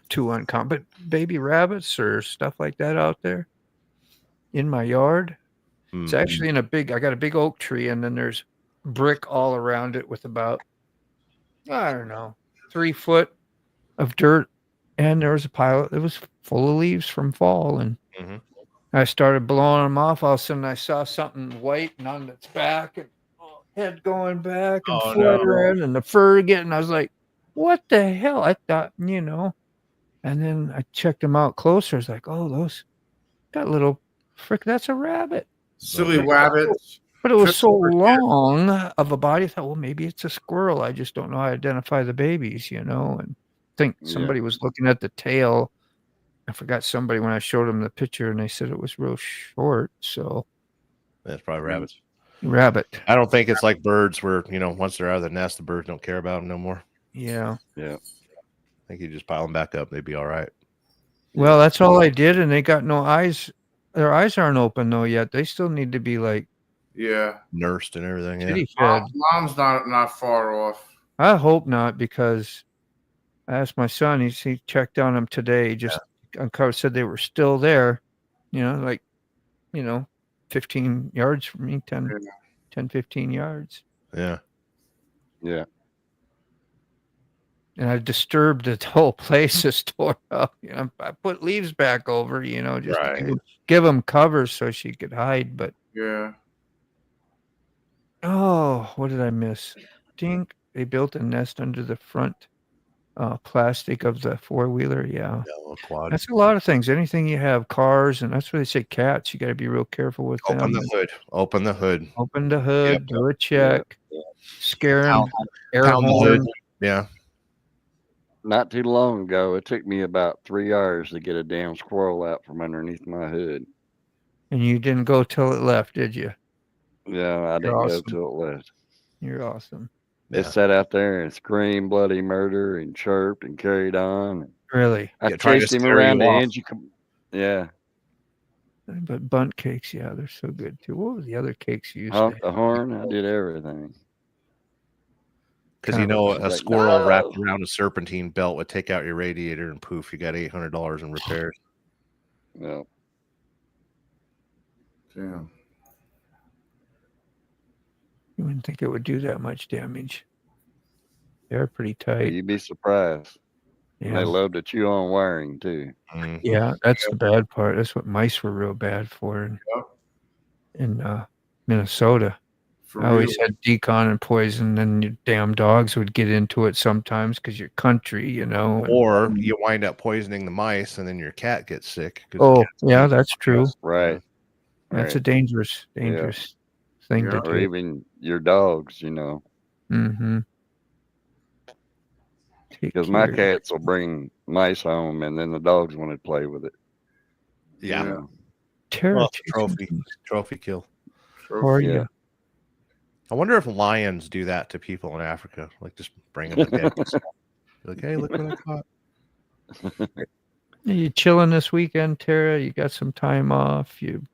too uncommon. But baby rabbits or stuff like that out there in my yard. It's actually I got a big oak tree, and then there's brick all around it with about, I don't know, 3 foot of dirt. And there was a pile. It was full of leaves from fall. And I started blowing them off. All of a sudden I saw something white and on its back and head going back and fluttering and the fur getting, I was like, what the hell? I thought, and then I checked them out closer. I was like, oh, that little that's a rabbit. Silly rabbits. But it was so long of a body. I thought, well, maybe it's a squirrel. I just don't know how to identify the babies, and I think somebody was looking at the tail. I forgot somebody when I showed them the picture, and they said it was real short. So that's probably rabbits. Rabbit. I don't think it's like birds where, once they're out of the nest, the birds don't care about them no more. Yeah. Yeah. I think you just pile them back up. They'd be all right. Well, that's all I did, and they got no eyes. Their eyes aren't open though yet. They still need to be like nursed and everything. Yeah, kitty fed. Mom's not far off. I hope not, because I asked my son. He checked on them today. Just uncovered, said they were still there. 15 yards from me, 10, 15 yards. Yeah. Yeah. And I disturbed the whole place is tore up. I put leaves back over, just to give them cover so she could hide. But what did I miss? Dink. They built a nest under the front plastic of the four-wheeler. Yeah. That's a lot of things. Anything you have, cars, and that's why they say cats. You got to be real careful with them. Open the hood. Open the hood. Open the hood. Yep. Do a check. Scare them. Air Pound the horn. hood. Yeah. Not too long ago, it took me about 3 hours to get a damn squirrel out from underneath my hood. And you didn't go till it left, did you? Yeah, I didn't go till it left. You're awesome. It sat out there and screamed bloody murder and chirped and carried on. Really? I chased him around the edge. Yeah. But bunt cakes, yeah, they're so good too. What were the other cakes you used Honk the horn. I did everything. Because a squirrel wrapped around a serpentine belt would take out your radiator, and poof, you got $800 in repairs. Yeah. Damn. You wouldn't think it would do that much damage. They're pretty tight. You'd be surprised. Yeah. They love to chew on wiring too. Yeah, that's the bad part. That's what mice were real bad for in Minnesota. I always had decon and poison, and your damn dogs would get into it sometimes because your country, Or you wind up poisoning the mice, and then your cat gets sick. Oh, yeah, that's true. Right. That's a dangerous thing to do. Or even your dogs, Mm-hmm. Because my cats will bring mice home, and then the dogs want to play with it. Yeah. Trophy kill. Yeah. I wonder if lions do that to people in Africa, like just bring them to dead. Like, hey, look what I caught. You chilling this weekend, Tara? You got some time off? You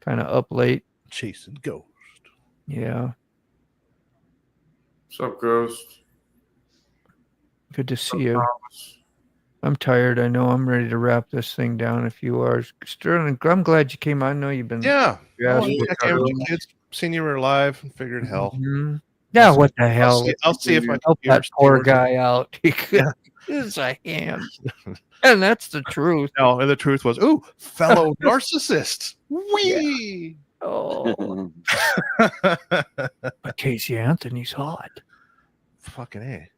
kind of up late? Chasing ghost. Yeah. What's up, Ghost? Good to see you. I'm tired. I know I'm ready to wrap this thing down in a few hours. Sterling, I'm glad you came. I know you've been. Yeah. I came with your kids. Seen you were alive and figured hell. Mm-hmm. Yeah, what the hell? I'll see if I can help that poor guy out. It's a hand. And that's the truth. No, and the truth was, ooh, fellow narcissists. Wee. Oh. But Casey Anthony's hot. Fucking A.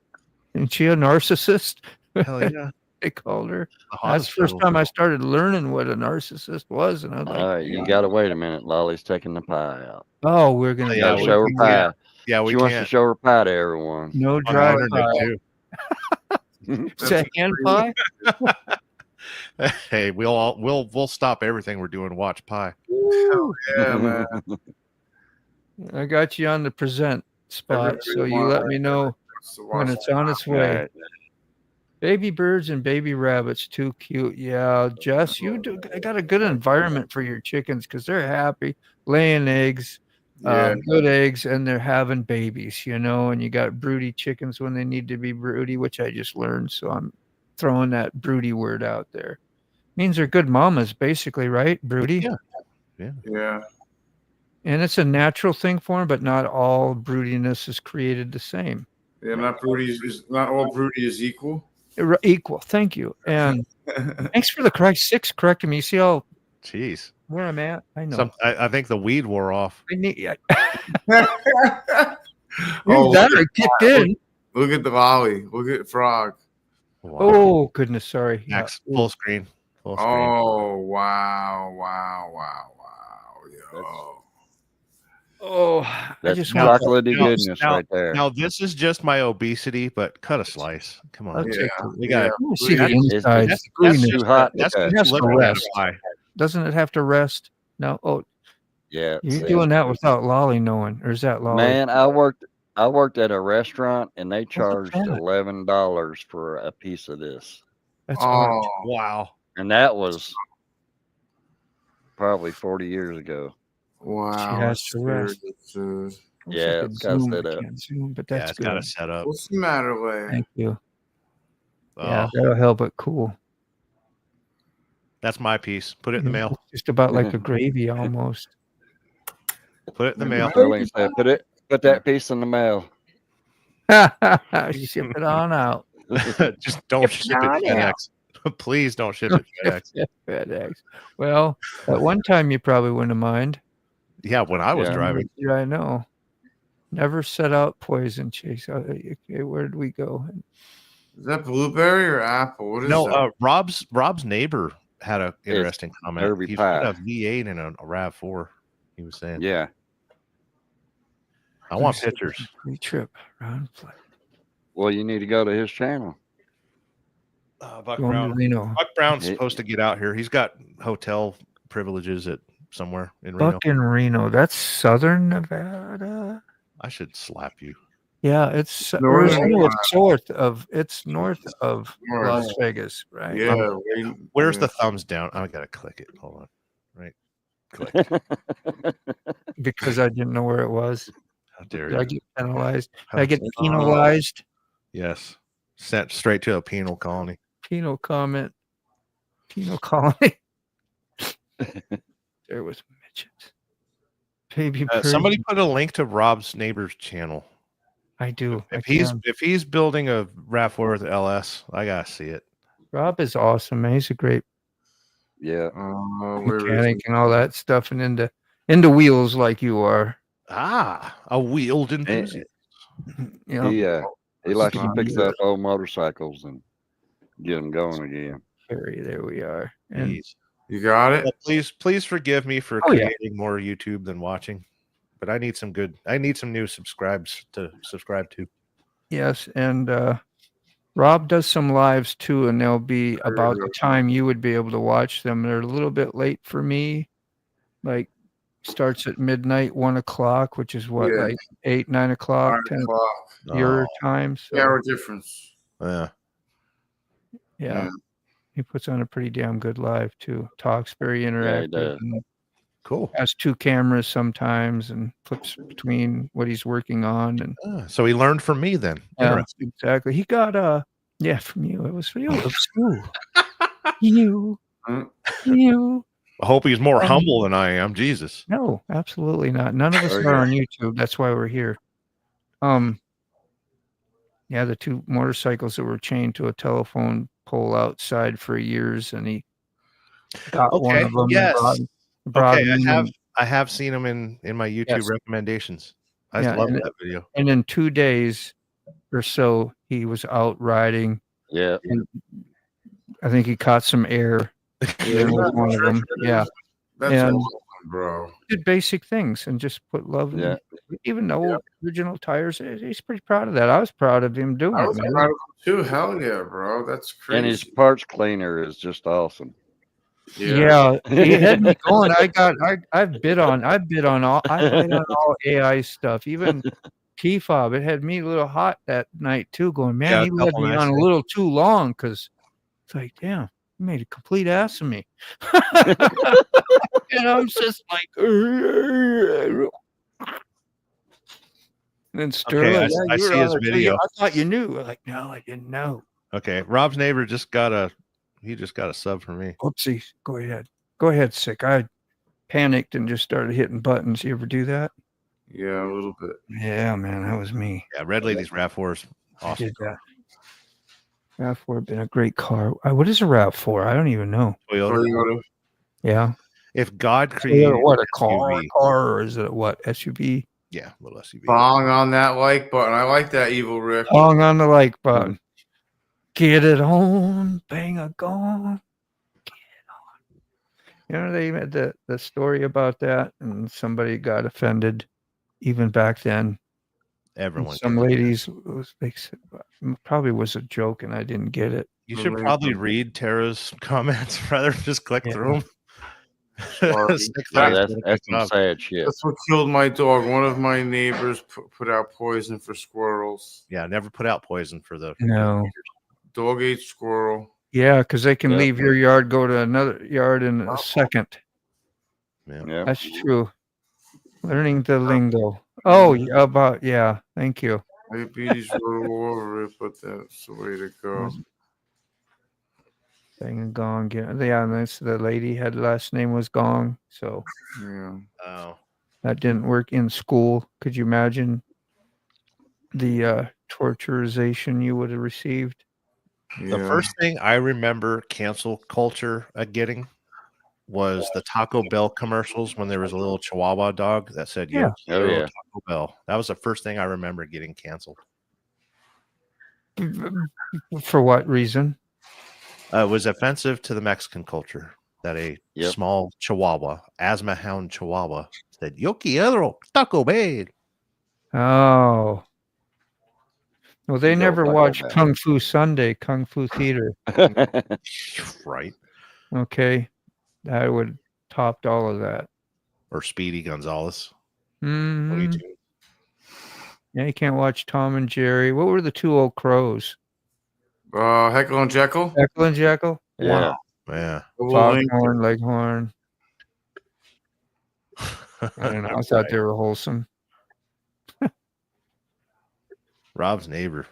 Isn't she a narcissist? Hell yeah. They called her. That's the first time I started learning what a narcissist was. And I was like, all right, you got to wait a minute. Lolly's taking the pie out. Oh, we're going to show her pie. Yeah, she wants to show her pie to everyone. No dry pie. Is that hand pie? Hey, we'll stop everything we're doing. Watch pie. Hell yeah, man. I got you on the present spot, so you let me know when it's on its way. Right. Baby birds and baby rabbits, too cute. Yeah, Jess, I got a good environment for your chickens because they're happy, laying eggs, good eggs, and they're having babies, and you got broody chickens when they need to be broody, which I just learned, so I'm throwing that broody word out there. Means they're good mamas, basically, right? Broody? Yeah. And it's a natural thing for them, but not all broodiness is created the same. Yeah, not all broody is equal. Equal, thank you. And thanks for the correcting me. You see how where I'm at? I know. I think the weed wore off. That kicked in. Look at the volley. Look at Frog. Wow. Oh goodness, sorry. Max, full screen. Oh wow. Yo. Oh, that's chocolatey goodness right there. Now this is just my obesity, but cut a slice. Come on, we got to see the inside. That's too hot. Doesn't it have to rest? No. Oh, yeah. You're doing that without Lolly knowing, or is that Lolly? Man, I worked at a restaurant and they charged $11 for a piece of this. That's wow. And that was probably 40 years ago. Wow. She has to rest. Dude. Yeah, it's got Zoom. set I up. can't Zoom, but Yeah, that's it's good. got it set up. What's the matter, Leia? Thank you. Oh, Yeah, that'll help it cool. that's my piece. Put it in the mail. It's just about like a gravy almost. Put it in the mail. Sterling said, put that piece in the mail. Ship it on out. Just don't ship it on FedEx. Please don't ship it FedEx. FedEx. Well, at one time you probably wouldn't mind. Yeah, when I was Yeah. driving. Yeah, I know. Never set out poison chase. Okay, where did we go? Is that blueberry or apple? What is No, that? Rob's neighbor had an interesting comment. Derby He's pie. got a V8 and a RAV4. He was saying, Yeah. I want pictures. Free trip around flight. Well, you need to go to his channel. Buck Going to Brown. Reno. Buck Brown's It- supposed to get out here. He's got hotel privileges at somewhere in Reno. Buck in Reno. That's southern Nevada. I should slap you. Yeah, it's Northern it's north of North. Las Vegas, right? Yeah. Where's the thumbs down? I gotta click it. Hold on. Right. Click. Because I didn't know where it was. How dare Did I you? get penalized? Did How I get dare- penalized? Yes. Sent straight to a penal colony. Penal comment. Penal colony. There was midgets. Baby Somebody Purdy. put a link to Rob's neighbor's channel. I do. I If he's building a RAV4 with LS, I gotta see it. Rob is awesome, man. He's a great Yeah. where is mechanic it? and all that stuff, and into wheels like you are. A wheeled enthusiast. You know, He likes to fix up old motorcycles and get them going again. Harry, there we are. And Jeez. You got it? Well, please forgive me for Oh, yeah. creating more YouTube than watching. But I need some new subscribes to subscribe to. yes, and Rob does some lives too, and they'll be about the time you would be able to watch them. They're a little bit late for me. Like starts at midnight, 1 o'clock, which is what, Yeah. like 8, 9 o'clock, 9 10 o'clock. your time. So, Hour difference. Yeah. yeah. He puts on a pretty damn good live too. Talks very interactive. does. And Cool. has 2 cameras sometimes and flips between what he's working on. And So he learned from me then. yeah, Interesting. exactly. He got from you. It was for you. It was you. You. I hope he's more humble than I am. Jesus. No, absolutely not. None of us Very are good. on YouTube. That's why we're here. Yeah, the 2 motorcycles that were chained to a telephone pole outside for years, and he got one of them. Yes. And brought Okay. him in, I have seen him in my YouTube Yes. recommendations. I Yeah, love and that video. and in 2 days or so, he was out riding. Yeah. And I think he caught some air. in one of them. Yeah. That's And- awesome, bro. Did basic things and just put love in Yeah. even the original tires. He's pretty proud of that. I was proud of him doing I it, was man. proud of him too. Hell yeah, bro. That's crazy. And his parts cleaner is just awesome. Yeah, he had me going. I've bid on all AI stuff, even T-Fob. It had me a little hot that night too, going, man, Yeah, he a led couple me nights on a ago. little too long because it's like, damn, you made a complete ass of me. And I'm just like, and then Sterling, I "Yeah, you see were on his the tree. video. I thought you knew. I'm like, no, I didn't know. Okay. Rob's neighbor just got a sub for me. Oopsie. Go ahead, Sick. I panicked and just started hitting buttons. You ever do that? Yeah, a little bit. Yeah, man, that was me. Yeah, Red Lady's RAV4 is I awesome. did that. RAV4 been a great car. What is a RAV4? I don't even know. Toyota. Yeah. If God created What, a an car? SUV, Or is it what? SUV? yeah, little SUV. Bong on that like button. I like that, Evil Rick. Long on the like button. Get it on. Bang a gong. Get it on. You know, they had the story about that, and somebody got offended even back then. Everyone. Some can. ladies they said, probably was a joke, and I didn't get it. You should probably read Tara's comments rather than just click through them. Sorry. That's some sad shit. That's what killed my dog. One of my neighbors put out poison for squirrels. Yeah, never put out poison for the No. Dog ate squirrel. Yeah, because they can Yep. leave your yard, go to another yard in a second. Yeah. That's true. Learning the lingo. Oh, yeah. Thank you. Diabetes roll over it, but that's the way to go. Thing and Gong. Yeah, and that's the lady had last name was Gong, so Yeah. Oh. that didn't work in school. Could you imagine the torturization you would have received? The first thing I remember cancel culture getting was the Taco Bell commercials when there was a little Chihuahua dog that said, Yeah. Oh, Yo, yeah. Taco Bell. That was the first thing I remember getting canceled. For what reason? It was offensive to the Mexican culture that a Yep. small Chihuahua, asthma hound Chihuahua, said, Yo quiero Taco Bell. Oh. Well, they Go never Taco watched Bell. Kung Fu Sunday, Kung Fu Theater. Right. Okay. That would topped all of that. Or Speedy Gonzalez. Mhm. Yeah, you can't watch Tom and Jerry. What were the two old crows? Heckle and Jekyll. Jekyll and Jekyll? Yeah. Yeah. Foghorn, Leghorn. I don't know. I thought they were wholesome. Rob's neighbor.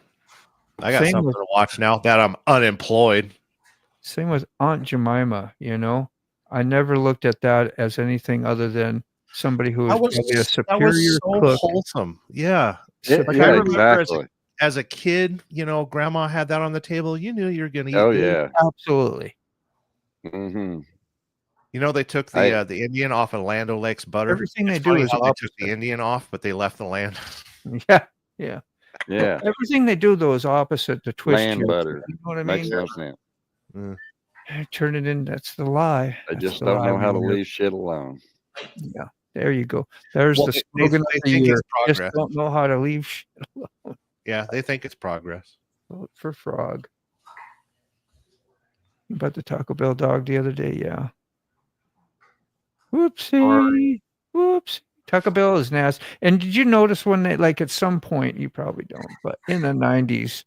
I got Same something with- to watch now that I'm unemployed. Same with Aunt Jemima, you know. I never looked at that as anything other than somebody who was probably a that superior was so cook. wholesome. Yeah. It- Like yeah, I remember exactly. as a kid, you know, grandma had that on the table. You knew you were going to eat. Oh, good. yeah. Absolutely. Mm-hmm. You know, they took the Indian off of Land O'Lakes butter. Everything It's they do funny is how they took opposite. the Indian off, but they left the land. Yeah. Yeah. Yeah. Everything they do, though, is opposite the twist. Land here. butter. You know what I Makes mean? no sense. Turn it in. That's the lie. They That's just the don't lie know how to we live. leave shit alone. Yeah. There you go. There's Well, the they slogan of the think year. it's Just progress. don't know how to leave shit alone. Yeah, they think it's progress. Vote for Frog. About the Taco Bell dog the other day, yeah. Whoopsie. Whoops. Taco Bell is nasty. And did you notice when they, like at some point, you probably don't, but in the 90s,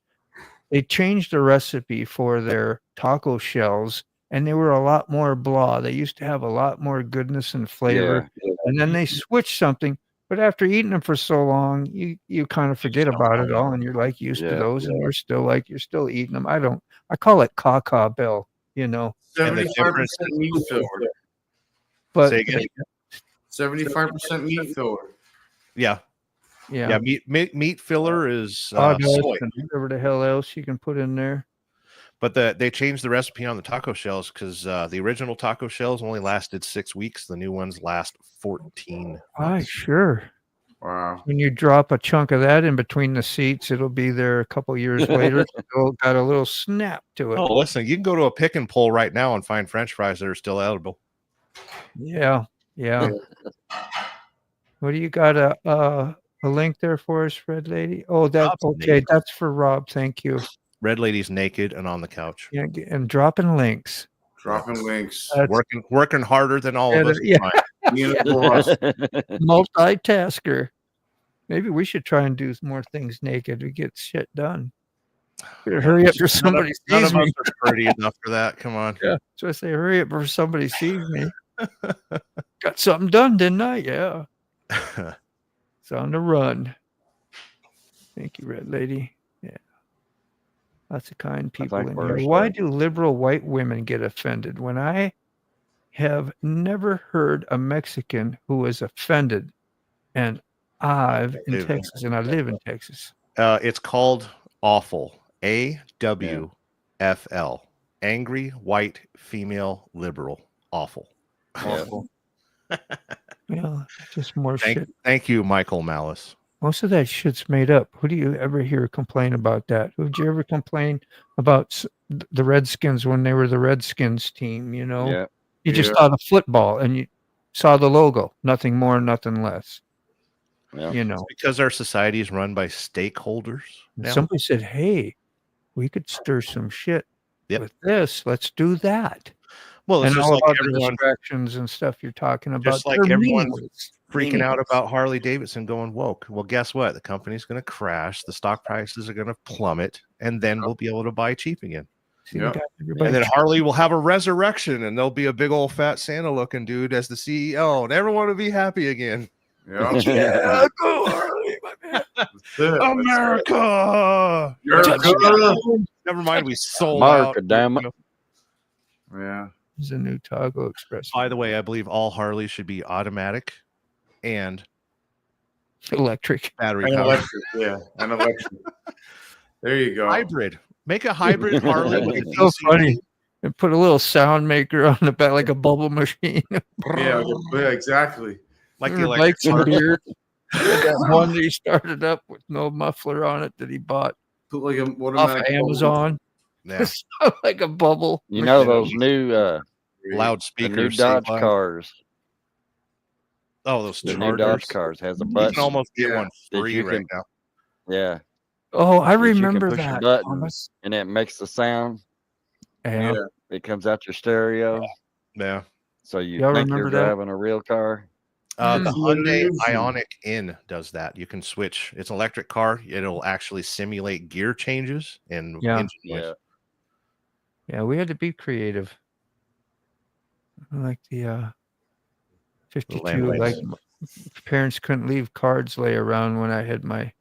they changed the recipe for their taco shells and they were a lot more blah. They used to have a lot more goodness and flavor. Yeah. And then they switched something. But after eating them for so long, you kind of forget about it all and you're like used to Yeah, those and you're still eating them. I call it Caca Bell, you know. And the 75% difference meat filler. But Say again? 75% meat filler. Yeah. yeah. Meat filler is Sawdust soy. and whatever the hell else you can put in there. But they changed the recipe on the taco shells because the original taco shells only lasted 6 weeks. The new ones last 14 Aye, months. sure. Wow. When you drop a chunk of that in between the seats, it'll be there a couple years later. It'll got a little snap to it. Oh, listen, you can go to a pick and pull right now and find French fries that are still edible. Yeah. Yeah. What do you got a link there for us, Red Lady? Oh, Rob's okay. naked. That's for Rob. Thank you. Red Lady's naked and on the couch. Yeah, and dropping links. Dropping links. That's Working harder than all of us. yeah. Me and the boss. Multitasker. Maybe we should try and do more things naked to get shit done. Hurry up for somebody None sees of us me. are pretty enough for that. Come on. Yeah. So I say, hurry up before somebody sees me. Got something done, didn't I? Yeah. It's on the run. Thank you, Red Lady. Yeah. Lots of kind people think in we're here. Why safe. do liberal white women get offended when I have never heard a Mexican who was offended? And I live in Texas. It's called awful. AWFL. Angry white female liberal. Awful. Awful. Yeah, just more shit. Thank you, Michael Malice. Most of that shit's made up. Who do you ever hear complain about that? Who'd you ever complain about the Redskins when they were the Redskins team? You know, Yeah. you just saw the football and you saw the logo, nothing more, nothing less. Yeah. You know, Because our society is run by stakeholders. now. somebody said, "Hey, we could stir some shit Yep. with this. Let's do that." Well, it's And just all like about the everyone, distractions and stuff you're talking about. just like they're everyone's meaningless. freaking out about Harley Davidson going woke. Well, guess what? The company's going to crash. The stock prices are going to plummet, and then we'll be able to buy cheap again. Yep. And then Harley will have a resurrection, and there'll be a big old fat Santa looking dude as the CEO, and everyone will be happy again. Yeah. Yeah, go Harley, my man. America. Never mind, we sold America, out. damn it. Yeah. There's a new Toggle Express. By the way, I believe all Harleys should be automatic and electric. Battery And powered. electric, yeah. And electric. There you go. Hybrid. Make a hybrid Harley with It's so DC. funny. And put a little sound maker on the back like a bubble machine. Yeah, exactly. Like the electric Lights and car. beard. That one that he started up with no muffler on it that he bought Put like a off of Amazon. Yeah. It's like a bubble. You know those new the new loudspeakers. Dodge cars. Oh, those The new Dodge Chargers. cars has a You button. can almost get one that free you right can- now. Yeah. Oh, I that you can remember push a that. button, Thomas. and it makes the sound. Yeah. It comes out your stereo. Yeah. So you Y'all think remember you're that? driving a real car. The Hyundai Ioniq N does that. You can switch. It's an electric car. It'll actually simulate gear changes and Yeah. engine noise. Yeah, we had to be creative. Like the 52, Lamplights. like parents couldn't leave cards lay around when I had my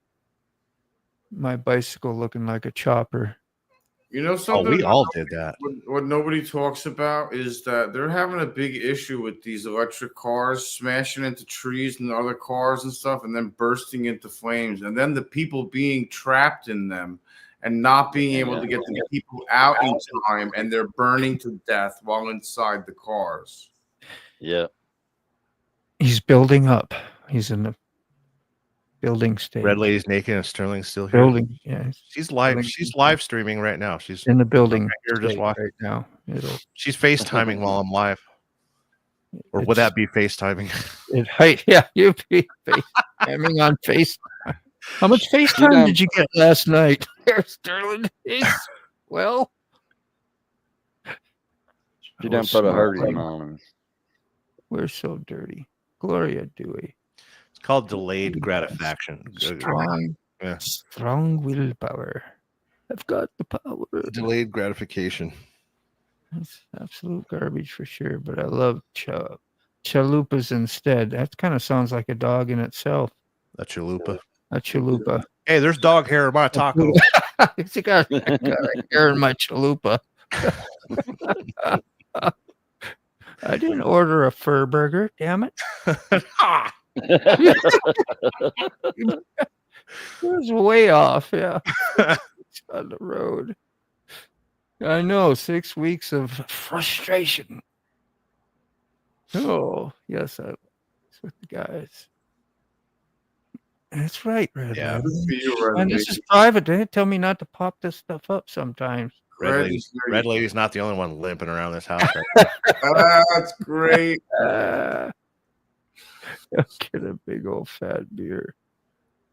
bicycle looking like a chopper. You know Oh, something? we all did that. What nobody talks about is that they're having a big issue with these electric cars smashing into trees and other cars and stuff, and then bursting into flames, and then the people being trapped in them and not being able to get the people out in time, and they're burning to death while inside the cars. Yeah. He's building up. He's in the building stage. Red Lady's naked and Sterling's still here. Building, yeah. She's live streaming right now. She's In the building You're just stage watching. right now. She's FaceTiming while I'm live. Or would that be FaceTiming? Yeah, you'd be FaceTiming on FaceTime. How much FaceTime did you get last night? Sterling. Well, You done put a hurting on him. We're so dirty. Gloria Dewey. It's called delayed gratification. Strong, Yeah. strong willpower. I've got the power. Delayed gratification. That's absolute garbage for sure. But I love chalupas instead. That kind of sounds like a dog in itself. A chalupa. A chalupa. Hey, there's dog hair in my taco. I got hair in my chalupa. I didn't order a fur burger. Damn it. It was way off. Yeah. It's on the road. I know. 6 weeks of frustration. Oh, yes. I was with the guys. That's right, Red. Yeah. And this is private. They tell me not to pop this stuff up sometimes. Red Lady's not the only one limping around this house right That's great. I'll get a big old fat beer.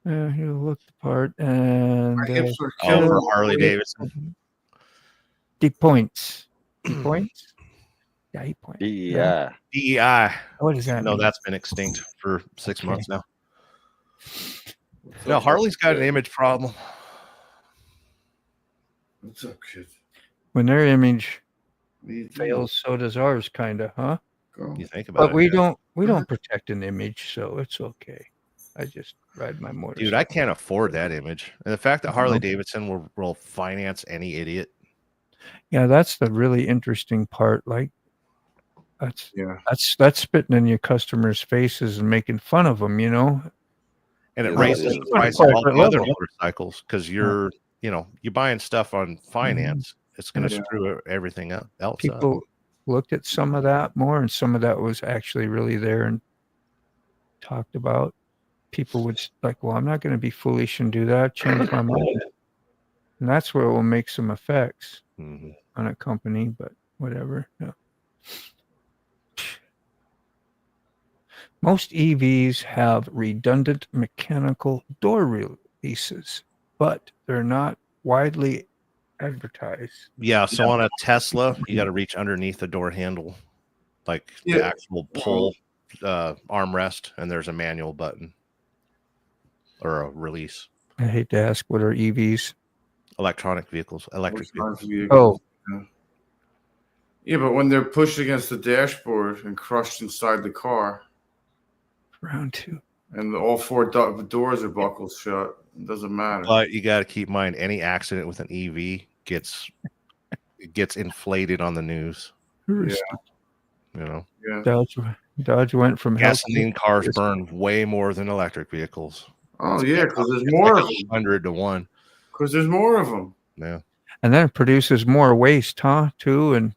He'll look the part. And My hips are now. killing For me. Harley Davidson. D points. D points? Yeah, he points. DEI. DEI. What does that No, mean? that's been extinct for 6 months now. No, Harley's got an image problem. What's up, kid? When their image Me too. fails, so does ours, kind of, huh? Go. You think about But it. we don't protect an image, so it's okay. I just ride my motorcycle. Dude, I can't afford that image. And the fact that Harley No. Davidson will finance any idiot. Yeah, that's the really interesting part. Like, Yeah. that's spitting in your customers' faces and making fun of them. You know, And it Yeah, raises it's the price quite of all the level. other motorcycles because you're buying stuff on finance. It's going to Yeah. screw everything else up. people looked at some of that more, and some of that was actually really there and talked about. People would like, well, I'm not going to be foolish and do that. Change my mind, and that's where it will make some effects Mhm. on a company. But whatever. No. Most EVs have redundant mechanical door releases, but they're not widely advertised. Yeah. So on a Tesla, you got to reach underneath the door handle, like the Yeah. actual pull armrest, and there's a manual button or a release. I hate to ask, what are EVs? Electronic vehicles, electric vehicles. Oh, Yeah, but when they're pushed against the dashboard and crushed inside the car, Round 2. and all 4 doors are buckled shut, it doesn't matter. But you got to keep in mind, any accident with an EV gets inflated on the news. Yeah. You know, Dodge went from gasoline cars burn way more than electric vehicles. Oh yeah, because there's more of them. 100 to 1. Because there's more of them. Yeah. And then it produces more waste, huh? Too, and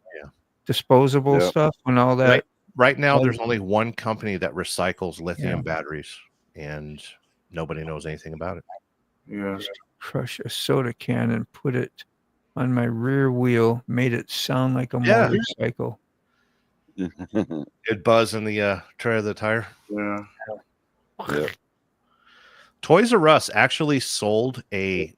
disposable stuff and all that. Right now, there's only one company that recycles lithium batteries, and nobody knows anything about it. Yeah. Crush a soda can and put it on my rear wheel, made it sound like a motorcycle. It buzz in the tray of the tire. Yeah. Toys R Us actually sold it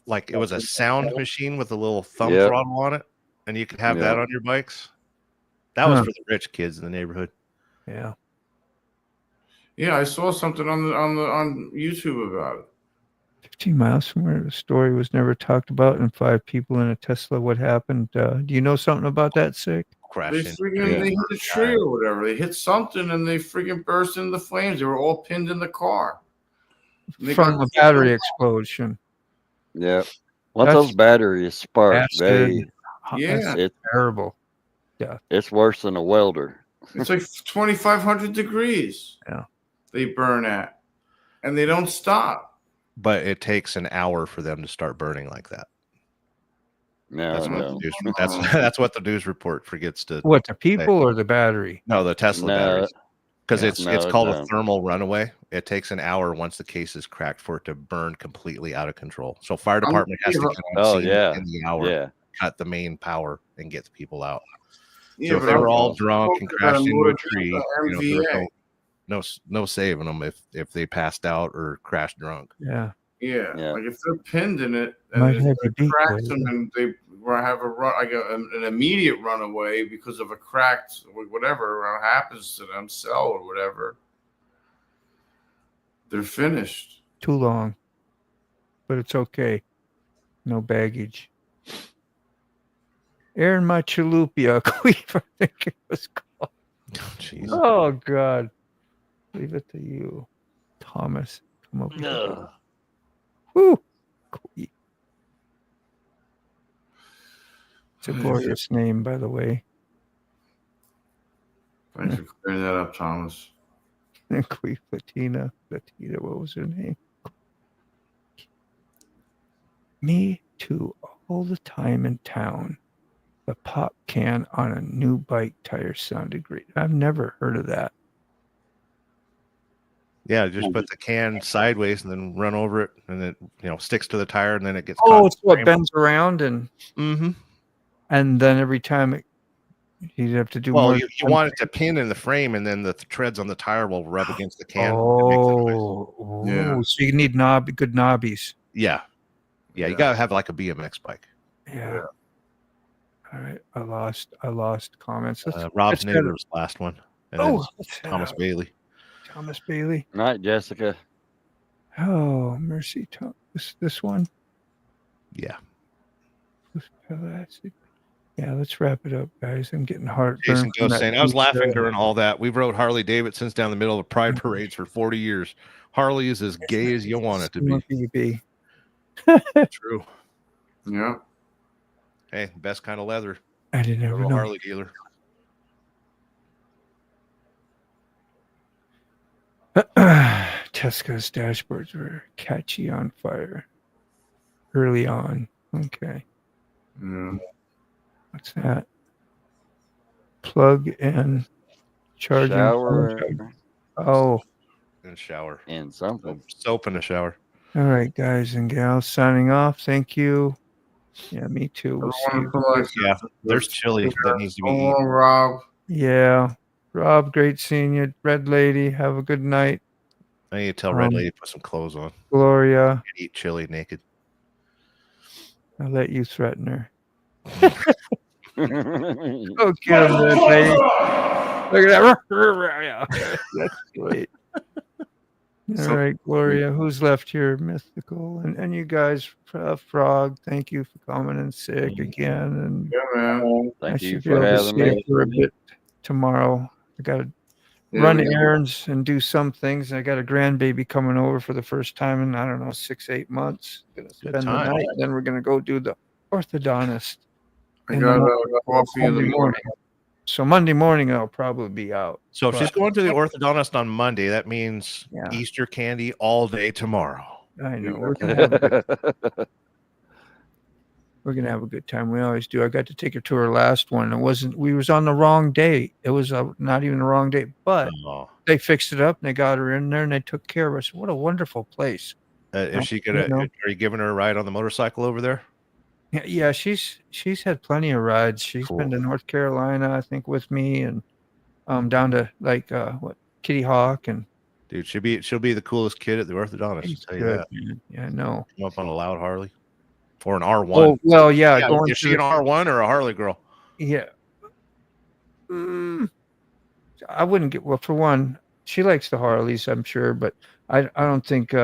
was a sound machine with a little thumb throttle on it, and you could have that on your bikes. That was for the rich kids in the neighborhood. Yeah. Yeah, I saw something on YouTube about it. 15 miles from where the story was never talked about, and 5 people in a Tesla. What happened? Do you know something about that, Sick? They hit a tree or whatever. They hit something and they freaking burst into flames. They were all pinned in the car. From a battery explosion. Yeah. Once those batteries spark, it's terrible. Yeah. It's worse than a welder. It's like 2,500 degrees. Yeah. They burn at. And they don't stop. But it takes an hour for them to start burning like that. No, that's what the news report forgets to. What, the people or the battery? No, the Tesla batteries. Because it's called a don't. thermal runaway. It takes an hour once the case is cracked for it to burn completely out of control. So fire department has to come on scene in the hour, cut the main power, and get the people out. So if they were all drunk and crashed into a tree, there's no saving them if they passed out or crashed drunk. Yeah. Yeah. Like if they're pinned in it and it cracks them and they have an immediate runaway because of a cracked whatever happens to them, cell or whatever, they're finished. Too long. But it's okay. No baggage. Aaron Machalupia, Queef, I think it was called. Oh, God. Leave it to you. Thomas. Come over here. Woo! Queef. It's a glorious name, by the way. Thanks for clearing that up, Thomas. Queef Latina, what was her name? Me too, all the time in town. The pop can on a new bike tire sounded great. I've never heard of that. Yeah, just put the can sideways and then run over it, and it sticks to the tire, and then it gets. Oh, it's what bends around and. Mm-hmm. And then every time you'd have to do more. Well, you want it to pin in the frame, and then the treads on the tire will rub against the can. Oh, so you need good knobbies. Yeah, you gotta have like a BMX bike. Yeah. All right, I lost comments. Rob's name was the last one. And Thomas Bailey. Thomas Bailey. Night, Jessica. Oh, mercy. This one. Yeah. Yeah, let's wrap it up, guys. I'm getting heartburn. Jason goes saying, I was laughing during all that. We've rode Harley Davidsons down the middle of pride parades for 40 years. Harley is as gay as you want it to be. True. Yeah. Hey, best kind of leather. I didn't ever know. Harley dealer. Tesco's dashboards were catchy on fire early on. Okay. Yeah. What's that? Plug and charging. Shower. Oh. And shower. And something. Soap in the shower. All right, guys and gals, signing off. Thank you. Yeah, me too. We'll see you. Yeah, there's chili that needs to be eaten. Rob. Yeah. Rob, great seeing you. Red Lady, have a good night. I need to tell Red Lady to put some clothes on. Gloria. And eat chili naked. I'll let you threaten her. Okay, Red Lady. Look at that. That's great. All right, Gloria. Who's left here? Mythical. And you guys, Frog, thank you for coming in sick again. And Yeah, man. Thank I you should be for able to having stay me. for a bit tomorrow. I got to run errands and do some things. I got a grandbaby coming over for the first time in, I don't know, 6-8 months. Gonna spend the time. night. Then we're going to go do the orthodontist. I got coffee in the Monday morning. So Monday morning I'll probably be out. So if But she's going to the orthodontist on Monday, that means Yeah. Easter candy all day tomorrow. I know we're gonna have a good, we're gonna have a good time. We always do. I got to take her to her last one. It wasn't. We was on the wrong day. It was not even the wrong day, but Oh. they fixed it up and they got her in there and they took care of us. What a wonderful place. Is she gonna? Are you giving her a ride on the motorcycle over there? Yeah, she's had plenty of rides. She's been to North Carolina, I think, with me, and down to like Kitty Hawk, and Dude, she'll be the coolest kid at the orthodontist. she's I'll tell you good, that. man. Yeah, no. Come up on a loud Harley or an R1. Oh well, yeah. Going Is she an R1 or a Harley girl? Yeah. I wouldn't get, well, for one, she likes the Harleys, I'm sure, but I don't think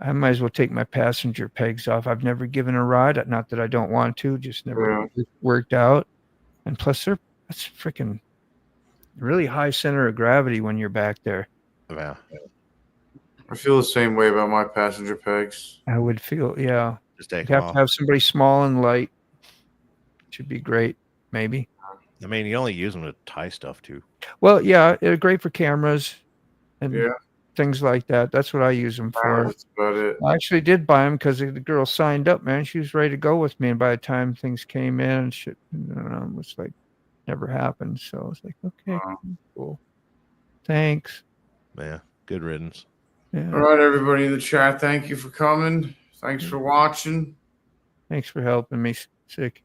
I might as well take my passenger pegs off. I've never given a ride, not that I don't want to, just never worked out. And plus, that's freaking really high center of gravity when you're back there. Yeah. I feel the same way about my passenger pegs. I would feel, yeah. Just take You'd have them to have somebody small and light. Should be great, maybe. I mean, you only use them to tie stuff to. Well, yeah, they're great for cameras and things like that. That's what I use them for. That's about it. I actually did buy them because the girl signed up, man. She was ready to go with me, and by the time things came in and shit, it was like never happened. So I was like, okay, cool. Thanks. Yeah, good riddance. Yeah. All right, everybody in the chat, thank you for coming. Thanks for watching. Thanks for helping me, Sick.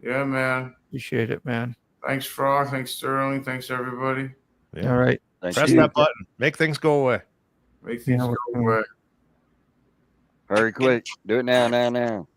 Yeah, man. Appreciate it, man. Thanks, Frog. Thanks, Sterling. Thanks, everybody. Yeah. All right. Press that button. Make things go away. Make things go away. Hurry quick. Do it now.